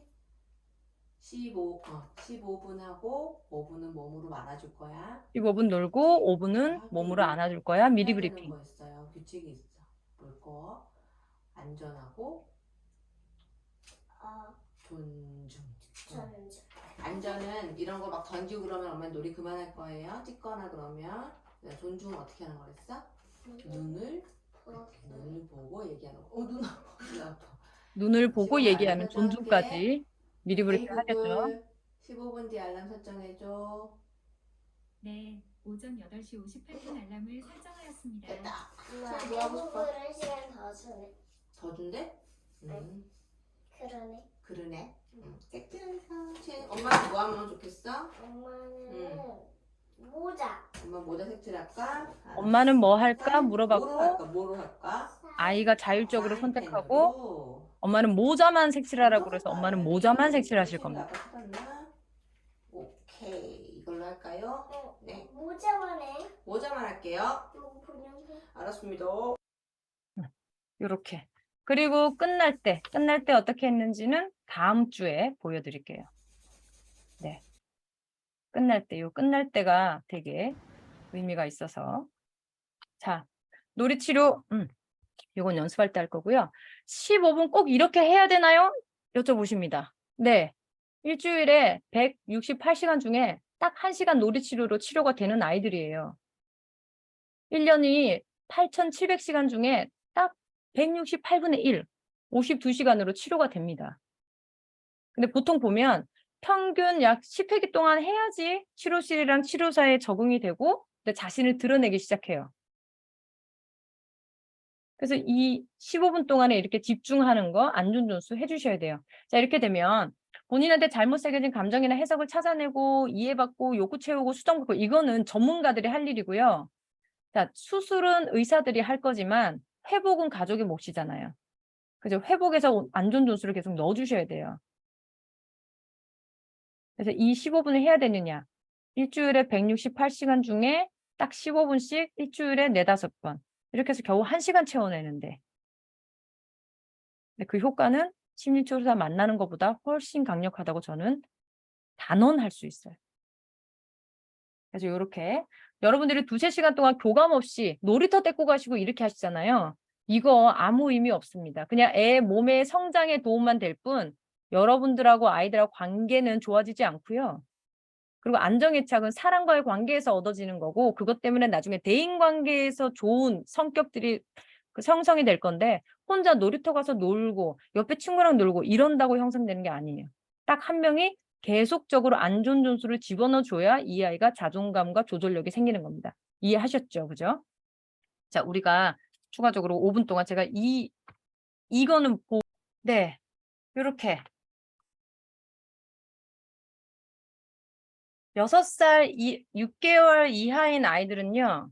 [SPEAKER 2] 15분 하고 5분은 몸으로 말아줄 거야.
[SPEAKER 1] 15분 놀고 5분은 몸으로 안아줄 거야. 미리
[SPEAKER 2] 해야 되는
[SPEAKER 1] 브리핑.
[SPEAKER 2] 거 있어요. 규칙이 있어. 볼 거. 안전하고 존중. 안전은 이런 거 막 던지고 그러면 엄마 놀이 그만할 거예요. 찍거나 그러면. 존중은 어떻게 하는 거랬어? 눈을 보고 얘기하는 거. 눈 아파. 눈 아파.
[SPEAKER 1] 눈을 보고
[SPEAKER 2] 15분
[SPEAKER 1] 얘기하는
[SPEAKER 2] 알람
[SPEAKER 1] 존중까지 미리 브리핑
[SPEAKER 2] 에이,
[SPEAKER 1] 하겠죠.
[SPEAKER 2] 구글 15분 뒤 알람 설정해줘.
[SPEAKER 7] 네, 오전 8시 58분 알람을 설정하였습니다.
[SPEAKER 2] 됐다.
[SPEAKER 3] 엄마,
[SPEAKER 2] 뭐 하고 싶어?
[SPEAKER 3] 배고프는 시간 더 주네.
[SPEAKER 2] 더 준대?
[SPEAKER 3] 그러네.
[SPEAKER 2] 그러네. 섹트라서. 엄마는 뭐 하면 좋겠어?
[SPEAKER 3] 엄마는 모자.
[SPEAKER 2] 엄마 모자 색칠할까?
[SPEAKER 1] 엄마는 뭐 할까
[SPEAKER 2] 뭐로 할까?
[SPEAKER 1] 물어봤고
[SPEAKER 2] 뭐로 할까?
[SPEAKER 1] 아이가 자율적으로 선택하고
[SPEAKER 2] 사인펜으로.
[SPEAKER 1] 엄마는 모자만 색칠하라고 그래서 엄마는 모자만 색칠하실 겁니다.
[SPEAKER 2] 아까 찾았나? 오케이. 이걸로 할까요? 네.
[SPEAKER 3] 모자만 해.
[SPEAKER 2] 모자만 할게요.
[SPEAKER 3] 이거 그냥 해.
[SPEAKER 2] 알았습니다.
[SPEAKER 1] 이렇게. 그리고 끝날 때 어떻게 했는지는 다음 주에 보여드릴게요. 네. 끝날 때가 되게 의미가 있어서. 자, 놀이치료, 이건 연습할 때 할 거고요. 15분 꼭 이렇게 해야 되나요? 여쭤보십니다. 네. 일주일에 168시간 중에 딱 1시간 놀이치료로 치료가 되는 아이들이에요. 1년이 8,700시간 중에 딱 168분의 1, 52시간으로 치료가 됩니다. 근데 보통 보면 평균 약 10회기 동안 해야지 치료실이랑 치료사에 적응이 되고 자신을 드러내기 시작해요. 그래서 이 15분 동안에 이렇게 집중하는 거 안전존수 해주셔야 돼요. 자, 이렇게 되면 본인한테 잘못 새겨진 감정이나 해석을 찾아내고 이해받고 욕구 채우고 수정 받고 이거는 전문가들이 할 일이고요. 자, 수술은 의사들이 할 거지만 회복은 가족의 몫이잖아요. 그래서 회복에서 안전존수를 계속 넣어주셔야 돼요. 그래서 이 15분을 해야 되느냐. 일주일에 168시간 중에 딱 15분씩 일주일에 4-5번. 이렇게 해서 겨우 1시간 채워내는데. 근데 그 효과는 심리치료사 만나는 것보다 훨씬 강력하다고 저는 단언할 수 있어요. 그래서 이렇게 여러분들이 2-3시간 동안 교감 없이 놀이터 데리고 가시고 이렇게 하시잖아요. 이거 아무 의미 없습니다. 그냥 애 몸의 성장에 도움만 될 뿐 여러분들하고 아이들하고 관계는 좋아지지 않고요. 그리고 안정애착은 사람과의 관계에서 얻어지는 거고 그것 때문에 나중에 대인관계에서 좋은 성격들이 형성이 될 건데 혼자 놀이터 가서 놀고 옆에 친구랑 놀고 이런다고 형성되는 게 아니에요. 딱 한 명이 계속적으로 안 좋은 점수를 집어넣어 줘야 이 아이가 자존감과 조절력이 생기는 겁니다. 이해하셨죠? 그죠? 자, 우리가 추가적으로 5분 동안 제가 이거는 네. 요렇게 6살 6개월 이하인 아이들은요.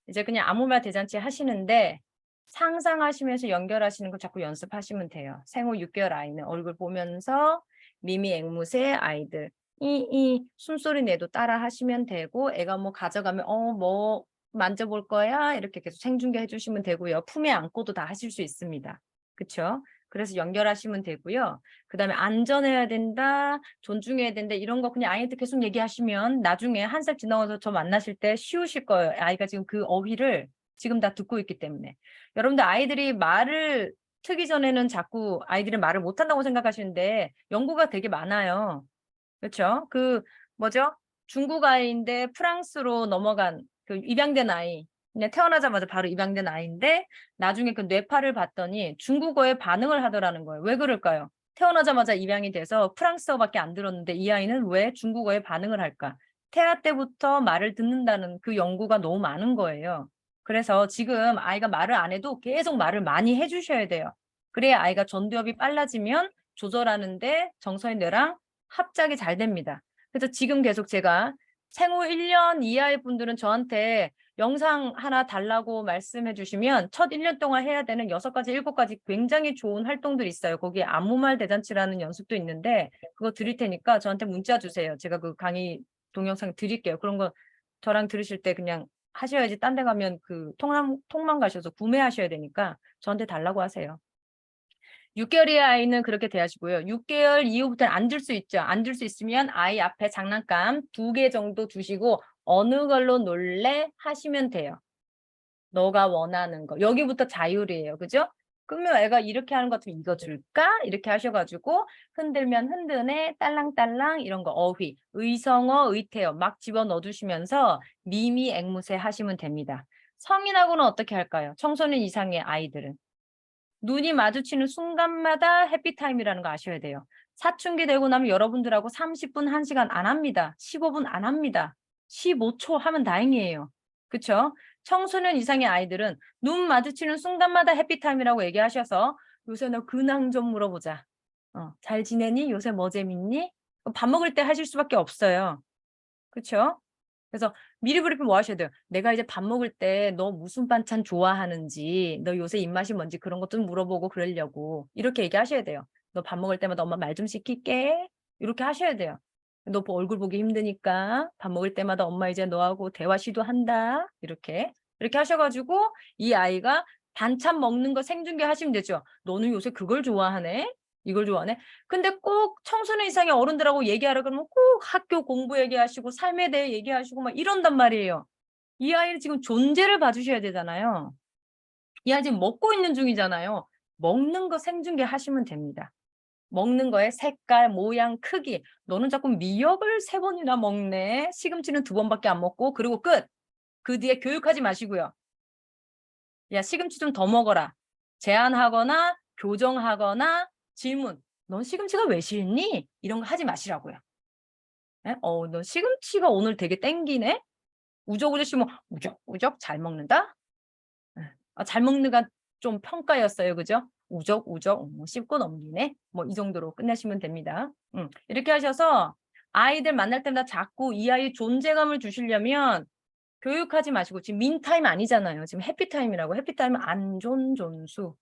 [SPEAKER 1] 이제 그냥 아무 말 대잔치 하시는데 상상하시면서 연결하시는 거 자꾸 연습하시면 돼요. 생후 6개월 아이는 얼굴 보면서 미미 앵무새 아이들 이 숨소리 내도 따라 하시면 되고 애가 뭐 가져가면 뭐 만져볼 거야 이렇게 계속 생중계 해주시면 되고요. 품에 안고도 다 하실 수 있습니다. 그렇죠? 그래서 연결하시면 되고요. 그다음에 안전해야 된다, 존중해야 된다 이런 거 그냥 아이한테 계속 얘기하시면 나중에 1살 지나서 저 만나실 때 쉬우실 거예요. 아이가 지금 그 어휘를 지금 다 듣고 있기 때문에. 여러분들 아이들이 말을 트기 전에는 자꾸 아이들은 말을 못한다고 생각하시는데 연구가 되게 많아요. 그렇죠? 그 뭐죠? 중국 아이인데 프랑스로 넘어간 그 입양된 아이. 그냥 태어나자마자 바로 입양된 아이인데 나중에 그 뇌파를 봤더니 중국어에 반응을 하더라는 거예요. 왜 그럴까요? 태어나자마자 입양이 돼서 프랑스어밖에 안 들었는데 이 아이는 왜 중국어에 반응을 할까? 태아 때부터 말을 듣는다는 그 연구가 너무 많은 거예요. 그래서 지금 아이가 말을 안 해도 계속 말을 많이 해주셔야 돼요. 그래야 아이가 전두엽이 빨라지면 조절하는데 정서의 뇌랑 합작이 잘 됩니다. 그래서 지금 계속 제가 생후 1년 이하의 분들은 저한테 영상 하나 달라고 말씀해 주시면 첫 1년 동안 해야 되는 6가지, 7가지 굉장히 좋은 활동들이 있어요. 거기에 아무 말 대잔치라는 연습도 있는데 그거 드릴 테니까 저한테 문자 주세요. 제가 그 강의 동영상 드릴게요. 그런 거 저랑 들으실 때 그냥 하셔야지 딴 데 가면 그 통만 가셔서 구매하셔야 되니까 저한테 달라고 하세요. 6개월 이하 아이는 그렇게 대하시고요. 6개월 이후부터는 앉을 수 있죠. 앉을 수 있으면 아이 앞에 장난감 2개 정도 두시고 어느 걸로 놀래 하시면 돼요. 너가 원하는 거. 여기부터 자율이에요. 그죠? 그러면 애가 이렇게 하는 것 같으면 이거 줄까? 이렇게 하셔가지고 흔들면 흔드네, 딸랑딸랑 이런 거 어휘, 의성어, 의태어 막 집어넣어 주시면서 미미 앵무새 하시면 됩니다. 성인하고는 어떻게 할까요? 청소년 이상의 아이들은. 눈이 마주치는 순간마다 해피타임이라는 거 아셔야 돼요. 사춘기 되고 나면 여러분들하고 30분, 1시간 안 합니다. 15분 안 합니다. 15초 하면 다행이에요. 그렇죠? 청소년 이상의 아이들은 눈 마주치는 순간마다 해피타임이라고 얘기하셔서 요새 너 근황 좀 물어보자. 잘 지내니? 요새 뭐 재밌니? 밥 먹을 때 하실 수밖에 없어요. 그렇죠? 그래서 미리 브리핑 뭐 하셔야 돼요? 내가 이제 밥 먹을 때 너 무슨 반찬 좋아하는지, 너 요새 입맛이 뭔지 그런 것 좀 물어보고 그러려고 이렇게 얘기하셔야 돼요. 너 밥 먹을 때마다 엄마 말 좀 시킬게. 이렇게 하셔야 돼요. 너 얼굴 보기 힘드니까 밥 먹을 때마다 엄마 이제 너하고 대화 시도한다. 이렇게 하셔가지고 이 아이가 반찬 먹는 거 생중계 하시면 되죠. 너는 요새 그걸 좋아하네? 이걸 좋아하네? 근데 꼭 청소년 이상의 어른들하고 얘기하라 그러면 꼭 학교 공부 얘기하시고 삶에 대해 얘기하시고 막 이런단 말이에요. 이 아이는 지금 존재를 봐주셔야 되잖아요. 이 아이 지금 먹고 있는 중이잖아요. 먹는 거 생중계 하시면 됩니다. 먹는 거에 색깔, 모양, 크기. 너는 자꾸 미역을 3번이나 먹네. 시금치는 2번밖에 안 먹고 그리고 끝. 그 뒤에 교육하지 마시고요. 야, 시금치 좀 더 먹어라. 제안하거나 교정하거나 질문. 넌 시금치가 왜 싫니? 이런 거 하지 마시라고요. 네? 너 시금치가 오늘 되게 땡기네? 우적우적 씹으면 우적우적 잘 먹는다? 네. 잘 먹는가 좀 평가였어요. 그죠? 우적우적 씹고 넘기네? 뭐 이 정도로 끝내시면 됩니다. 이렇게 하셔서 아이들 만날 때마다 자꾸 이 아이 존재감을 주시려면 교육하지 마시고 지금 민타임 아니잖아요. 지금 해피타임이라고. 해피타임은 안존존수.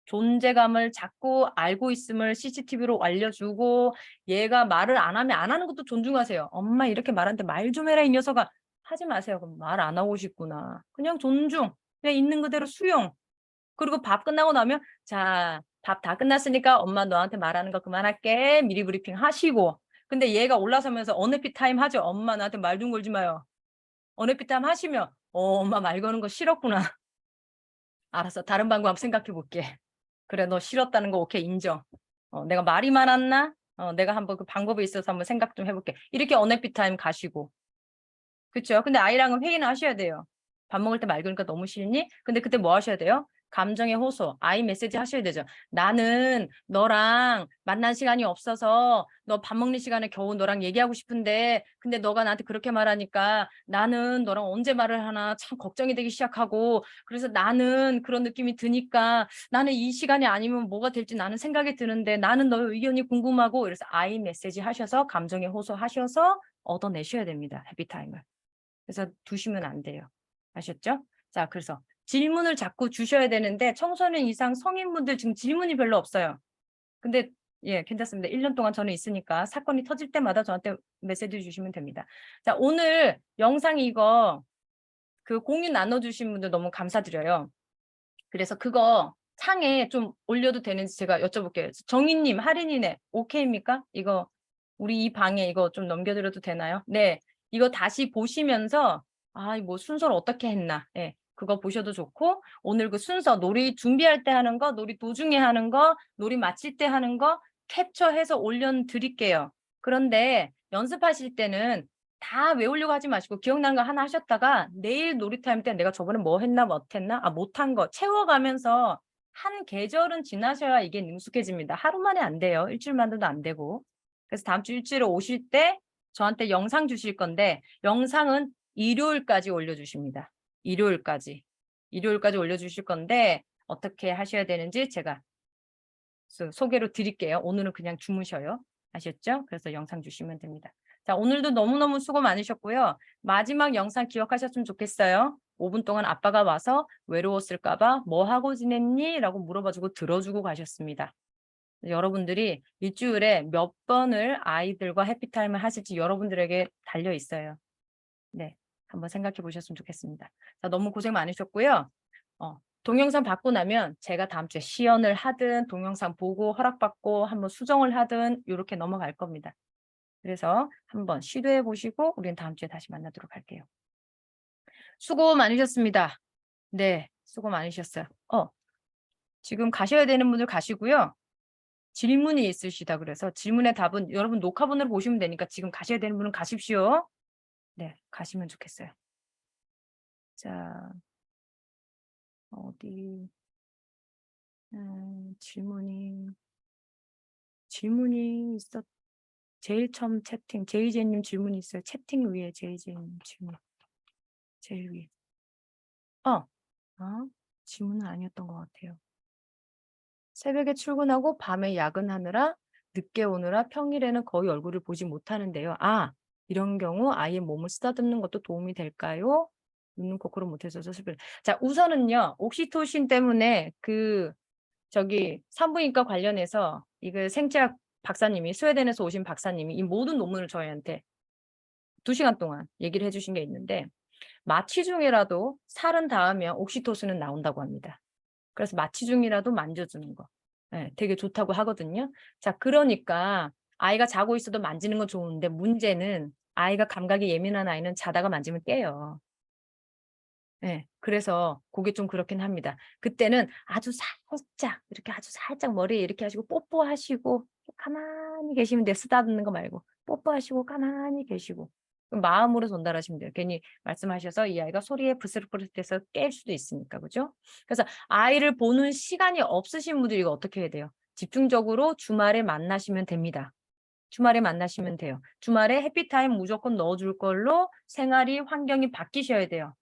[SPEAKER 1] 존재감을 자꾸 알고 있음을 CCTV로 알려주고 얘가 말을 안 하면 안 하는 것도 존중하세요. 엄마 이렇게 말하는데 말 좀 해라 이 녀석아. 하지 마세요. 그럼 말 안 하고 싶구나. 그냥 존중. 그냥 있는 그대로 수용. 그리고 밥 끝나고 나면 자, 밥 다 끝났으니까 엄마 너한테 말하는 거 그만할게. 미리 브리핑 하시고. 근데 얘가 올라서면서 언해피 타임 하죠. 엄마 나한테 말 좀 걸지 마요. 언해피 타임 하시면 엄마 말 거는 거 싫었구나. 알았어. 다른 방법 한번 생각해 볼게. 그래 너 싫었다는 거 오케이 인정. 내가 말이 많았나? 내가 한번 그 방법에 있어서 한번 생각 좀 해볼게. 이렇게 언해피 타임 가시고. 그렇죠? 근데 아이랑은 회의는 하셔야 돼요. 밥 먹을 때 말 그러니까 너무 싫니? 근데 그때 뭐 하셔야 돼요? 감정의 호소, 아이 메시지 하셔야 되죠. 나는 너랑 만난 시간이 없어서 너 밥 먹는 시간에 겨우 너랑 얘기하고 싶은데 근데 너가 나한테 그렇게 말하니까 나는 너랑 언제 말을 하나 참 걱정이 되기 시작하고 그래서 나는 그런 느낌이 드니까 나는 이 시간이 아니면 뭐가 될지 나는 생각이 드는데 나는 너의 의견이 궁금하고 그래서 아이 메시지 하셔서 감정의 호소 하셔서 얻어내셔야 됩니다. 해피타임을. 그래서 두시면 안 돼요. 아셨죠? 자, 그래서 질문을 자꾸 주셔야 되는데 청소년 이상 성인분들 지금 질문이 별로 없어요. 근데 예, 괜찮습니다. 1년 동안 저는 있으니까 사건이 터질 때마다 저한테 메시지 주시면 됩니다. 자, 오늘 영상 이거 그 공유 나눠주신 분들 너무 감사드려요. 그래서 그거 창에 좀 올려도 되는지 제가 여쭤볼게요. 정희님, 할인이네. 오케이입니까? 이거 우리 이 방에 이거 좀 넘겨드려도 되나요? 네. 이거 다시 보시면서 뭐 순서를 어떻게 했나. 예. 그거 보셔도 좋고 오늘 그 순서 놀이 준비할 때 하는 거, 놀이 도중에 하는 거, 놀이 마칠 때 하는 거 캡처해서 올려드릴게요. 그런데 연습하실 때는 다 외우려고 하지 마시고 기억나는 거 하나 하셨다가 내일 놀이타임 때 내가 저번에 뭐 했나 못했나 못한 거 채워가면서 한 계절은 지나셔야 이게 능숙해집니다. 하루 만에 안 돼요. 일주일 만에도 안 되고. 그래서 다음 주 일주일에 오실 때 저한테 영상 주실 건데 영상은 일요일까지 올려주십니다. 일요일까지 올려주실 건데 어떻게 하셔야 되는지 제가 소개로 드릴게요. 오늘은 그냥 주무셔요. 아셨죠? 그래서 영상 주시면 됩니다. 자, 오늘도 너무너무 수고 많으셨고요. 마지막 영상 기억하셨으면 좋겠어요. 5분 동안 아빠가 와서 외로웠을까 봐 뭐 하고 지냈니? 라고 물어봐주고 들어주고 가셨습니다. 여러분들이 일주일에 몇 번을 아이들과 해피타임을 하실지 여러분들에게 달려 있어요. 네, 한번 생각해 보셨으면 좋겠습니다. 자, 너무 고생 많으셨고요. 동영상 받고 나면 제가 다음 주에 시연을 하든 동영상 보고 허락받고 한번 수정을 하든 이렇게 넘어갈 겁니다. 그래서 한번 시도해 보시고 우리는 다음 주에 다시 만나도록 할게요. 수고 많으셨습니다. 네, 수고 많으셨어요. 지금 가셔야 되는 분들 가시고요. 질문이 있으시다 그래서 질문의 답은 여러분 녹화본으로 보시면 되니까 지금 가셔야 되는 분은 가십시오. 네, 가시면 좋겠어요. 자, 어디 질문이 있었 제일 처음 채팅 제이제님 질문이 있어요. 채팅 위에 제이제님 질문 제일 위에 질문은 아니었던 것 같아요. 새벽에 출근하고 밤에 야근하느라 늦게 오느라 평일에는 거의 얼굴을 보지 못하는데요. 이런 경우 아이의 몸을 쓰다듬는 것도 도움이 될까요? 눈은 거꾸로 못해서 슬픈. 자, 우선은요. 옥시토신 때문에 산부인과 관련해서 이거 생체학 박사님이 스웨덴에서 오신 박사님이 이 모든 논문을 저희한테 2시간 동안 얘기를 해주신 게 있는데 마취 중이라도 살은 닿으면 옥시토신은 나온다고 합니다. 그래서 마취 중이라도 만져주는 거 되게 좋다고 하거든요. 자, 그러니까 아이가 자고 있어도 만지는 건 좋은데 문제는 아이가 감각이 예민한 아이는 자다가 만지면 깨요. 그래서 그게 좀 그렇긴 합니다. 그때는 아주 살짝 이렇게 아주 살짝 머리에 이렇게 하시고 뽀뽀하시고 가만히 계시면 돼요. 쓰다듬는 거 말고 뽀뽀하시고 가만히 계시고 마음으로 전달하시면 돼요. 괜히 말씀하셔서 이 아이가 소리에 부스럭부스럭해서 깰 수도 있으니까 그죠? 그래서 아이를 보는 시간이 없으신 분들이 이거 어떻게 해야 돼요? 집중적으로 주말에 만나시면 됩니다. 주말에 만나시면 돼요. 주말에 해피타임 무조건 넣어줄 걸로 생활이 환경이 바뀌셔야 돼요.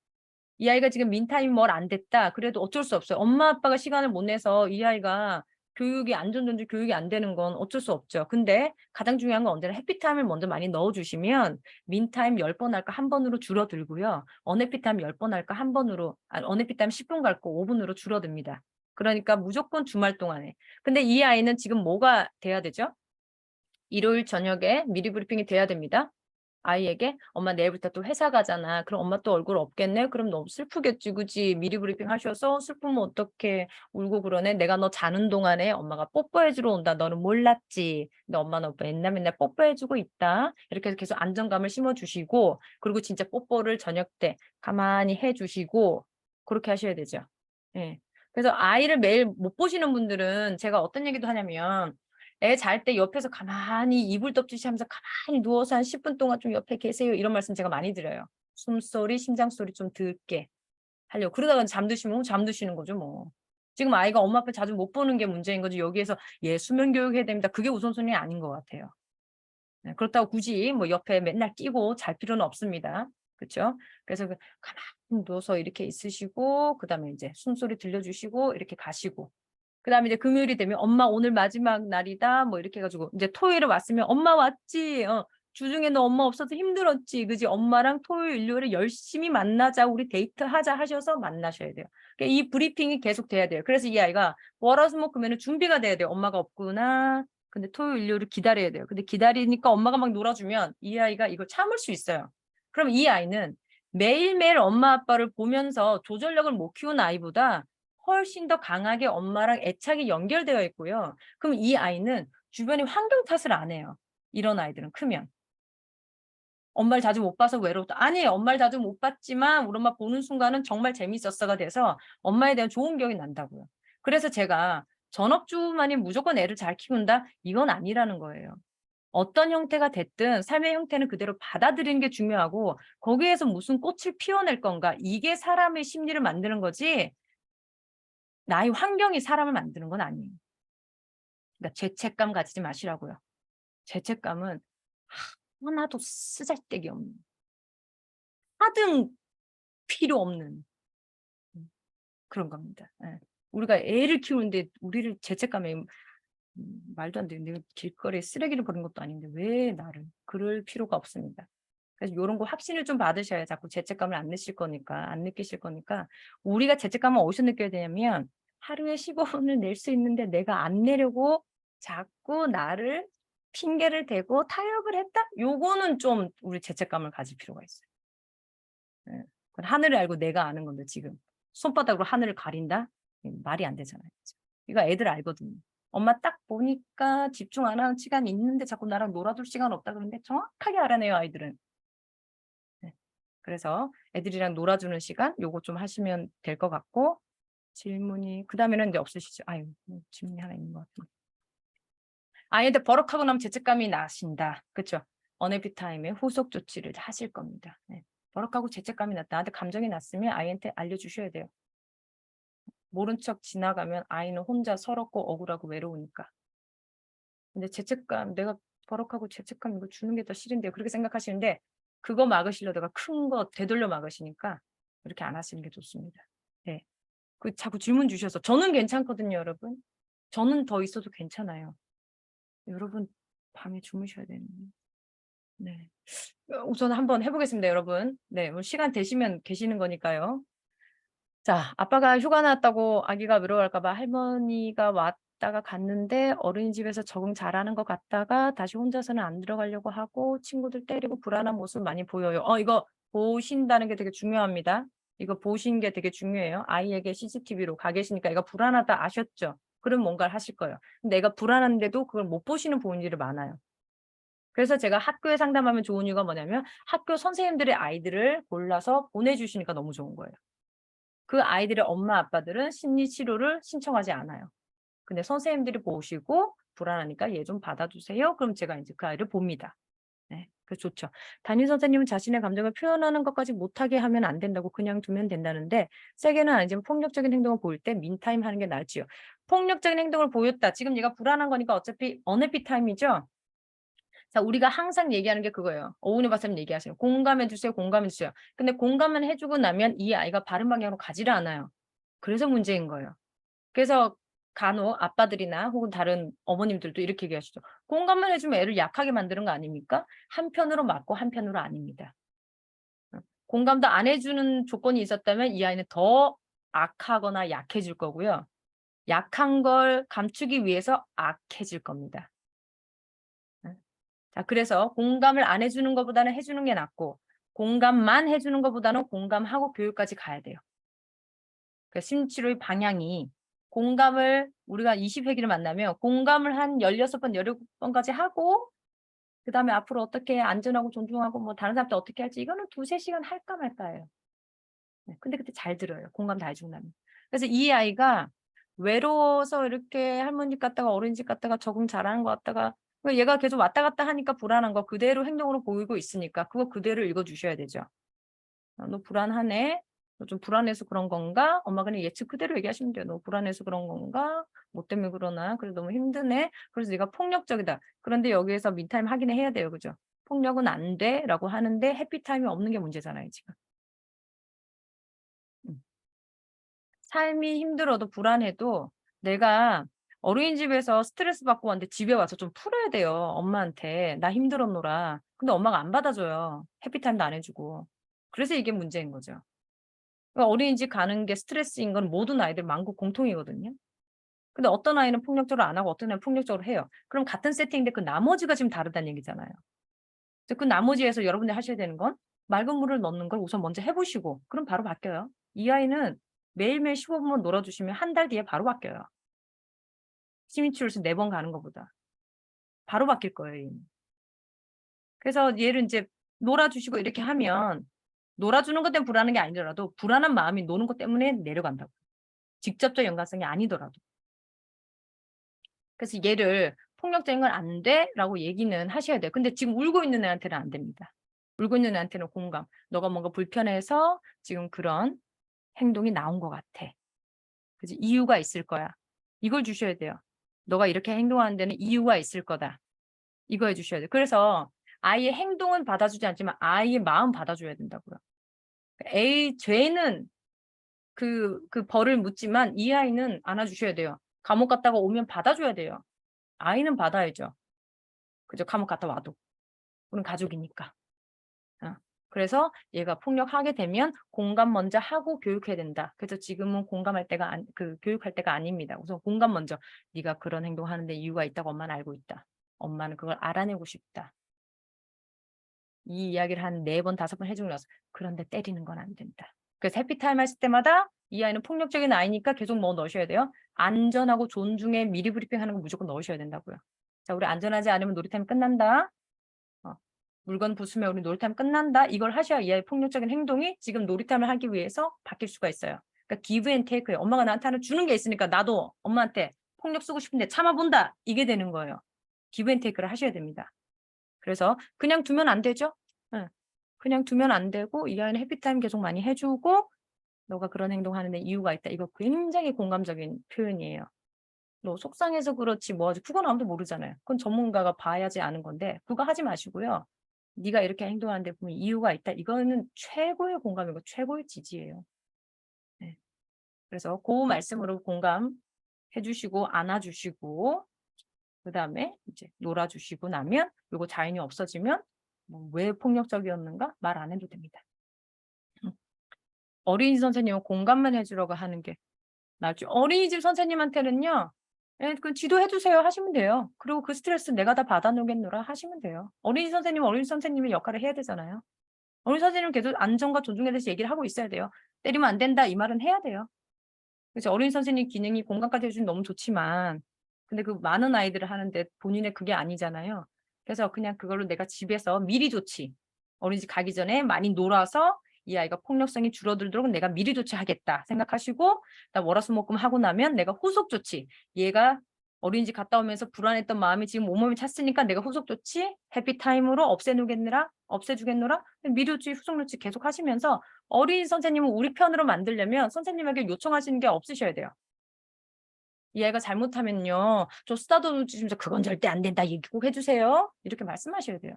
[SPEAKER 1] 이 아이가 지금 민타임이 뭘 안 됐다. 그래도 어쩔 수 없어요. 엄마 아빠가 시간을 못 내서 이 아이가 안전전지 교육이 안 되는 건 어쩔 수 없죠. 근데 가장 중요한 건 언제나 해피타임을 먼저 많이 넣어주시면 민타임 10번 할까 1번으로 줄어들고요. 언해피타임 10번 할까 1번으로 언해피타임 10분 갈까 5분으로 줄어듭니다. 그러니까 무조건 주말 동안에. 근데 이 아이는 지금 뭐가 돼야 되죠? 일요일 저녁에 미리 브리핑이 돼야 됩니다. 아이에게 엄마 내일부터 또 회사 가잖아. 그럼 엄마 또 얼굴 없겠네? 그럼 너무 슬프겠지, 그지? 미리 브리핑 하셔서 슬프면 어떡해. 울고 그러네. 내가 너 자는 동안에 엄마가 뽀뽀해주러 온다. 너는 몰랐지. 근데 엄마는 오빠 맨날 뽀뽀해주고 있다. 이렇게 해서 계속 안정감을 심어주시고, 그리고 진짜 뽀뽀를 저녁 때 가만히 해주시고, 그렇게 하셔야 되죠. 예. 그래서 아이를 매일 못 보시는 분들은 제가 어떤 얘기도 하냐면, 애 잘 때 옆에서 가만히 이불 덮듯이 하면서 가만히 누워서 한 10분 동안 좀 옆에 계세요. 이런 말씀 제가 많이 드려요. 숨소리, 심장소리 좀 듣게 하려고. 그러다가 잠드시면 잠드시는 거죠, 뭐. 지금 아이가 엄마 아빠 자주 못 보는 게 문제인 거지. 여기에서 얘 수면 교육해야 됩니다. 그게 우선순위 아닌 것 같아요. 네, 그렇다고 굳이 뭐 옆에 맨날 끼고 잘 필요는 없습니다. 그렇죠? 그래서 가만히 누워서 이렇게 있으시고, 그다음에 이제 숨소리 들려주시고 이렇게 가시고. 그다음에 이제 금요일이 되면 엄마 오늘 마지막 날이다 뭐 이렇게 해가지고 이제 토요일에 왔으면 엄마 왔지, 주중에 너 엄마 없어서 힘들었지, 그지? 엄마랑 토요일 일요일에 열심히 만나자, 우리 데이트하자 하셔서 만나셔야 돼요. 그러니까 이 브리핑이 계속 돼야 돼요. 그래서 이 아이가 월화수목금에는 준비가 돼야 돼요. 엄마가 없구나. 근데 토요일 일요일을 기다려야 돼요. 근데 기다리니까 엄마가 막 놀아주면 이 아이가 이걸 참을 수 있어요. 그럼 이 아이는 매일매일 엄마 아빠를 보면서 조절력을 못 키운 아이보다 훨씬 더 강하게 엄마랑 애착이 연결되어 있고요. 그럼 이 아이는 주변의 환경 탓을 안 해요. 이런 아이들은 크면. 엄마를 자주 못 봐서 외롭다. 아니에요. 엄마를 자주 못 봤지만 우리 엄마 보는 순간은 정말 재밌었어가 돼서 엄마에 대한 좋은 기억이 난다고요. 그래서 제가 전업주부만이 무조건 애를 잘 키운다? 이건 아니라는 거예요. 어떤 형태가 됐든 삶의 형태는 그대로 받아들이는 게 중요하고, 거기에서 무슨 꽃을 피워낼 건가? 이게 사람의 심리를 만드는 거지 나의 환경이 사람을 만드는 건 아니에요. 그러니까 죄책감 가지지 마시라고요. 죄책감은 하나도 쓰잘데기 없는, 하등 필요 없는 그런 겁니다. 예. 우리가 애를 키우는데 우리를 죄책감에 말도 안 돼. 내가 길거리에 쓰레기를 버린 것도 아닌데 왜 나를, 그럴 필요가 없습니다. 그래서 요런 거 확신을 좀 받으셔야 자꾸 죄책감을 안 느끼실 거니까. 우리가 죄책감을 어디서 느껴야 되냐면 하루에 15분을 낼 수 있는데 내가 안 내려고 자꾸 나를 핑계를 대고 타협을 했다? 요거는 좀 우리 죄책감을 가질 필요가 있어요. 예. 그건 하늘을 알고 내가 아는 건데 지금 손바닥으로 하늘을 가린다? 말이 안 되잖아요. 이거 애들 알거든요. 엄마 딱 보니까 집중 안 하는 시간이 있는데 자꾸 나랑 놀아줄 시간 없다 그러는데 정확하게 알아내요, 아이들은. 네. 그래서 애들이랑 놀아주는 시간 요거 좀 하시면 될 것 같고, 질문이 그다음에는 이제 없으시죠? 아유, 질문이 하나 있는 것 같은데. 아이한테 버럭하고 나면 죄책감이 나신다. 그렇죠? 언해피 타임에 후속 조치를 하실 겁니다. 네. 버럭하고 죄책감이 났다. 나한테 감정이 났으면 아이한테 알려주셔야 돼요. 모른 척 지나가면 아이는 혼자 서럽고 억울하고 외로우니까. 근데 죄책감, 내가 버럭하고 죄책감 이거 주는 게 더 싫은데요. 그렇게 생각하시는데 그거 막으시려다가 큰 거 되돌려 막으시니까 그렇게 안 하시는 게 좋습니다. 네. 그 자꾸 질문 주셔서 저는 괜찮거든요, 여러분. 저는 더 있어도 괜찮아요. 여러분 밤에 주무셔야 되는데. 네. 우선 한번 해보겠습니다, 여러분. 네, 오늘 시간 되시면 계시는 거니까요. 자, 아빠가 휴가 나왔다고 아기가 외로워할까 봐 할머니가 왔다가 갔는데 어린이집에서 적응 잘하는 것 같다가 다시 혼자서는 안 들어가려고 하고 친구들 때리고 불안한 모습 많이 보여요. 이거 보신다는 게 되게 중요합니다. 이거 보신 게 되게 중요해요. 아이에게 CCTV로 가 계시니까 얘가 불안하다 아셨죠? 그럼 뭔가를 하실 거예요. 근데 애가 불안한데도 그걸 못 보시는 부모님들이 많아요. 그래서 제가 학교에 상담하면 좋은 이유가 뭐냐면 학교 선생님들의 아이들을 골라서 보내주시니까 너무 좋은 거예요. 그 아이들의 엄마 아빠들은 심리 치료를 신청하지 않아요. 근데 선생님들이 보시고 불안하니까 얘 좀 받아주세요. 그럼 제가 이제 그 아이를 봅니다. 네, 그 좋죠. 담임 선생님은 자신의 감정을 표현하는 것까지 못하게 하면 안 된다고 그냥 두면 된다는데 세게는 아니지만 폭력적인 행동을 보일 때 민타임 하는 게 낫지요. 폭력적인 행동을 보였다. 지금 얘가 불안한 거니까 어차피 언해피 타임이죠. 자, 우리가 항상 얘기하는 게 그거예요. 오은희 박사님 얘기하시는 공감해 주세요. 공감해 주세요. 근데 공감만 해주고 나면 이 아이가 바른 방향으로 가지를 않아요. 그래서 문제인 거예요. 그래서 간혹 아빠들이나 혹은 다른 어머님들도 이렇게 얘기하시죠. 공감만 해주면 애를 약하게 만드는 거 아닙니까? 한편으로 맞고 한편으로 아닙니다. 공감도 안 해주는 조건이 있었다면 이 아이는 더 악하거나 약해질 거고요. 약한 걸 감추기 위해서 악해질 겁니다. 자, 그래서 공감을 안 해주는 것보다는 해주는 게 낫고 공감만 해주는 것보다는 공감하고 교육까지 가야 돼요. 그러니까 심리치료의 방향이 공감을 우리가 20회기를 만나면 공감을 한 16번, 17번까지 하고 그 다음에 앞으로 어떻게 안전하고 존중하고 뭐 다른 사람한테 어떻게 할지 이거는 2-3시간 할까 말까예요. 네, 근데 그때 잘 들어요. 공감 다 해주고 나면. 그래서 이 아이가 외로워서 이렇게 할머니 갔다가 어린이집 갔다가 적응 잘하는 것 같다가 얘가 계속 왔다 갔다 하니까 불안한 거 그대로 행동으로 보이고 있으니까 그거 그대로 읽어주셔야 되죠. 너 불안하네. 너 좀 불안해서 그런 건가? 엄마가 그냥 예측 그대로 얘기하시면 돼요. 너 불안해서 그런 건가? 뭐 때문에 그러나? 그래서 너무 힘드네. 그래서 네가 폭력적이다. 그런데 여기에서 미타임 하긴 해야 돼요. 그죠? 폭력은 안 돼. 라고 하는데 해피타임이 없는 게 문제잖아요. 지금. 삶이 힘들어도 불안해도 내가 어린이집에서 스트레스 받고 왔는데 집에 와서 좀 풀어야 돼요. 엄마한테. 나 힘들었노라. 근데 엄마가 안 받아줘요. 해피타임도 안 해주고. 그래서 이게 문제인 거죠. 그러니까 어린이집 가는 게 스트레스인 건 모든 아이들 만국 공통이거든요. 근데 어떤 아이는 폭력적으로 안 하고 어떤 아이는 폭력적으로 해요. 그럼 같은 세팅인데 그 나머지가 지금 다르다는 얘기잖아요. 그 나머지에서 여러분들이 하셔야 되는 건 맑은 물을 넣는 걸 우선 먼저 해보시고 그럼 바로 바뀌어요. 이 아이는 매일매일 15분만 놀아주시면 한 달 뒤에 바로 바뀌어요. 심리치료에서 4번 가는 것보다. 바로 바뀔 거예요. 얘는. 그래서 얘를 이제 놀아주시고 이렇게 하면 놀아주는 것 때문에 불안한 게 아니더라도 불안한 마음이 노는 것 때문에 내려간다고. 직접적 연관성이 아니더라도. 그래서 얘를 폭력적인 건 안 돼? 라고 얘기는 하셔야 돼요. 근데 지금 울고 있는 애한테는 안 됩니다. 울고 있는 애한테는 공감. 너가 뭔가 불편해서 지금 그런 행동이 나온 것 같아. 그치? 이유가 있을 거야. 이걸 주셔야 돼요. 너가 이렇게 행동하는 데는 이유가 있을 거다. 이거 해주셔야 돼요. 그래서 아이의 행동은 받아주지 않지만 아이의 마음 받아줘야 된다고요. 죄는 그 벌을 묻지만 이 아이는 안아주셔야 돼요. 감옥 갔다가 오면 받아줘야 돼요. 아이는 받아야죠. 그죠? 감옥 갔다 와도. 우린 가족이니까. 그래서 얘가 폭력하게 되면 공감 먼저 하고 교육해야 된다. 그래서 지금은 공감할 때가 교육할 때가 아닙니다. 우선 공감 먼저. 네가 그런 행동하는데 이유가 있다고 엄마는 알고 있다. 엄마는 그걸 알아내고 싶다. 이 이야기를 한 4번, 5번 해주고 나서 그런데 때리는 건 안 된다. 그래서 해피타임 하실 때마다 이 아이는 폭력적인 아이니까 계속 뭐 넣으셔야 돼요? 안전하고 존중에 미리 브리핑하는 거 무조건 넣으셔야 된다고요. 자, 우리 안전하지 않으면 놀이타임 끝난다. 물건 부수면 우리 놀이타임 끝난다. 이걸 하셔야 이 아이 폭력적인 행동이 지금 놀이타임을 하기 위해서 바뀔 수가 있어요. 그러니까 기브 앤 테이크예요. 엄마가 나한테 하나 주는 게 있으니까 나도 엄마한테 폭력 쓰고 싶은데 참아본다. 이게 되는 거예요. 기브 앤 테이크를 하셔야 됩니다. 그래서 그냥 두면 안 되죠. 그냥 두면 안 되고 이 아이는 해피타임 계속 많이 해주고 너가 그런 행동하는데 이유가 있다. 이거 굉장히 공감적인 표현이에요. 너 속상해서 그렇지 뭐 그건 아무도 모르잖아요. 그건 전문가가 봐야지 아는 건데 그거 하지 마시고요. 네가 이렇게 행동하는데 보면 이유가 있다. 이거는 최고의 공감이고 최고의 지지예요. 네. 그래서 그 말씀으로 공감해 주시고 안아주시고 그다음에 이제 놀아주시고 나면 요거 자연이 없어지면 뭐 왜 폭력적이었는가 말 안 해도 됩니다. 어린이집 선생님은 공감만 해주려고 하는 게 낫죠. 어린이집 선생님한테는요. 그 지도해 주세요 하시면 돼요. 그리고 그 스트레스 내가 다 받아놓겠노라 하시면 돼요. 어린이집 선생님은 어린이집 선생님의 역할을 해야 되잖아요. 어린이집 선생님은 계속 안전과 존중에 대해서 얘기를 하고 있어야 돼요. 때리면 안 된다 이 말은 해야 돼요. 그래서 어린이집 선생님 기능이 공감까지 해주면 너무 좋지만 근데 그 많은 아이들을 하는데 본인의 그게 아니잖아요. 그래서 그냥 그걸로 내가 집에서 미리 조치 어린이집 가기 전에 많이 놀아서 이 아이가 폭력성이 줄어들도록 내가 미리 조치하겠다 생각하시고 월화수목금 하고 나면 내가 후속 조치 얘가 어린이집 갔다 오면서 불안했던 마음이 지금 온몸에 찼으니까 내가 후속 조치 해피타임으로 없애주겠노라 미리 조치 후속 조치 계속 하시면서 어린이 선생님은 우리 편으로 만들려면 선생님에게 요청하시는 게 없으셔야 돼요. 이 아이가 잘못하면요. 저 쓰다듬어 주시면서 그건 절대 안 된다. 얘기 꼭 해주세요. 이렇게 말씀하셔야 돼요.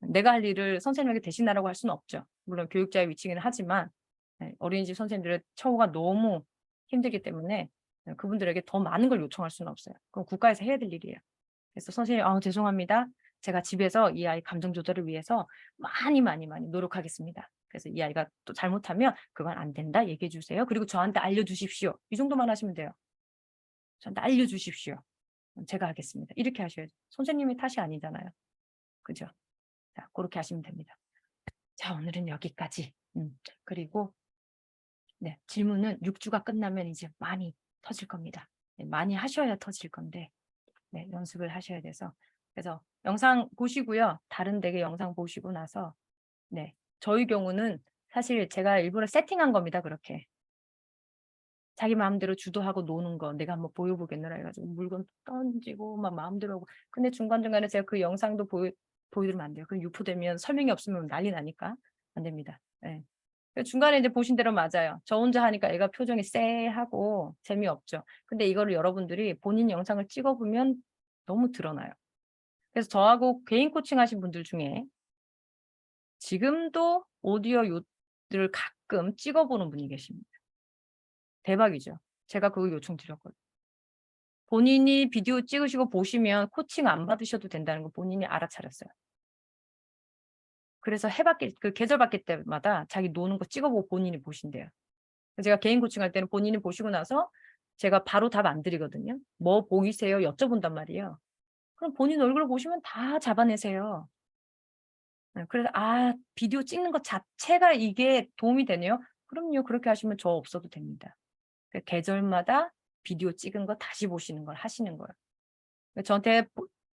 [SPEAKER 1] 내가 할 일을 선생님에게 대신하라고 할 수는 없죠. 물론 교육자의 위치기는 하지만 어린이집 선생님들의 처우가 너무 힘들기 때문에 그분들에게 더 많은 걸 요청할 수는 없어요. 그건 국가에서 해야 될 일이에요. 그래서 선생님 죄송합니다. 제가 집에서 이 아이 감정 조절을 위해서 많이 노력하겠습니다. 그래서 이 아이가 또 잘못하면 그건 안 된다 얘기해 주세요. 그리고 저한테 알려주십시오. 이 정도만 하시면 돼요. 저한테 알려주십시오. 제가 하겠습니다. 이렇게 하셔야죠. 선생님의 탓이 아니잖아요. 그죠? 자, 그렇게 하시면 됩니다. 자, 오늘은 여기까지. 그리고 네, 질문은 6주가 끝나면 이제 많이 터질 겁니다. 네, 많이 하셔야 터질 건데 네, 연습을 하셔야 돼서 그래서 영상 보시고요. 다른 데게 영상 보시고 나서 네, 저희 경우는 사실 제가 일부러 세팅한 겁니다. 그렇게 자기 마음대로 주도하고 노는 거 내가 한번 보여보겠노라 해가지고 물건 던지고 막 마음대로 하고 근데 중간중간에 제가 그 영상도 보여드리면 안 돼요. 그럼 유포되면 설명이 없으면 난리 나니까 안 됩니다. 네. 중간에 이제 보신 대로 맞아요. 저 혼자 하니까 애가 표정이 쎄하고 재미없죠. 근데 이거를 여러분들이 본인 영상을 찍어보면 너무 드러나요. 그래서 저하고 개인 코칭 하신 분들 중에 지금도 오디오 요들을 가끔 찍어보는 분이 계십니다. 대박이죠. 제가 그거 요청드렸거든요. 본인이 비디오 찍으시고 보시면 코칭 안 받으셔도 된다는 거 본인이 알아차렸어요. 그래서 그 계절 바뀔 때마다 자기 노는 거 찍어보고 본인이 보신대요. 제가 개인 코칭할 때는 본인이 보시고 나서 제가 바로 답 안 드리거든요. 뭐 보이세요? 여쭤본단 말이에요. 그럼 본인 얼굴 보시면 다 잡아내세요. 그래서 비디오 찍는 것 자체가 이게 도움이 되네요. 그럼요. 그렇게 하시면 저 없어도 됩니다. 계절마다 비디오 찍은 거 다시 보시는 걸 하시는 거예요. 저한테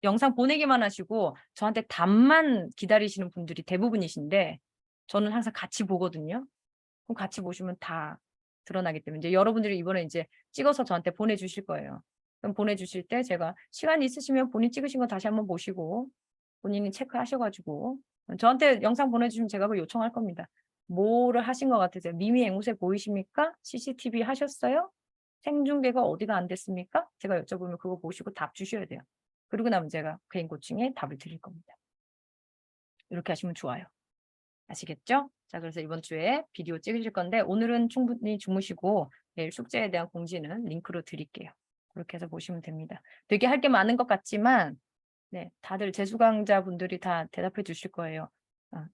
[SPEAKER 1] 영상 보내기만 하시고 저한테 답만 기다리시는 분들이 대부분이신데 저는 항상 같이 보거든요. 그럼 같이 보시면 다 드러나기 때문에 이제 여러분들이 이번에 이제 찍어서 저한테 보내주실 거예요. 그럼 보내주실 때 제가 시간이 있으시면 본인 찍으신 거 다시 한번 보시고 본인이 체크하셔가지고 저한테 영상 보내주시면 제가 그걸 요청할 겁니다. 뭐를 하신 것 같으세요? 미미 앵무새 보이십니까? CCTV 하셨어요? 생중계가 어디가 안 됐습니까? 제가 여쭤보면 그거 보시고 답 주셔야 돼요. 그리고 나면 제가 개인 코칭에 답을 드릴 겁니다. 이렇게 하시면 좋아요. 아시겠죠? 자, 그래서 이번 주에 비디오 찍으실 건데 오늘은 충분히 주무시고 내일 숙제에 대한 공지는 링크로 드릴게요. 그렇게 해서 보시면 됩니다. 되게 할 게 많은 것 같지만 네, 다들 재수강자분들이 다 대답해 주실 거예요.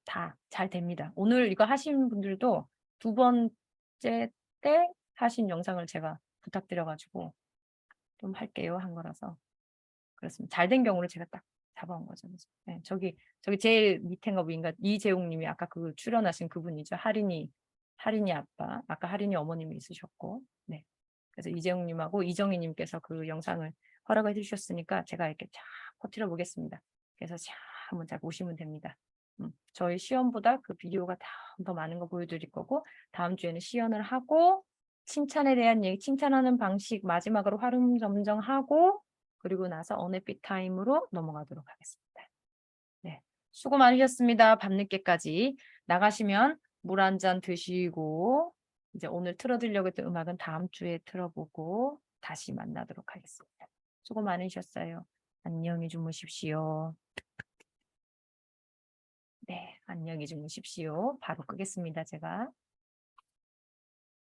[SPEAKER 1] 다 잘 됩니다. 오늘 이거 하신 분들도 2번째 때 하신 영상을 제가 부탁드려가지고 좀 할게요 한 거라서 그렇습니다. 잘 된 경우를 제가 딱 잡아온 거죠. 네, 저기 제일 밑에가 위인가 이재웅님이 아까 그 출연하신 그분이죠. 하린이 아빠, 아까 하린이 어머님이 있으셨고, 네. 그래서 이재웅님하고 이정희님께서 그 영상을 허락을 해주셨으니까 제가 이렇게 쫙 퍼뜨려 보겠습니다. 그래서 쫙 한번 잘 보시면 됩니다. 저희 시연보다 그 비디오가 더 많은 거 보여드릴 거고 다음 주에는 시연을 하고 칭찬에 대한 얘기, 칭찬하는 방식 마지막으로 활용 점정하고 그리고 나서 언해핏 타임으로 넘어가도록 하겠습니다. 네, 수고 많으셨습니다. 밤늦게까지 나가시면 물 한 잔 드시고 이제 오늘 틀어드리려고 했던 음악은 다음 주에 틀어보고 다시 만나도록 하겠습니다. 수고 많으셨어요. 안녕히 주무십시오. 네, 안녕히 주무십시오. 바로 끄겠습니다, 제가.